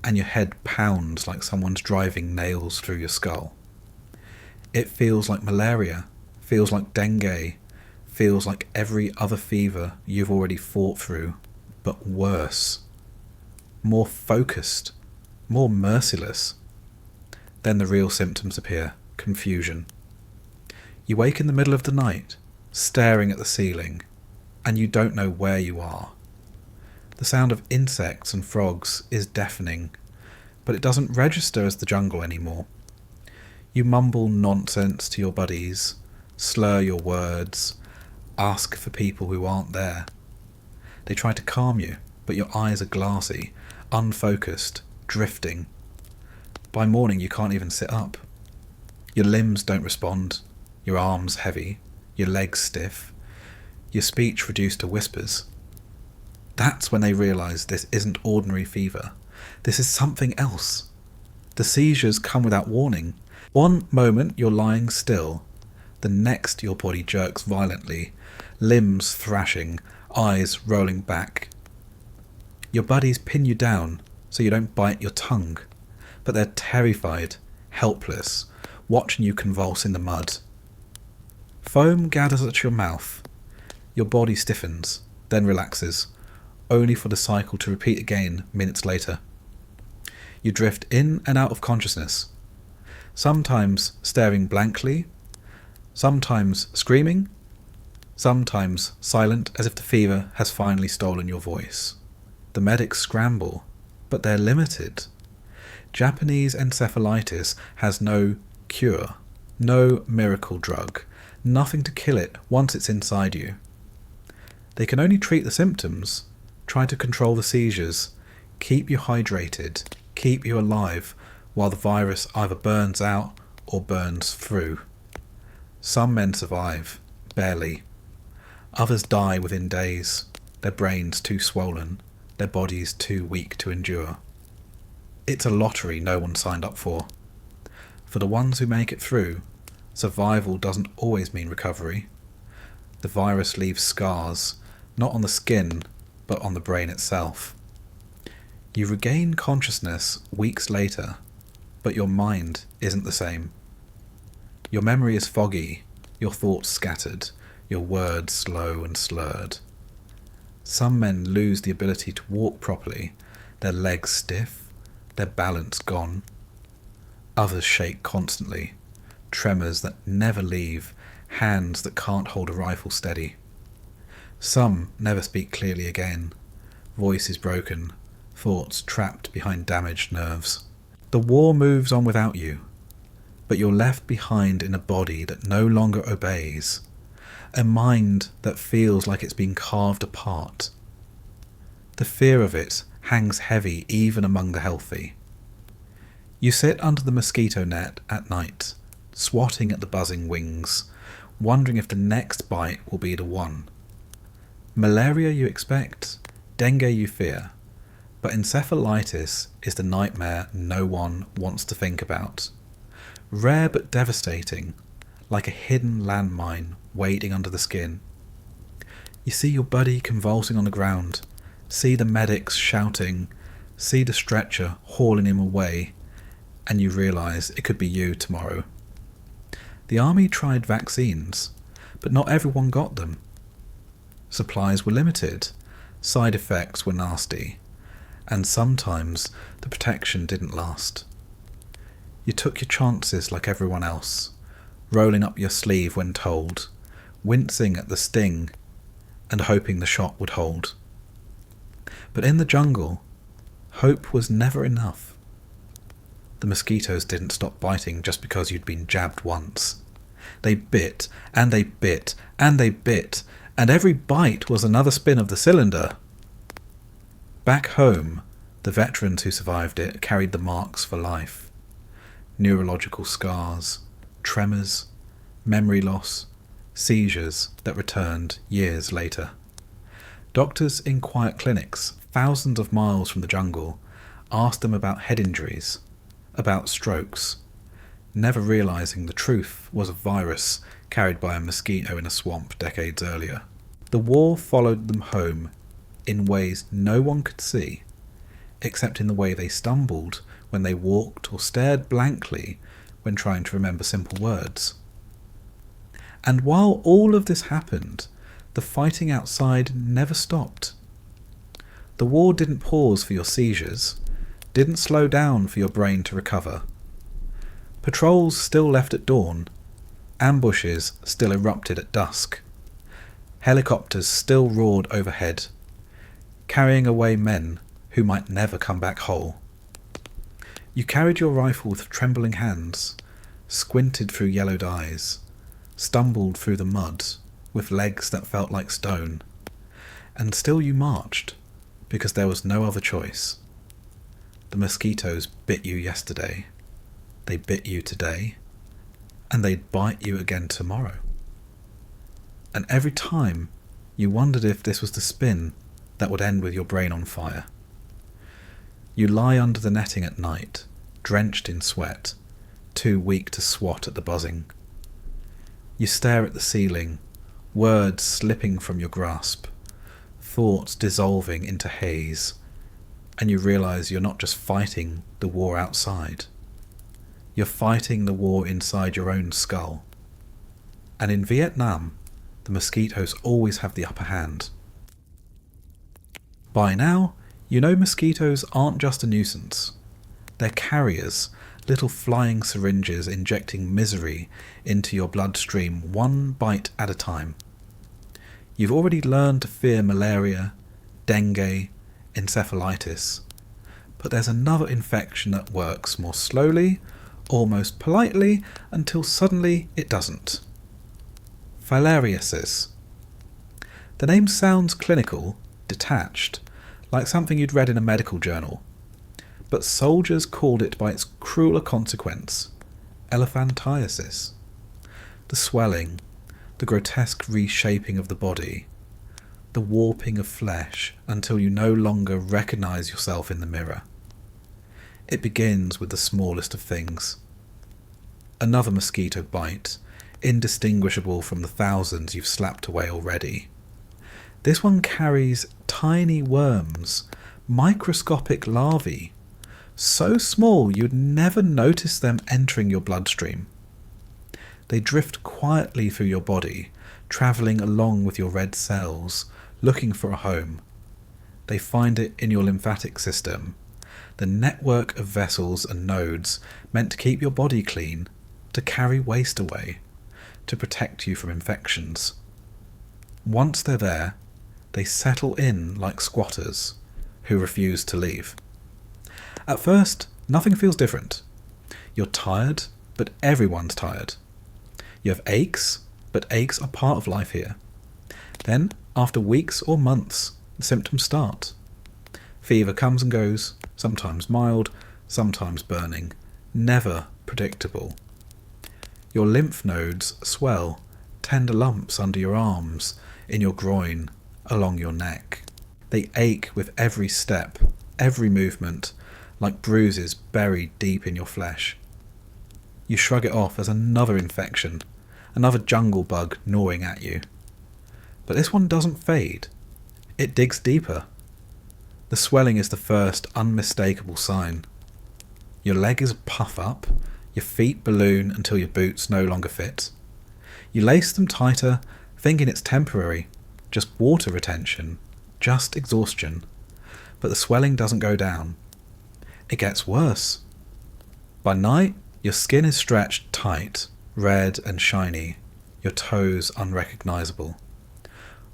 and your head pounds like someone's driving nails through your skull. It feels like malaria, feels like dengue, feels like every other fever you've already fought through, but worse. More focused, more merciless. Then the real symptoms appear, confusion. You wake in the middle of the night, staring at the ceiling, and you don't know where you are. The sound of insects and frogs is deafening, but it doesn't register as the jungle anymore. You mumble nonsense to your buddies, slur your words, ask for people who aren't there. They try to calm you, but your eyes are glassy, unfocused, drifting. By morning you can't even sit up. Your limbs don't respond, your arms heavy, your legs stiff, your speech reduced to whispers. That's when they realise this isn't ordinary fever. This is something else. The seizures come without warning. One moment you're lying still, the next your body jerks violently, limbs thrashing, eyes rolling back. Your buddies pin you down so you don't bite your tongue, but they're terrified, helpless, watching you convulse in the mud. Foam gathers at your mouth. Your body stiffens, then relaxes, only for the cycle to repeat again minutes later. You drift in and out of consciousness, sometimes staring blankly, sometimes screaming, sometimes silent as if the fever has finally stolen your voice. The medics scramble, but they're limited. Japanese encephalitis has no cure, no miracle drug, nothing to kill it once it's inside you. They can only treat the symptoms, try to control the seizures, keep you hydrated, keep you alive while the virus either burns out or burns through. Some men survive, barely. Others die within days, their brains too swollen, their bodies too weak to endure. It's a lottery no one signed up for. For the ones who make it through, survival doesn't always mean recovery. The virus leaves scars, not on the skin, but on the brain itself. You regain consciousness weeks later, but your mind isn't the same. Your memory is foggy, your thoughts scattered, your words slow and slurred. Some men lose the ability to walk properly, their legs stiff, their balance gone. Others shake constantly, tremors that never leave, hands that can't hold a rifle steady. Some never speak clearly again, voice is broken, thoughts trapped behind damaged nerves. The war moves on without you, but you're left behind in a body that no longer obeys, a mind that feels like it's been carved apart. The fear of it hangs heavy even among the healthy. You sit under the mosquito net at night, swatting at the buzzing wings, wondering if the next bite will be the one. Malaria you expect, dengue you fear, but encephalitis is the nightmare no one wants to think about. Rare but devastating, like a hidden landmine waiting under the skin. You see your buddy convulsing on the ground, see the medics shouting, see the stretcher hauling him away, and you realise it could be you tomorrow. The army tried vaccines, but not everyone got them. Supplies were limited, side effects were nasty, and sometimes the protection didn't last. You took your chances like everyone else, rolling up your sleeve when told, wincing at the sting, and hoping the shot would hold. But in the jungle, hope was never enough. The mosquitoes didn't stop biting just because you'd been jabbed once. They bit, and they bit, and they bit, and every bite was another spin of the cylinder. Back home, the veterans who survived it carried the marks for life. Neurological scars, tremors, memory loss, seizures that returned years later. Doctors in quiet clinics, thousands of miles from the jungle, asked them about head injuries, about strokes, never realizing the truth was a virus carried by a mosquito in a swamp decades earlier. The war followed them home in ways no one could see, except in the way they stumbled when they walked or stared blankly when trying to remember simple words. And while all of this happened, the fighting outside never stopped. The war didn't pause for your seizures, didn't slow down for your brain to recover. Patrols still left at dawn, ambushes still erupted at dusk. Helicopters still roared overhead, carrying away men who might never come back whole. You carried your rifle with trembling hands, squinted through yellowed eyes, stumbled through the mud with legs that felt like stone, and still you marched, because there was no other choice. The mosquitoes bit you yesterday, they bit you today, and they'd bite you again tomorrow. And every time you wondered if this was the spin that would end with your brain on fire. You lie under the netting at night, drenched in sweat, too weak to swat at the buzzing. You stare at the ceiling, words slipping from your grasp, thoughts dissolving into haze, and you realise you're not just fighting the war outside. You're fighting the war inside your own skull. And in Vietnam, the mosquitoes always have the upper hand. By now, you know mosquitoes aren't just a nuisance. They're carriers, little flying syringes injecting misery into your bloodstream one bite at a time. You've already learned to fear malaria, dengue, encephalitis, but there's another infection that works more slowly, almost politely, until suddenly it doesn't. Filariasis. The name sounds clinical, detached, like something you'd read in a medical journal, but soldiers called it by its crueler consequence, elephantiasis. The swelling, the grotesque reshaping of the body, the warping of flesh until you no longer recognise yourself in the mirror. It begins with the smallest of things. Another mosquito bite, indistinguishable from the thousands you've slapped away already. This one carries tiny worms, microscopic larvae, so small you'd never notice them entering your bloodstream. They drift quietly through your body, travelling along with your red cells, looking for a home. They find it in your lymphatic system, the network of vessels and nodes meant to keep your body clean, to carry waste away, to protect you from infections. Once they're there, they settle in like squatters who refuse to leave. At first, nothing feels different. You're tired, but everyone's tired. You have aches, but aches are part of life here. Then, after weeks or months, the symptoms start. Fever comes and goes, sometimes mild, sometimes burning, never predictable. Your lymph nodes swell, tender lumps under your arms, in your groin, along your neck. They ache with every step, every movement, like bruises buried deep in your flesh. You shrug it off as another infection, another jungle bug gnawing at you. But this one doesn't fade. It digs deeper. The swelling is the first unmistakable sign. Your legs puff up, your feet balloon until your boots no longer fit. You lace them tighter, thinking it's temporary, just water retention, just exhaustion. But the swelling doesn't go down. It gets worse. By night, your skin is stretched tight, red and shiny, your toes unrecognisable.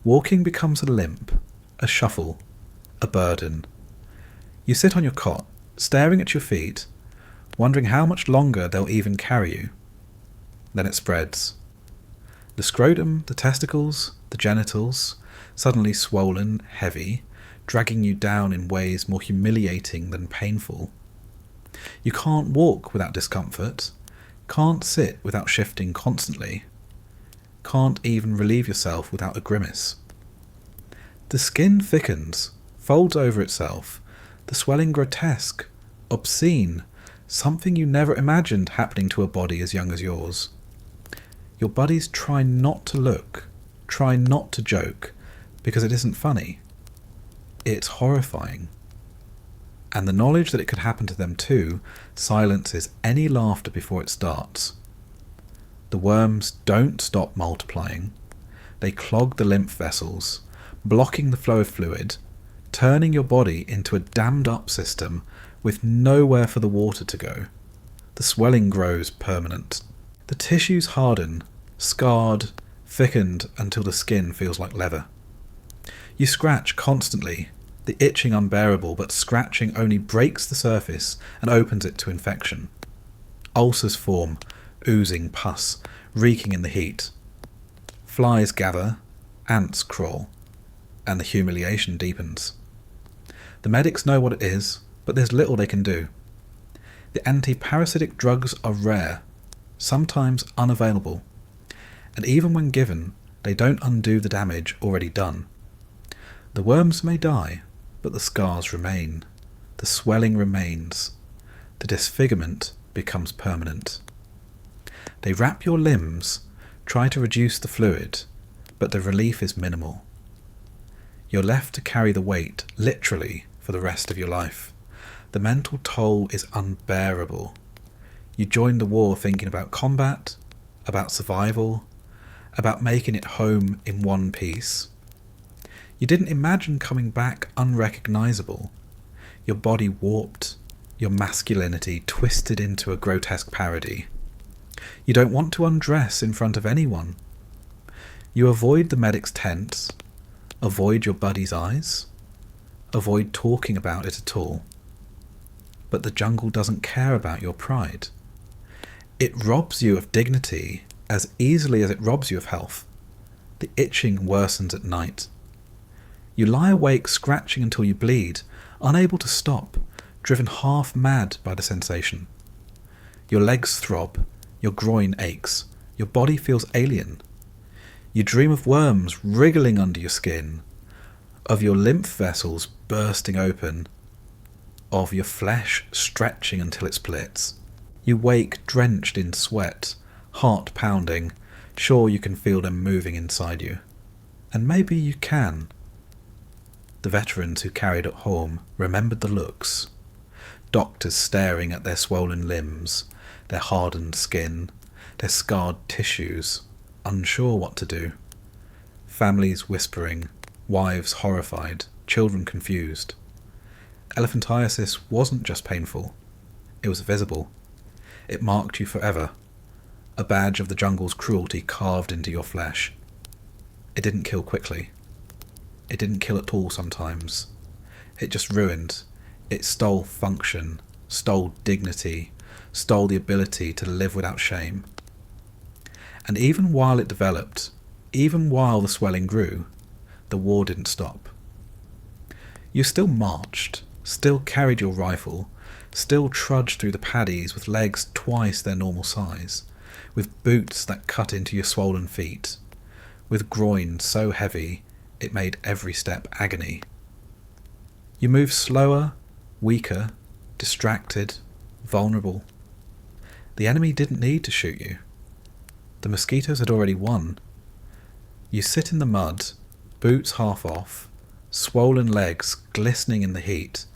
Walking becomes a limp, a shuffle, a burden. You sit on your cot, staring at your feet, wondering how much longer they'll even carry you. Then it spreads. The scrotum, the testicles, the genitals, suddenly swollen, heavy, dragging you down in ways more humiliating than painful. You can't walk without discomfort, can't sit without shifting constantly, can't even relieve yourself without a grimace. The skin thickens, folds over itself, the swelling grotesque, obscene, something you never imagined happening to a body as young as yours. Your buddies try not to look, try not to joke, because it isn't funny. It's horrifying. And the knowledge that it could happen to them too silences any laughter before it starts. The worms don't stop multiplying. They clog the lymph vessels, blocking the flow of fluid, turning your body into a dammed up system with nowhere for the water to go. The swelling grows permanent. The tissues harden, scarred, thickened until the skin feels like leather. You scratch constantly, the itching unbearable, but scratching only breaks the surface and opens it to infection. Ulcers form, oozing pus, reeking in the heat. Flies gather, ants crawl, and the humiliation deepens. The medics know what it is, but there's little they can do. The anti-parasitic drugs are rare, sometimes unavailable, and even when given, they don't undo the damage already done. The worms may die, but the scars remain, the swelling remains, the disfigurement becomes permanent. They wrap your limbs, try to reduce the fluid, but the relief is minimal. You're left to carry the weight, literally, for the rest of your life. The mental toll is unbearable. You join the war thinking about combat, about survival, about making it home in one piece. You didn't imagine coming back unrecognisable, your body warped, your masculinity twisted into a grotesque parody. You don't want to undress in front of anyone. You avoid the medic's tents, avoid your buddy's eyes, avoid talking about it at all. But the jungle doesn't care about your pride. It robs you of dignity as easily as it robs you of health. The itching worsens at night. You lie awake scratching until you bleed, unable to stop, driven half mad by the sensation. Your legs throb, your groin aches, your body feels alien. You dream of worms wriggling under your skin, of your lymph vessels bursting open, of your flesh stretching until it splits. You wake drenched in sweat, heart pounding, sure you can feel them moving inside you. And maybe you can. The veterans who carried it home remembered the looks. Doctors staring at their swollen limbs, their hardened skin, their scarred tissues, unsure what to do. Families whispering, wives horrified, children confused. Elephantiasis wasn't just painful. It was visible. It marked you forever. A badge of the jungle's cruelty carved into your flesh. It didn't kill quickly. It didn't kill at all sometimes. It just ruined. It stole function, stole dignity, stole the ability to live without shame. And even while it developed, even while the swelling grew, the war didn't stop. You still marched, still carried your rifle, still trudged through the paddies with legs twice their normal size, with boots that cut into your swollen feet, with groin so heavy it made every step agony. You moved slower, weaker, distracted, vulnerable. The enemy didn't need to shoot you. The mosquitoes had already won. You sit in the mud, boots half off, swollen legs glistening in the heat,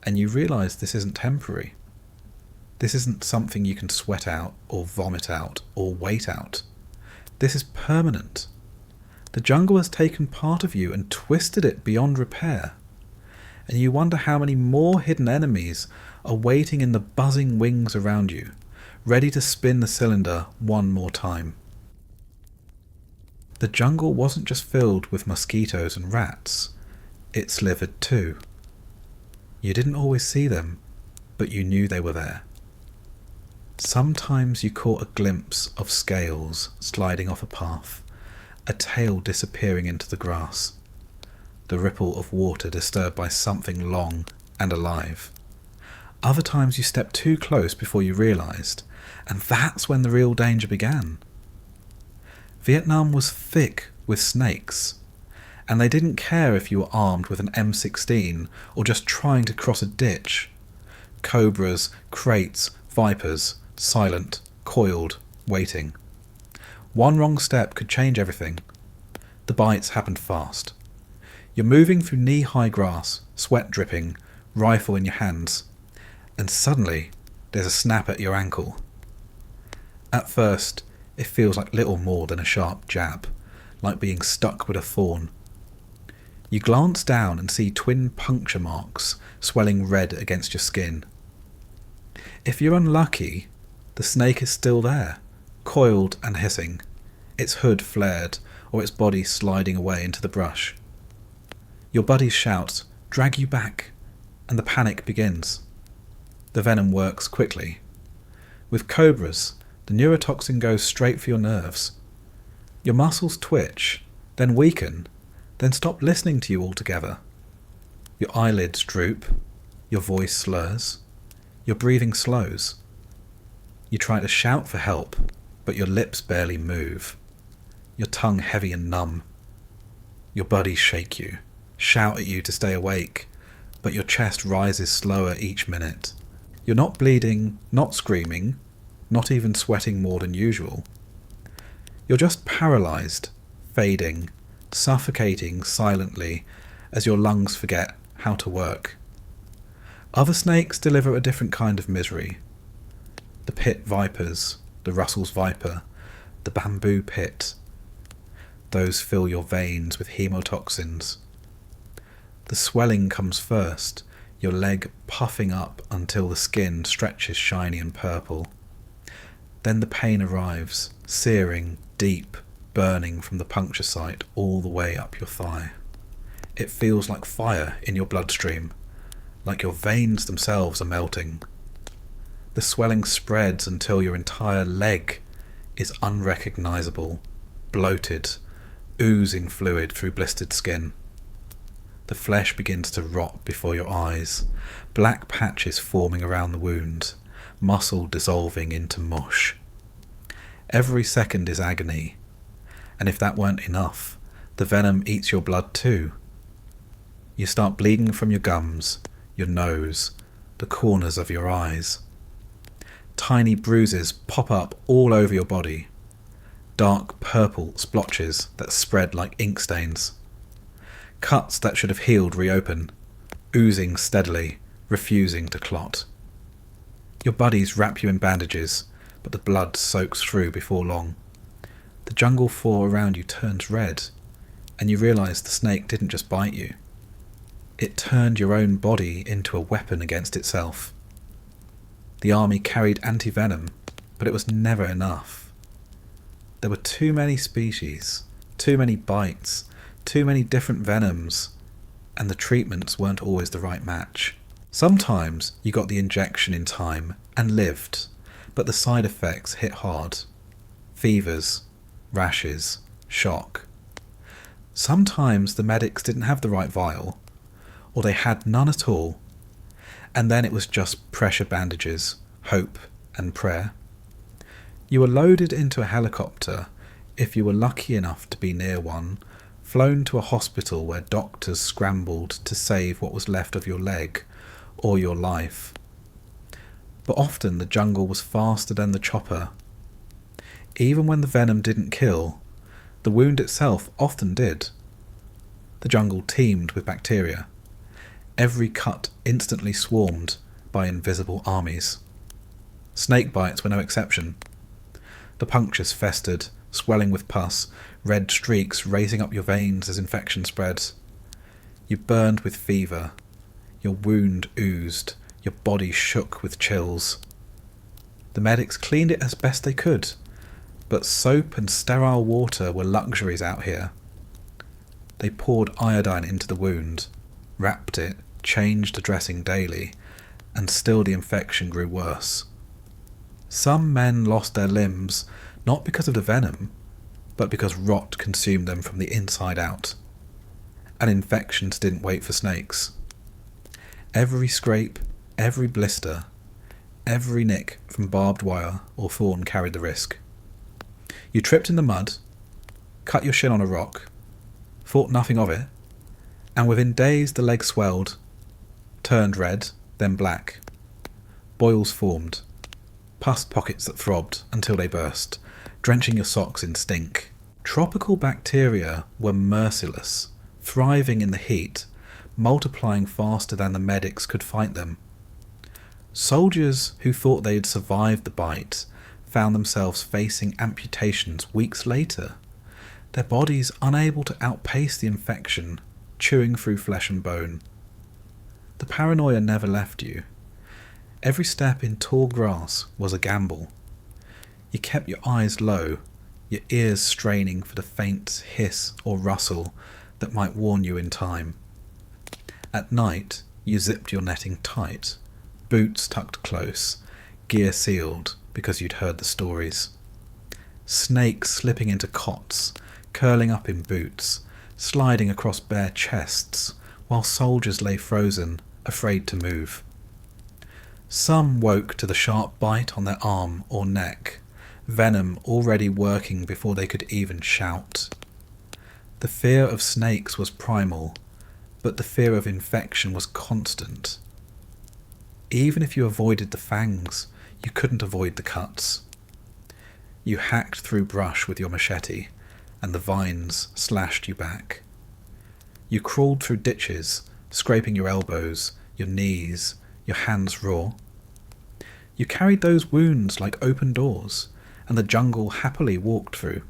and you realise this isn't temporary. This isn't something you can sweat out or vomit out or wait out. This is permanent. The jungle has taken part of you and twisted it beyond repair. And you wonder how many more hidden enemies are waiting in the buzzing wings around you, ready to spin the cylinder one more time. The jungle wasn't just filled with mosquitoes and rats, it slithered too. You didn't always see them, but you knew they were there. Sometimes you caught a glimpse of scales sliding off a path, a tail disappearing into the grass, the ripple of water disturbed by something long and alive. Other times you stepped too close before you realised, and that's when the real danger began. Vietnam was thick with snakes, and they didn't care if you were armed with an M16 or just trying to cross a ditch. Cobras, kraits, vipers, silent, coiled, waiting. One wrong step could change everything. The bites happened fast. You're moving through knee-high grass, sweat dripping, rifle in your hands, and suddenly there's a snap at your ankle. At first, it feels like little more than a sharp jab, like being stuck with a thorn. You glance down and see twin puncture marks swelling red against your skin. If you're unlucky, the snake is still there, coiled and hissing, its hood flared or its body sliding away into the brush. Your buddies shout, "Drag you back," and the panic begins. The venom works quickly. With cobras, the neurotoxin goes straight for your nerves. Your muscles twitch, then weaken, then stop listening to you altogether. Your eyelids droop, your voice slurs, your breathing slows. You try to shout for help, but your lips barely move, your tongue heavy and numb. Your buddies shake you, shout at you to stay awake, but your chest rises slower each minute. You're not bleeding, not screaming, not even sweating more than usual. You're just paralysed, fading, suffocating silently as your lungs forget how to work. Other snakes deliver a different kind of misery. The pit vipers, the Russell's viper, the bamboo pit. Those fill your veins with hemotoxins, The swelling comes first, your leg puffing up until the skin stretches shiny and purple. Then the pain arrives, searing, deep, burning from the puncture site all the way up your thigh. It feels like fire in your bloodstream, like your veins themselves are melting. The swelling spreads until your entire leg is unrecognizable, bloated, oozing fluid through blistered skin. The flesh begins to rot before your eyes, black patches forming around the wound, muscle dissolving into mush. Every second is agony, and if that weren't enough, the venom eats your blood too. You start bleeding from your gums, your nose, the corners of your eyes. Tiny bruises pop up all over your body, dark purple splotches that spread like ink stains. Cuts that should have healed reopen, oozing steadily, refusing to clot. Your buddies wrap you in bandages, but the blood soaks through before long. The jungle floor around you turns red, and you realise the snake didn't just bite you. It turned your own body into a weapon against itself. The army carried anti-venom, but it was never enough. There were too many species, too many bites, too many different venoms, and the treatments weren't always the right match. Sometimes you got the injection in time and lived, but the side effects hit hard. Fevers, rashes, shock. Sometimes the medics didn't have the right vial, or they had none at all, and then it was just pressure bandages, hope and prayer. You were loaded into a helicopter, if you were lucky enough to be near one, flown to a hospital where doctors scrambled to save what was left of your leg or your life. But often the jungle was faster than the chopper. Even when the venom didn't kill, the wound itself often did. The jungle teemed with bacteria. Every cut instantly swarmed by invisible armies. Snake bites were no exception. The punctures festered, swelling with pus, red streaks racing up your veins as infection spread. You burned with fever. Your wound oozed. Your body shook with chills. The medics cleaned it as best they could, but soap and sterile water were luxuries out here. They poured iodine into the wound, wrapped it, changed the dressing daily, and still the infection grew worse. Some men lost their limbs, not because of the venom, but because rot consumed them from the inside out. And infections didn't wait for snakes. Every scrape, every blister, every nick from barbed wire or thorn carried the risk. You tripped in the mud, cut your shin on a rock, thought nothing of it, and within days the leg swelled, turned red, then black. Boils formed, pus pockets that throbbed until they burst, drenching your socks in stink. Tropical bacteria were merciless, thriving in the heat, multiplying faster than the medics could fight them. Soldiers who thought they'd survived the bite found themselves facing amputations weeks later, their bodies unable to outpace the infection, chewing through flesh and bone. The paranoia never left you. Every step in tall grass was a gamble. You kept your eyes low, your ears straining for the faint hiss or rustle that might warn you in time. At night, you zipped your netting tight, boots tucked close, gear sealed because you'd heard the stories. Snakes slipping into cots, curling up in boots, sliding across bare chests, while soldiers lay frozen, afraid to move. Some woke to the sharp bite on their arm or neck, venom already working before they could even shout. The fear of snakes was primal, but the fear of infection was constant. Even if you avoided the fangs, you couldn't avoid the cuts. You hacked through brush with your machete, and the vines slashed you back. You crawled through ditches, scraping your elbows, your knees, your hands raw. You carried those wounds like open doors, and the jungle happily walked through.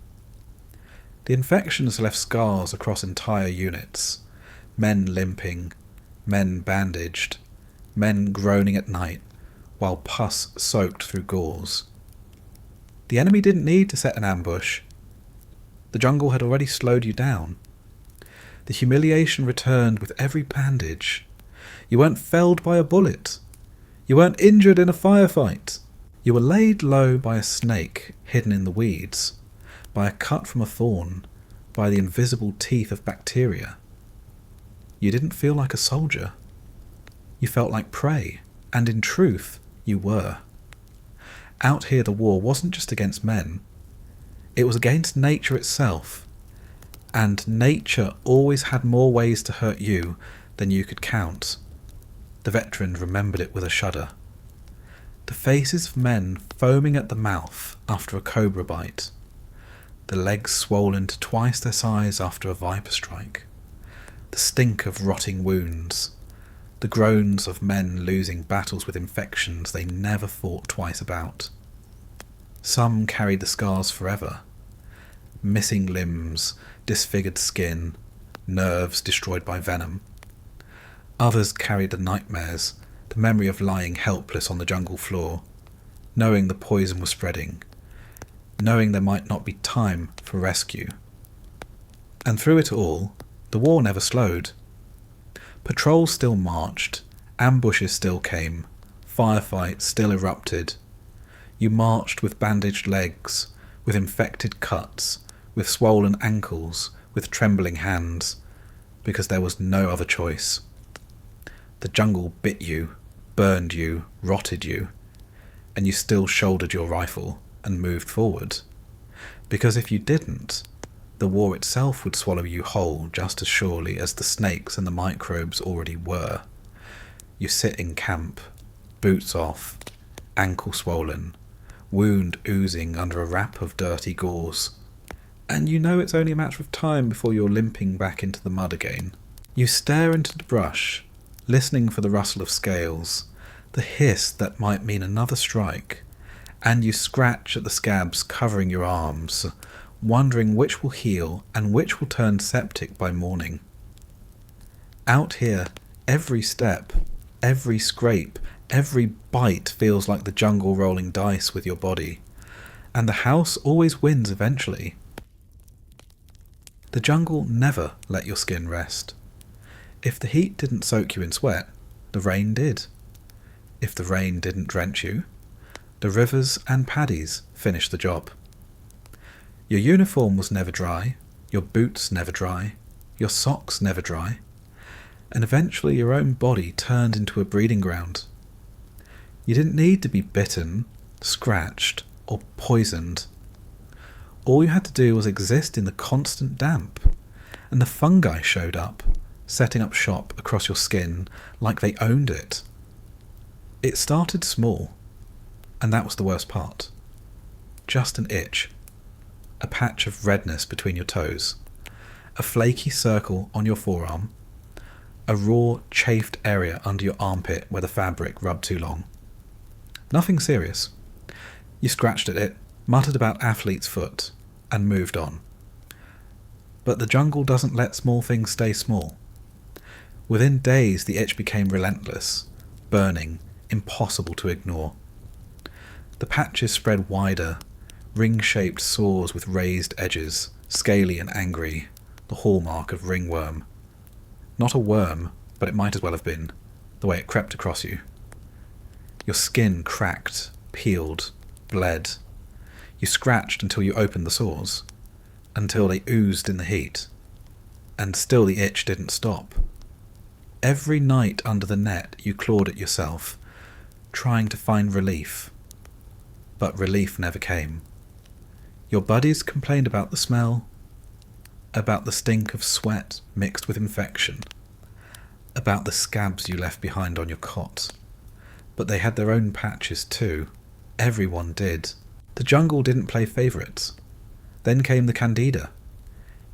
The infections left scars across entire units. Men limping, men bandaged, men groaning at night while pus soaked through gauze. The enemy didn't need to set an ambush. The jungle had already slowed you down. The humiliation returned with every bandage. You weren't felled by a bullet. You weren't injured in a firefight. You were laid low by a snake hidden in the weeds, by a cut from a thorn, by the invisible teeth of bacteria. You didn't feel like a soldier. You felt like prey, and in truth, you were. Out here the war wasn't just against men. It was against nature itself, and nature always had more ways to hurt you than you could count. The veteran remembered it with a shudder. The faces of men foaming at the mouth after a cobra bite, the legs swollen to twice their size after a viper strike, the stink of rotting wounds, the groans of men losing battles with infections they never thought twice about. Some carried the scars forever, missing limbs, disfigured skin, nerves destroyed by venom. Others carried the nightmares, the memory of lying helpless on the jungle floor, knowing the poison was spreading, knowing there might not be time for rescue. And through it all, the war never slowed. Patrols still marched, ambushes still came, firefights still erupted. You marched with bandaged legs, with infected cuts, with swollen ankles, with trembling hands, because there was no other choice. The jungle bit you, burned you, rotted you, and you still shouldered your rifle and moved forward. Because if you didn't, the war itself would swallow you whole just as surely as the snakes and the microbes already were. You sit in camp, boots off, ankle swollen, wound oozing under a wrap of dirty gauze, and you know it's only a matter of time before you're limping back into the mud again. You stare into the brush, listening for the rustle of scales, the hiss that might mean another strike, and you scratch at the scabs covering your arms, wondering which will heal and which will turn septic by morning. Out here, every step, every scrape, every bite feels like the jungle rolling dice with your body, and the house always wins eventually. The jungle never let your skin rest. If the heat didn't soak you in sweat, the rain did. If the rain didn't drench you, the rivers and paddies finished the job. Your uniform was never dry, your boots never dry, your socks never dry, and eventually your own body turned into a breeding ground. You didn't need to be bitten, scratched, or poisoned. All you had to do was exist in the constant damp, and the fungi showed up, setting up shop across your skin like they owned it. It started small, and that was the worst part. Just an itch, a patch of redness between your toes, a flaky circle on your forearm, a raw, chafed area under your armpit where the fabric rubbed too long. Nothing serious. You scratched at it, muttered about athlete's foot, and moved on. But the jungle doesn't let small things stay small. Within days the itch became relentless, burning, impossible to ignore. The patches spread wider, ring-shaped sores with raised edges, scaly and angry, the hallmark of ringworm. Not a worm, but it might as well have been, the way it crept across you. Your skin cracked, peeled, bled. You scratched until you opened the sores, until they oozed in the heat. And still the itch didn't stop. Every night under the net you clawed at yourself, trying to find relief. But relief never came. Your buddies complained about the smell, about the stink of sweat mixed with infection, about the scabs you left behind on your cot. But they had their own patches too. Everyone did. The jungle didn't play favourites. Then came the candida.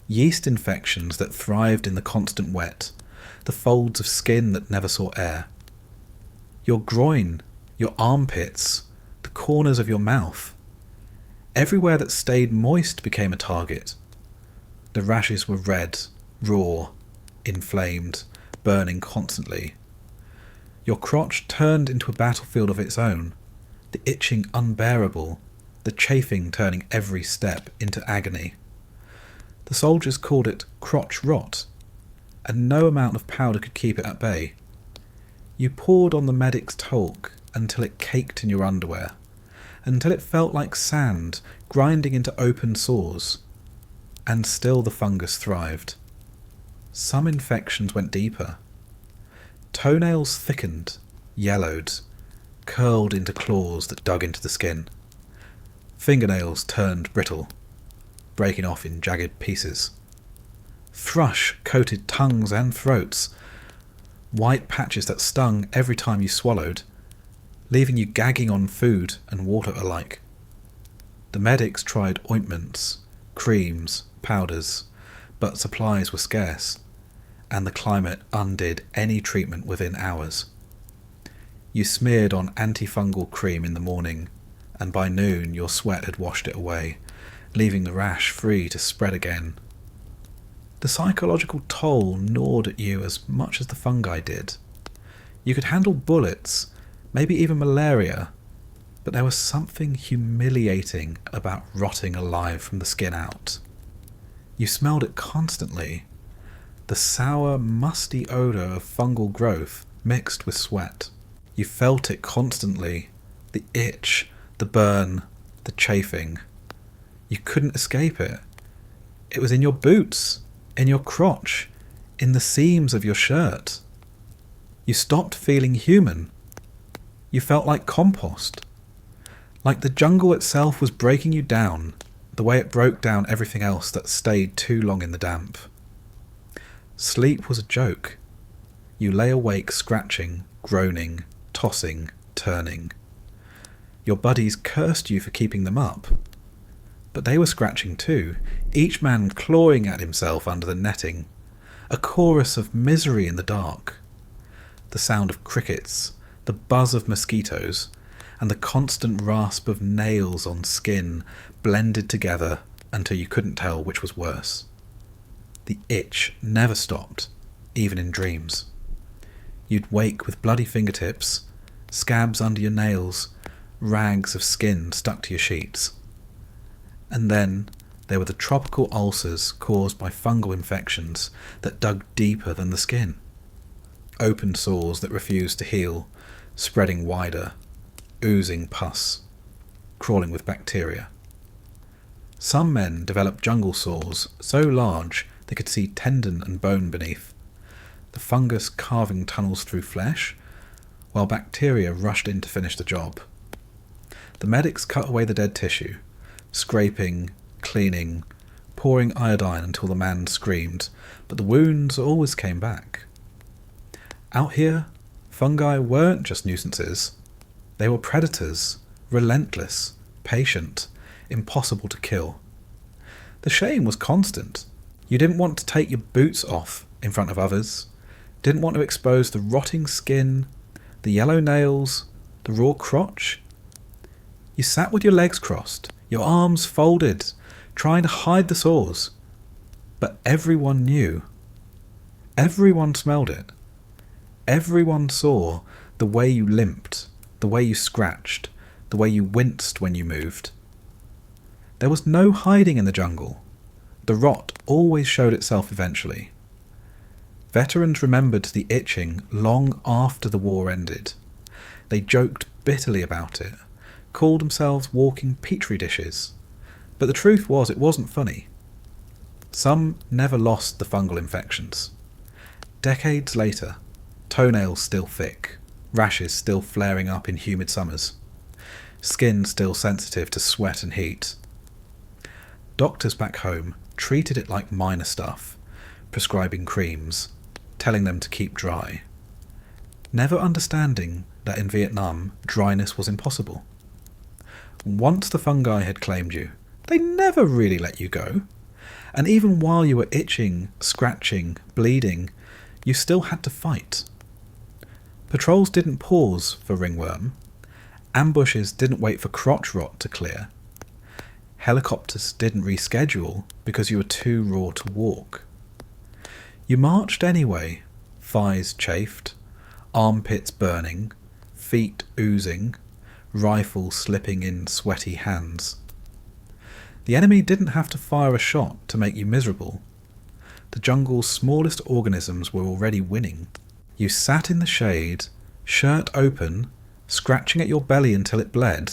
Yeast infections that thrived in the constant wet, the folds of skin that never saw air. Your groin, your armpits, the corners of your mouth. Everywhere that stayed moist became a target. The rashes were red, raw, inflamed, burning constantly. Your crotch turned into a battlefield of its own, the itching unbearable, the chafing turning every step into agony. The soldiers called it crotch rot, and no amount of powder could keep it at bay. You poured on the medic's talk until it caked in your underwear, until it felt like sand grinding into open sores, and still the fungus thrived. Some infections went deeper. Toenails thickened, yellowed, curled into claws that dug into the skin. Fingernails turned brittle, breaking off in jagged pieces. Thrush coated tongues and throats, white patches that stung every time you swallowed, leaving you gagging on food and water alike. The medics tried ointments, creams, powders, but supplies were scarce, and the climate undid any treatment within hours. You smeared on antifungal cream in the morning, and by noon your sweat had washed it away, leaving the rash free to spread again. The psychological toll gnawed at you as much as the fungi did. You could handle bullets, maybe even malaria, but there was something humiliating about rotting alive from the skin out. You smelled it constantly, the sour, musty odour of fungal growth mixed with sweat. You felt it constantly, the itch, the burn, the chafing. You couldn't escape it. It was in your boots, in your crotch, in the seams of your shirt. You stopped feeling human. You felt like compost. Like the jungle itself was breaking you down, the way it broke down everything else that stayed too long in the damp. Sleep was a joke. You lay awake scratching, groaning, tossing, turning. Your buddies cursed you for keeping them up. But they were scratching too, each man clawing at himself under the netting, a chorus of misery in the dark. The sound of crickets, the buzz of mosquitoes, and the constant rasp of nails on skin blended together until you couldn't tell which was worse. The itch never stopped, even in dreams. You'd wake with bloody fingertips, scabs under your nails, rags of skin stuck to your sheets. And then there were the tropical ulcers caused by fungal infections that dug deeper than the skin. Open sores that refused to heal, spreading wider, oozing pus, crawling with bacteria. Some men developed jungle sores so large they could see tendon and bone beneath, the fungus carving tunnels through flesh, while bacteria rushed in to finish the job. The medics cut away the dead tissue, scraping, cleaning, pouring iodine until the man screamed, but the wounds always came back. Out here, fungi weren't just nuisances. They were predators, relentless, patient, impossible to kill. The shame was constant. You didn't want to take your boots off in front of others, didn't want to expose the rotting skin, the yellow nails, the raw crotch. You sat with your legs crossed, your arms folded, trying to hide the sores. But everyone knew. Everyone smelled it. Everyone saw the way you limped, the way you scratched, the way you winced when you moved. There was no hiding in the jungle. The rot always showed itself eventually. Veterans remembered the itching long after the war ended. They joked bitterly about it, called themselves walking petri dishes. But the truth was, it wasn't funny. Some never lost the fungal infections. Decades later, toenails still thick, rashes still flaring up in humid summers, skin still sensitive to sweat and heat. Doctors back home treated it like minor stuff, prescribing creams, telling them to keep dry, never understanding that in Vietnam dryness was impossible. Once the fungi had claimed you, they never really let you go, and even while you were itching, scratching, bleeding, you still had to fight. Patrols didn't pause for ringworm, ambushes didn't wait for crotch rot to clear, helicopters didn't reschedule because you were too raw to walk. You marched anyway, thighs chafed, armpits burning, feet oozing, rifle slipping in sweaty hands. The enemy didn't have to fire a shot to make you miserable. The jungle's smallest organisms were already winning. You sat in the shade, shirt open, scratching at your belly until it bled,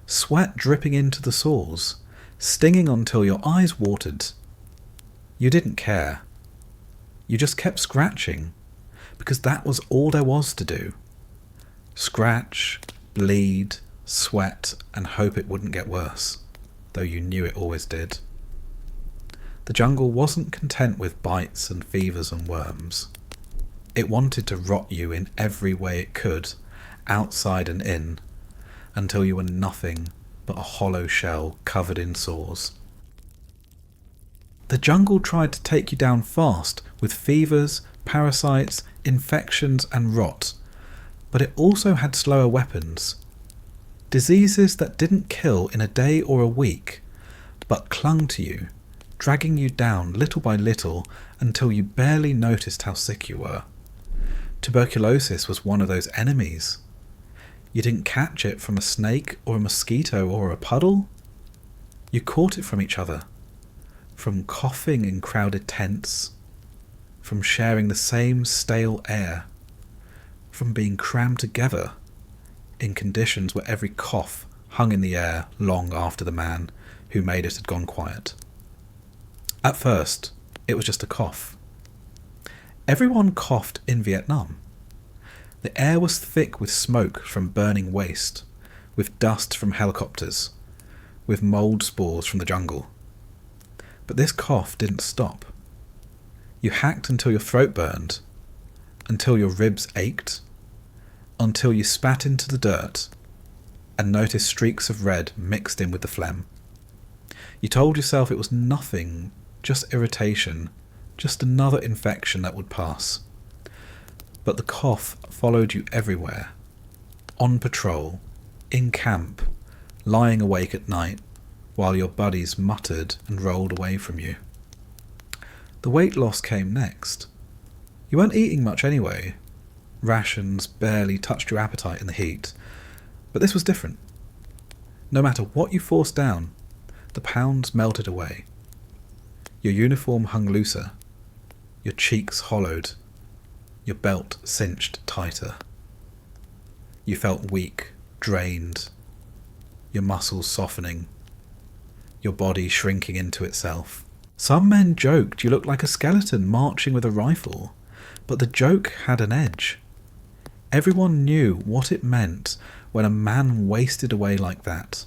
sweat dripping into the sores, stinging until your eyes watered. You didn't care. You just kept scratching, because that was all there was to do. Scratch, bleed, sweat, and hope it wouldn't get worse, though you knew it always did. The jungle wasn't content with bites and fevers and worms. It wanted to rot you in every way it could, outside and in, until you were nothing but a hollow shell covered in sores. The jungle tried to take you down fast with fevers, parasites, infections and rot, but it also had slower weapons. Diseases that didn't kill in a day or a week, but clung to you, dragging you down little by little until you barely noticed how sick you were. Tuberculosis was one of those enemies. You didn't catch it from a snake or a mosquito or a puddle. You caught it from each other, from coughing in crowded tents, from sharing the same stale air, from being crammed together in conditions where every cough hung in the air long after the man who made it had gone quiet. At first, it was just a cough. Everyone coughed in Vietnam. The air was thick with smoke from burning waste, with dust from helicopters, with mould spores from the jungle. But this cough didn't stop. You hacked until your throat burned, until your ribs ached, until you spat into the dirt and noticed streaks of red mixed in with the phlegm. You told yourself it was nothing, just irritation, just another infection that would pass. But the cough followed you everywhere, on patrol, in camp, lying awake at night, while your buddies muttered and rolled away from you. The weight loss came next. You weren't eating much anyway. Rations barely touched your appetite in the heat, but this was different. No matter what you forced down, the pounds melted away. Your uniform hung looser, your cheeks hollowed, your belt cinched tighter. You felt weak, drained, your muscles softening, your body shrinking into itself. Some men joked you looked like a skeleton marching with a rifle, but the joke had an edge. Everyone knew what it meant when a man wasted away like that.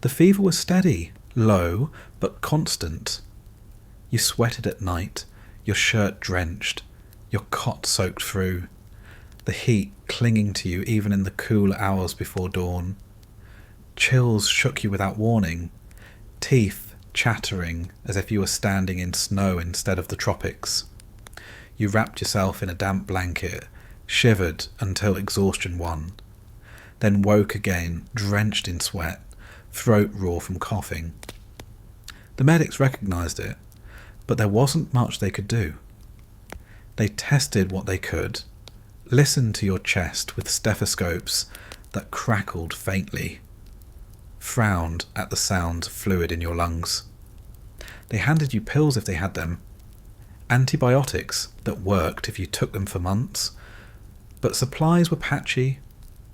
The fever was steady, low, but constant. You sweated at night, your shirt drenched, your cot soaked through, the heat clinging to you even in the cool hours before dawn. Chills shook you without warning, teeth chattering as if you were standing in snow instead of the tropics. You wrapped yourself in a damp blanket, shivered until exhaustion won, then woke again, drenched in sweat, throat raw from coughing. The medics recognised it, but there wasn't much they could do. They tested what they could, listened to your chest with stethoscopes that crackled faintly, frowned at the sound of fluid in your lungs. They handed you pills if they had them, antibiotics that worked if you took them for months, but supplies were patchy,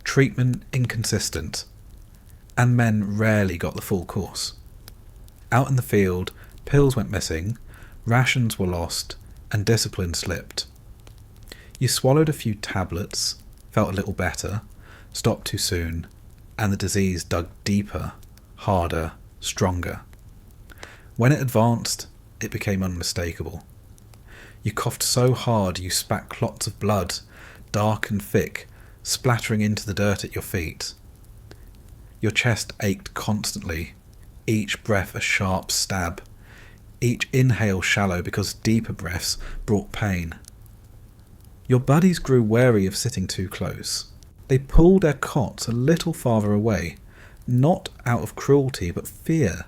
treatment inconsistent, and men rarely got the full course. Out in the field, pills went missing, rations were lost, and discipline slipped. You swallowed a few tablets, felt a little better, stopped too soon, and the disease dug deeper, harder, stronger. When it advanced, it became unmistakable. You coughed so hard you spat clots of blood, dark and thick, splattering into the dirt at your feet. Your chest ached constantly, each breath a sharp stab, each inhale shallow because deeper breaths brought pain. Your buddies grew wary of sitting too close. They pulled their cots a little farther away, not out of cruelty but fear,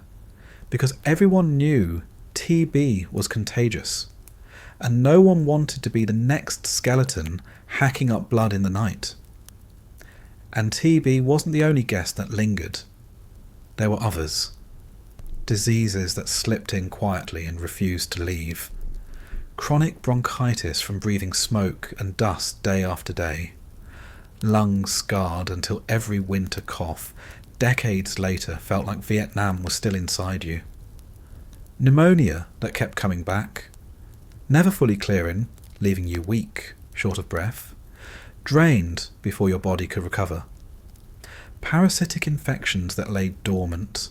because everyone knew TB was contagious, and no one wanted to be the next skeleton hacking up blood in the night. And TB wasn't the only guest that lingered. There were others. Diseases that slipped in quietly and refused to leave. Chronic bronchitis from breathing smoke and dust day after day. Lungs scarred until every winter cough, decades later, felt like Vietnam was still inside you. Pneumonia that kept coming back, never fully clearing, leaving you weak, short of breath, drained before your body could recover. Parasitic infections that lay dormant,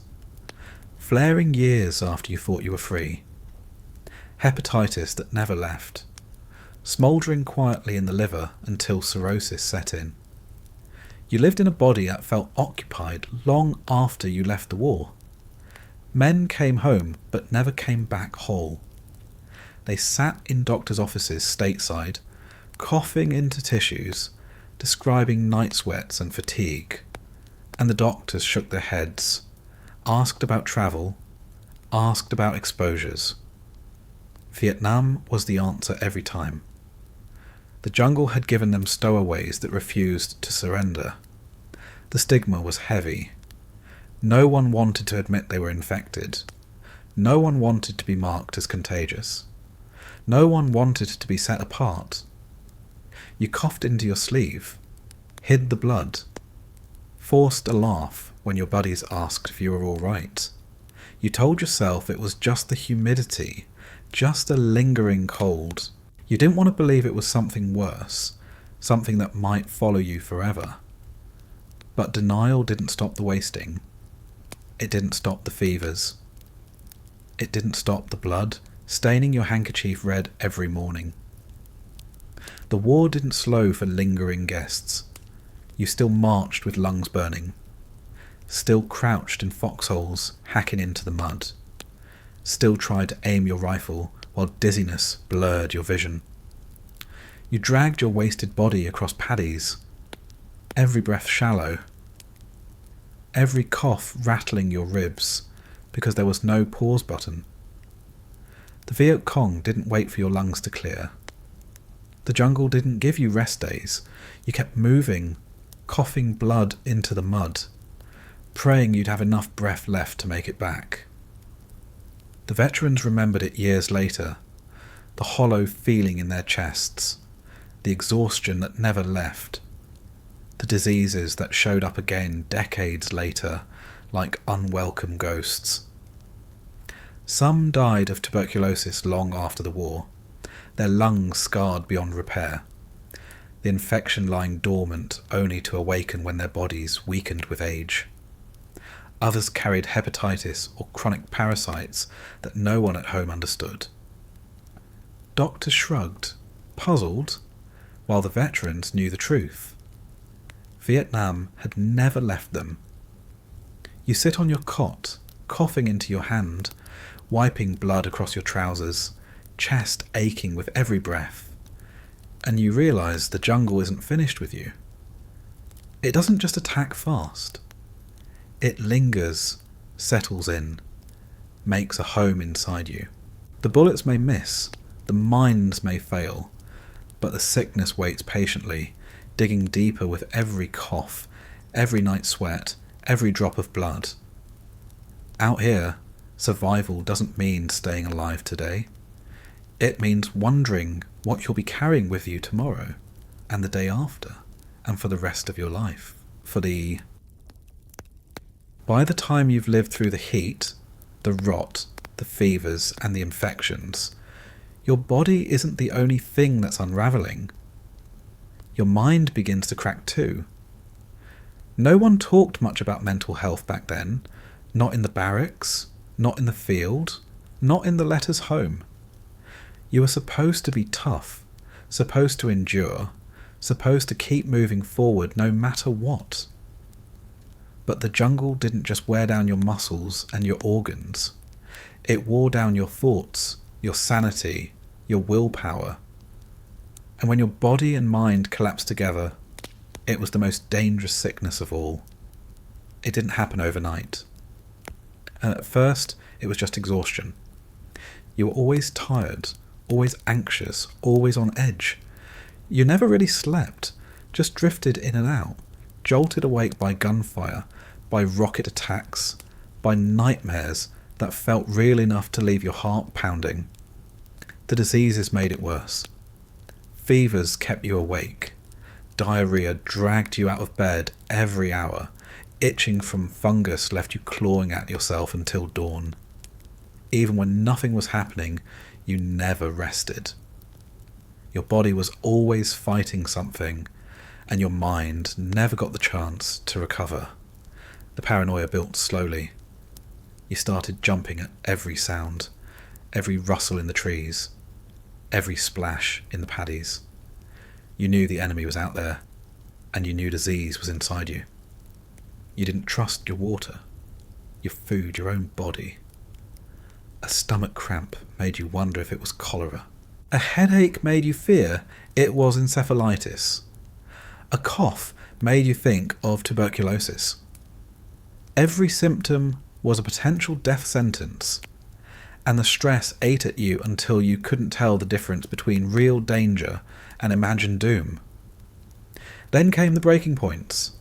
flaring years after you thought you were free. Hepatitis that never left, smouldering quietly in the liver until cirrhosis set in. You lived in a body that felt occupied long after you left the war. Men came home but never came back whole. They sat in doctors' offices stateside, coughing into tissues, describing night sweats and fatigue, and the doctors shook their heads, asked about travel, asked about exposures. Vietnam was the answer every time. The jungle had given them stowaways that refused to surrender. The stigma was heavy. No one wanted to admit they were infected. No one wanted to be marked as contagious. No one wanted to be set apart. You coughed into your sleeve, hid the blood, forced a laugh when your buddies asked if you were all right. You told yourself it was just the humidity, just a lingering cold. You didn't want to believe it was something worse, something that might follow you forever. But denial didn't stop the wasting. It didn't stop the fevers. It didn't stop the blood staining your handkerchief red every morning. The war didn't slow for lingering guests. You still marched with lungs burning, still crouched in foxholes hacking into the mud, still tried to aim your rifle while dizziness blurred your vision. You dragged your wasted body across paddies, every breath shallow, every cough rattling your ribs because there was no pause button. The Viet Cong didn't wait for your lungs to clear. The jungle didn't give you rest days. You kept moving, coughing blood into the mud, praying you'd have enough breath left to make it back. The veterans remembered it years later, the hollow feeling in their chests, the exhaustion that never left, the diseases that showed up again decades later like unwelcome ghosts. Some died of tuberculosis long after the war, their lungs scarred beyond repair, the infection lying dormant only to awaken when their bodies weakened with age. Others carried hepatitis or chronic parasites that no one at home understood. Doctors shrugged, puzzled, while the veterans knew the truth. Vietnam had never left them. You sit on your cot, coughing into your hand, wiping blood across your trousers, chest aching with every breath, and you realise the jungle isn't finished with you. It doesn't just attack fast. It lingers, settles in, makes a home inside you. The bullets may miss, the mines may fail, but the sickness waits patiently, digging deeper with every cough, every night sweat, every drop of blood. Out here, survival doesn't mean staying alive today. It means wondering what you'll be carrying with you tomorrow, and the day after, and for the rest of your life. By the time you've lived through the heat, the rot, the fevers, and the infections, your body isn't the only thing that's unravelling. Your mind begins to crack too. No one talked much about mental health back then, not in the barracks, not in the field, not in the letters home. You were supposed to be tough, supposed to endure, supposed to keep moving forward no matter what. But the jungle didn't just wear down your muscles and your organs. It wore down your thoughts, your sanity, your willpower. And when your body and mind collapsed together, it was the most dangerous sickness of all. It didn't happen overnight. And at first, it was just exhaustion. You were always tired, always anxious, always on edge. You never really slept, just drifted in and out, jolted awake by gunfire, by rocket attacks, by nightmares that felt real enough to leave your heart pounding. The diseases made it worse. Fevers kept you awake. Diarrhea dragged you out of bed every hour. Itching from fungus left you clawing at yourself until dawn. Even when nothing was happening, you never rested. Your body was always fighting something, and your mind never got the chance to recover. The paranoia built slowly. You started jumping at every sound, every rustle in the trees, every splash in the paddies. You knew the enemy was out there, and you knew disease was inside you. You didn't trust your water, your food, your own body. A stomach cramp made you wonder if it was cholera. A headache made you fear it was encephalitis. A cough made you think of tuberculosis. Every symptom was a potential death sentence, and the stress ate at you until you couldn't tell the difference between real danger and imagined doom. Then came the breaking points.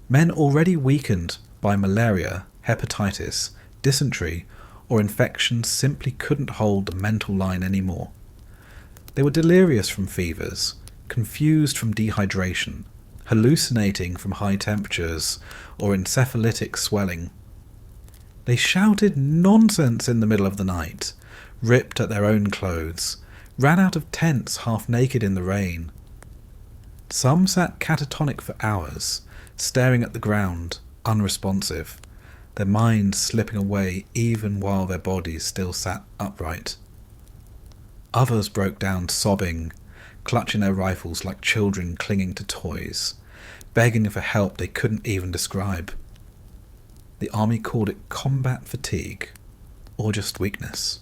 Men already weakened by malaria, hepatitis, dysentery, or infections simply couldn't hold the mental line anymore. They were delirious from fevers, confused from dehydration, hallucinating from high temperatures, or encephalitic swelling. They shouted nonsense in the middle of the night, ripped at their own clothes, ran out of tents half naked in the rain. Some sat catatonic for hours, staring at the ground, unresponsive, their minds slipping away even while their bodies still sat upright. Others broke down sobbing, clutching their rifles like children clinging to toys, begging for help they couldn't even describe. The army called it combat fatigue, or just weakness,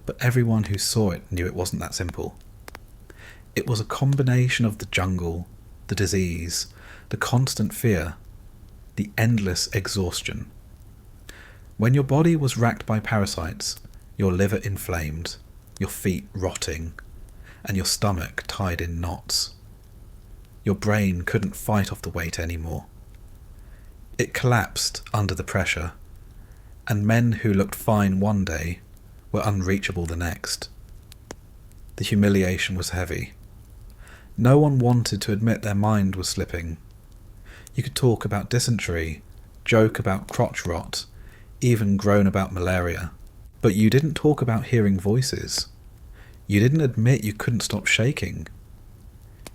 but everyone who saw it knew it wasn't that simple. It was a combination of the jungle, the disease, the constant fear, the endless exhaustion. When your body was racked by parasites, your liver inflamed, your feet rotting, and your stomach tied in knots. Your brain couldn't fight off the weight anymore. It collapsed under the pressure, and men who looked fine one day were unreachable the next. The humiliation was heavy. No one wanted to admit their mind was slipping. You could talk about dysentery, joke about crotch rot, even groan about malaria, but you didn't talk about hearing voices. You didn't admit you couldn't stop shaking.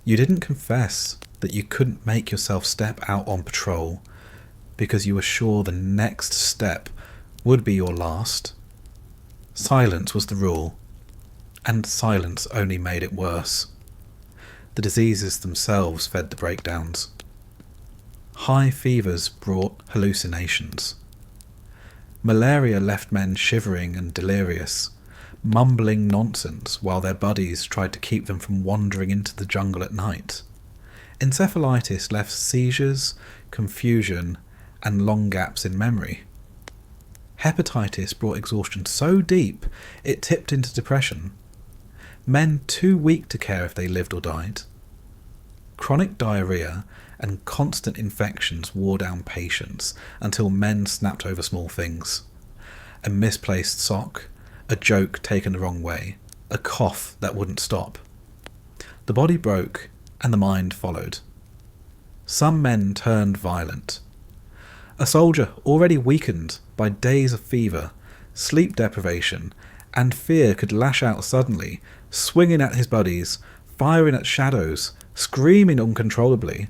You didn't confess that you couldn't make yourself step out on patrol because you were sure the next step would be your last. Silence was the rule, and silence only made it worse. The diseases themselves fed the breakdowns. High fevers brought hallucinations. Malaria left men shivering and delirious, mumbling nonsense while their buddies tried to keep them from wandering into the jungle at night. Encephalitis left seizures, confusion, and long gaps in memory. Hepatitis brought exhaustion so deep it tipped into depression. Men too weak to care if they lived or died. Chronic diarrhea and constant infections wore down patience until men snapped over small things. A misplaced sock, a joke taken the wrong way, a cough that wouldn't stop. The body broke and the mind followed. Some men turned violent. A soldier already weakened by days of fever, sleep deprivation, and fear could lash out suddenly, swinging at his buddies, firing at shadows, screaming uncontrollably.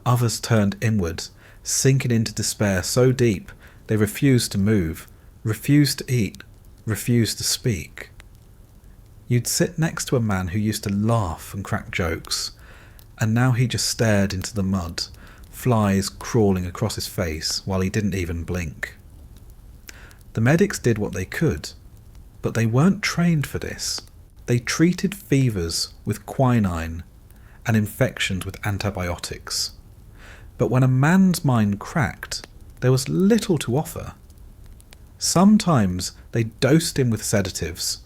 Others turned inward, sinking into despair so deep they refused to move, refused to eat, refused to speak. You'd sit next to a man who used to laugh and crack jokes, and now he just stared into the mud, flies crawling across his face while he didn't even blink. The medics did what they could, but they weren't trained for this. They treated fevers with quinine and infections with antibiotics. But when a man's mind cracked, there was little to offer. Sometimes they dosed him with sedatives,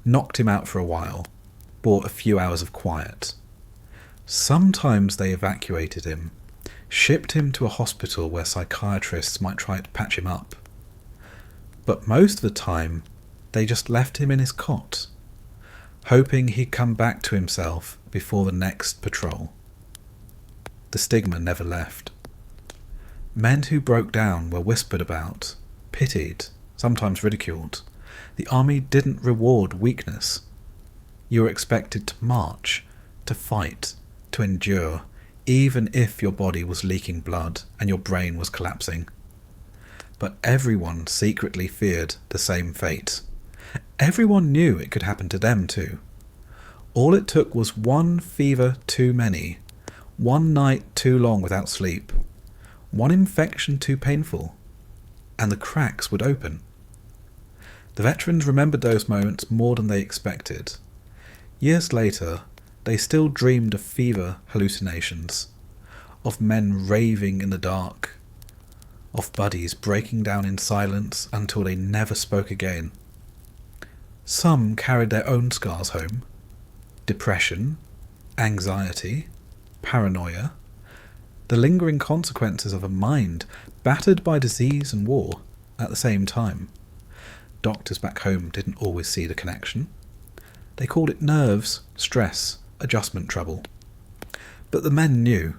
knocked him out for a while, brought a few hours of quiet. Sometimes they evacuated him, shipped him to a hospital where psychiatrists might try to patch him up. But most of the time, they just left him in his cot, hoping he'd come back to himself before the next patrol. The stigma never left. Men who broke down were whispered about, pitied, sometimes ridiculed. The army didn't reward weakness. You were expected to march, to fight, to endure, even if your body was leaking blood and your brain was collapsing. But everyone secretly feared the same fate. Everyone knew it could happen to them too. All it took was one fever too many, one night too long without sleep, one infection too painful, and the cracks would open. The veterans remembered those moments more than they expected. Years later, they still dreamed of fever hallucinations, of men raving in the dark, of buddies breaking down in silence until they never spoke again. Some carried their own scars home: depression, anxiety, paranoia, the lingering consequences of a mind battered by disease and war at the same time. Doctors back home didn't always see the connection. They called it nerves, stress, adjustment trouble. But the men knew.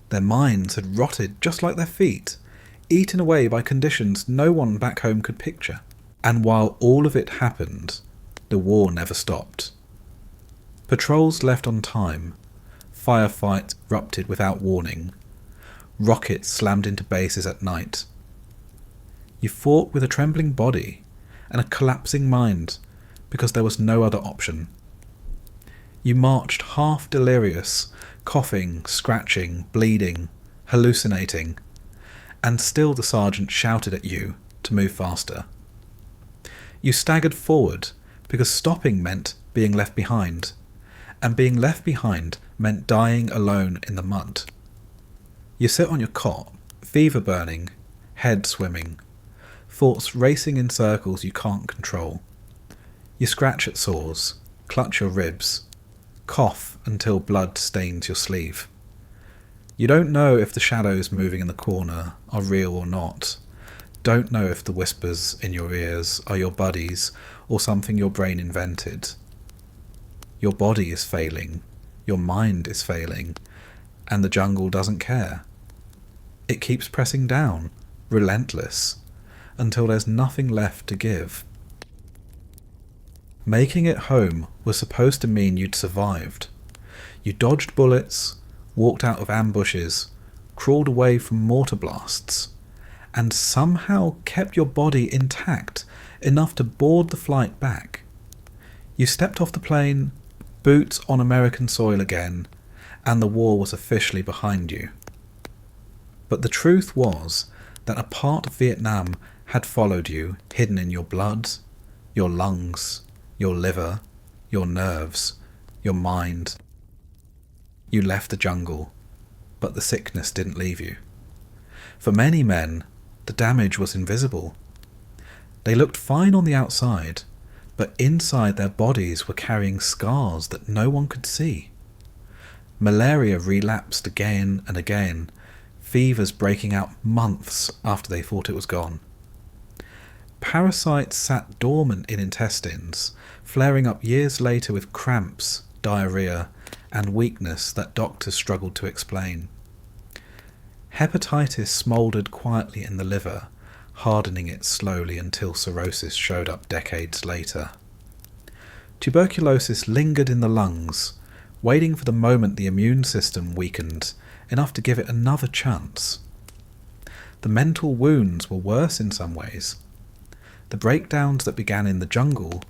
Their minds had rotted just like their feet, eaten away by conditions no one back home could picture. And while all of it happened, the war never stopped. Patrols left on time, firefights erupted without warning, rockets slammed into bases at night. You fought with a trembling body and a collapsing mind because there was no other option. You marched half delirious, coughing, scratching, bleeding, hallucinating, and still the sergeant shouted at you to move faster. You staggered forward because stopping meant being left behind, and being left behind meant dying alone in the mud. You sit on your cot, fever burning, head swimming, thoughts racing in circles you can't control. You scratch at sores, clutch your ribs, cough until blood stains your sleeve. You don't know if the shadows moving in the corner are real or not. Don't know if the whispers in your ears are your buddies or something your brain invented. Your body is failing, your mind is failing, and the jungle doesn't care. It keeps pressing down, relentless, until there's nothing left to give. Making it home was supposed to mean you'd survived. You dodged bullets, walked out of ambushes, crawled away from mortar blasts, and somehow kept your body intact enough to board the flight back. You stepped off the plane, boots on American soil again, and the war was officially behind you. But the truth was that a part of Vietnam had followed you, hidden in your blood, your lungs, your liver, your nerves, your mind. You left the jungle, but the sickness didn't leave you. For many men, the damage was invisible. They looked fine on the outside, but inside their bodies were carrying scars that no one could see. Malaria relapsed again and again, fevers breaking out months after they thought it was gone. Parasites sat dormant in intestines, flaring up years later with cramps, diarrhea, and weakness that doctors struggled to explain. Hepatitis smouldered quietly in the liver, hardening it slowly until cirrhosis showed up decades later. Tuberculosis lingered in the lungs, waiting for the moment the immune system weakened enough to give it another chance. The mental wounds were worse in some ways. The breakdowns that began in the jungle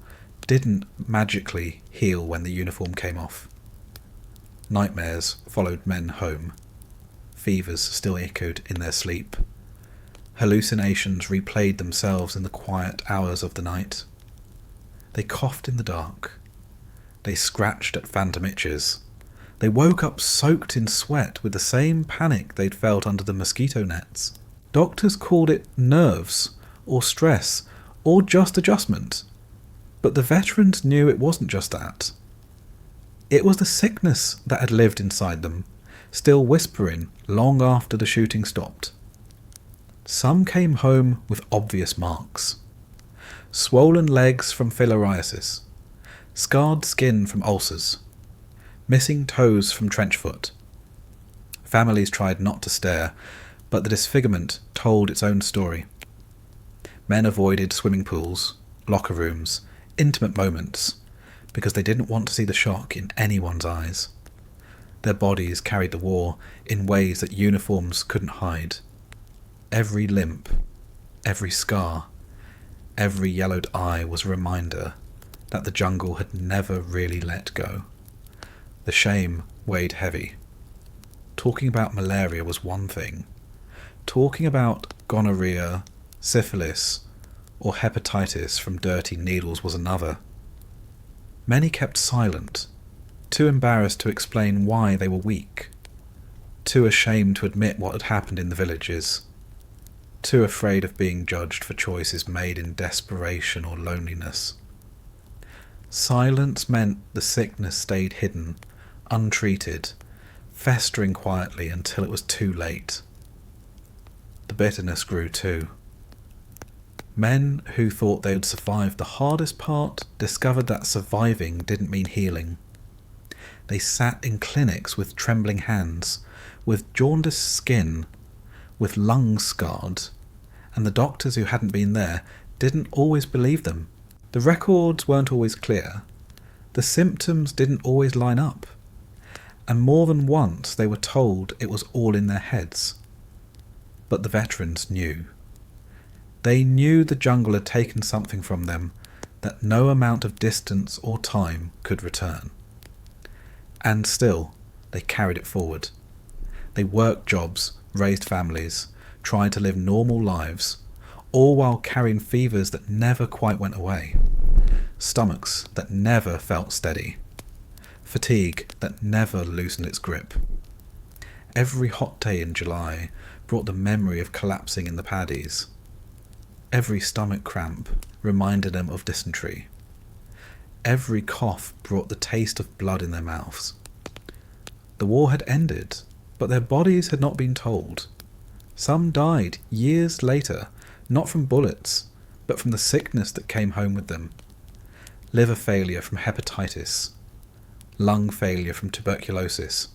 didn't magically heal when the uniform came off. Nightmares followed men home. Fevers still echoed in their sleep. Hallucinations replayed themselves in the quiet hours of the night. They coughed in the dark. They scratched at phantom itches. They woke up soaked in sweat with the same panic they'd felt under the mosquito nets. Doctors called it nerves, or stress, or just adjustment. But the veterans knew it wasn't just that. It was the sickness that had lived inside them, still whispering long after the shooting stopped. Some came home with obvious marks. Swollen legs from filariasis, scarred skin from ulcers, missing toes from trench foot. Families tried not to stare, but the disfigurement told its own story. Men avoided swimming pools, locker rooms, intimate moments, because they didn't want to see the shock in anyone's eyes. Their bodies carried the war in ways that uniforms couldn't hide. Every limp, every scar, every yellowed eye was a reminder that the jungle had never really let go. The shame weighed heavy. Talking about malaria was one thing. Talking about gonorrhea, syphilis, or hepatitis from dirty needles was another. Many kept silent, too embarrassed to explain why they were weak, too ashamed to admit what had happened in the villages, too afraid of being judged for choices made in desperation or loneliness. Silence meant the sickness stayed hidden, untreated, festering quietly until it was too late. The bitterness grew too. Men who thought they would survive the hardest part discovered that surviving didn't mean healing. They sat in clinics with trembling hands, with jaundiced skin, with lungs scarred, and the doctors who hadn't been there didn't always believe them. The records weren't always clear. The symptoms didn't always line up. And more than once they were told it was all in their heads. But the veterans knew. They knew the jungle had taken something from them that no amount of distance or time could return. And still, they carried it forward. They worked jobs, raised families, tried to live normal lives, all while carrying fevers that never quite went away, stomachs that never felt steady, fatigue that never loosened its grip. Every hot day in July brought the memory of collapsing in the paddies. Every stomach cramp reminded them of dysentery. Every cough brought the taste of blood in their mouths. The war had ended, but their bodies had not been told. Some died years later, not from bullets, but from the sickness that came home with them. Liver failure from hepatitis, lung failure from tuberculosis,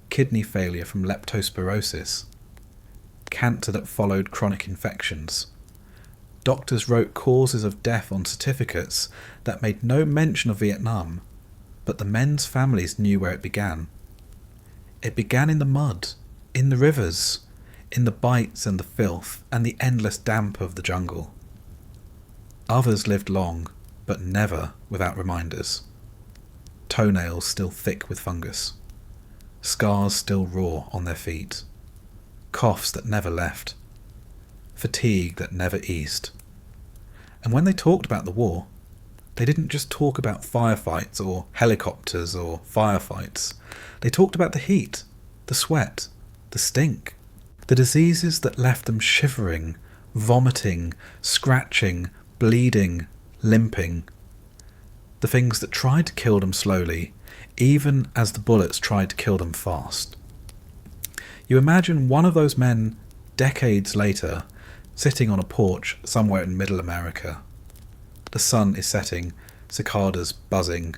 kidney failure from leptospirosis, cancer that followed chronic infections. Doctors wrote causes of death on certificates that made no mention of Vietnam, but the men's families knew where it began. It began in the mud, in the rivers, in the bites and the filth and the endless damp of the jungle. Others lived long, but never without reminders. Toenails still thick with fungus, scars still raw on their feet, coughs that never left, fatigue that never eased. And when they talked about the war, they didn't just talk about firefights or helicopters or firefights. They talked about the heat, the sweat, the stink, the diseases that left them shivering, vomiting, scratching, bleeding, limping. The things that tried to kill them slowly, even as the bullets tried to kill them fast. You imagine one of those men, decades later, sitting on a porch somewhere in Middle America. The sun is setting, cicadas buzzing,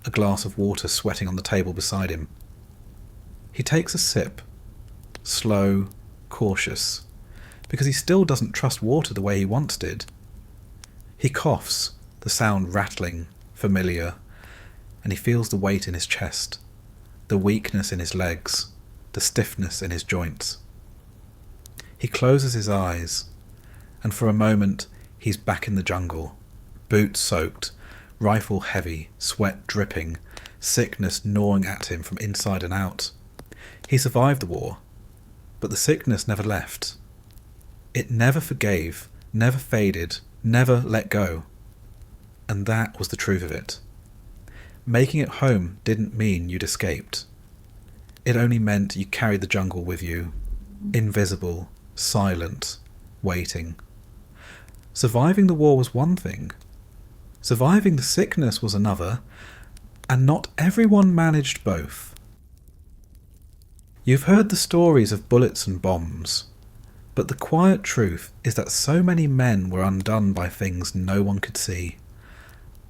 a glass of water sweating on the table beside him. He takes a sip, slow, cautious, because he still doesn't trust water the way he once did. He coughs, the sound rattling, familiar, and he feels the weight in his chest, the weakness in his legs, the stiffness in his joints. He closes his eyes, and for a moment he's back in the jungle, boots soaked, rifle heavy, sweat dripping, sickness gnawing at him from inside and out. He survived the war, but the sickness never left. It never forgave, never faded, never let go. And that was the truth of it. Making it home didn't mean you'd escaped. It only meant you carried the jungle with you, invisible, silent, waiting. Surviving the war was one thing. Surviving the sickness was another, and not everyone managed both. You've heard the stories of bullets and bombs, but the quiet truth is that so many men were undone by things no one could see.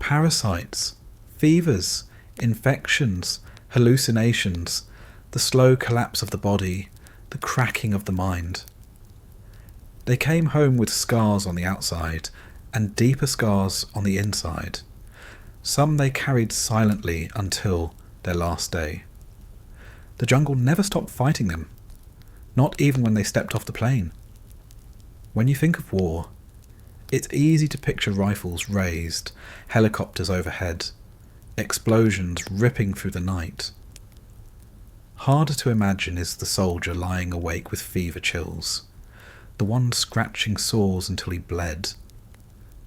Parasites, fevers, infections, hallucinations, the slow collapse of the body, the cracking of the mind. They came home with scars on the outside and deeper scars on the inside. Some they carried silently until their last day. The jungle never stopped fighting them, not even when they stepped off the plane. When you think of war, it's easy to picture rifles raised, helicopters overhead, explosions ripping through the night. Harder to imagine is the soldier lying awake with fever chills, the one scratching sores until he bled,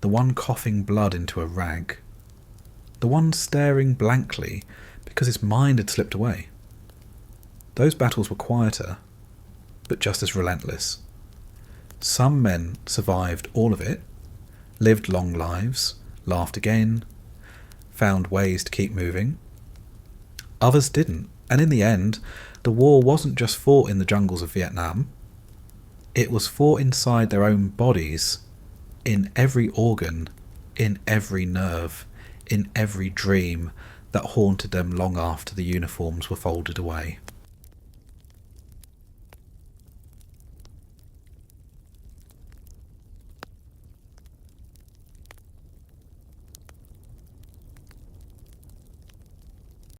the one coughing blood into a rag, the one staring blankly because his mind had slipped away. Those battles were quieter, but just as relentless. Some men survived all of it, lived long lives, laughed again, found ways to keep moving. Others didn't, and in the end, the war wasn't just fought in the jungles of Vietnam. It was fought inside their own bodies, in every organ, in every nerve, in every dream that haunted them long after the uniforms were folded away.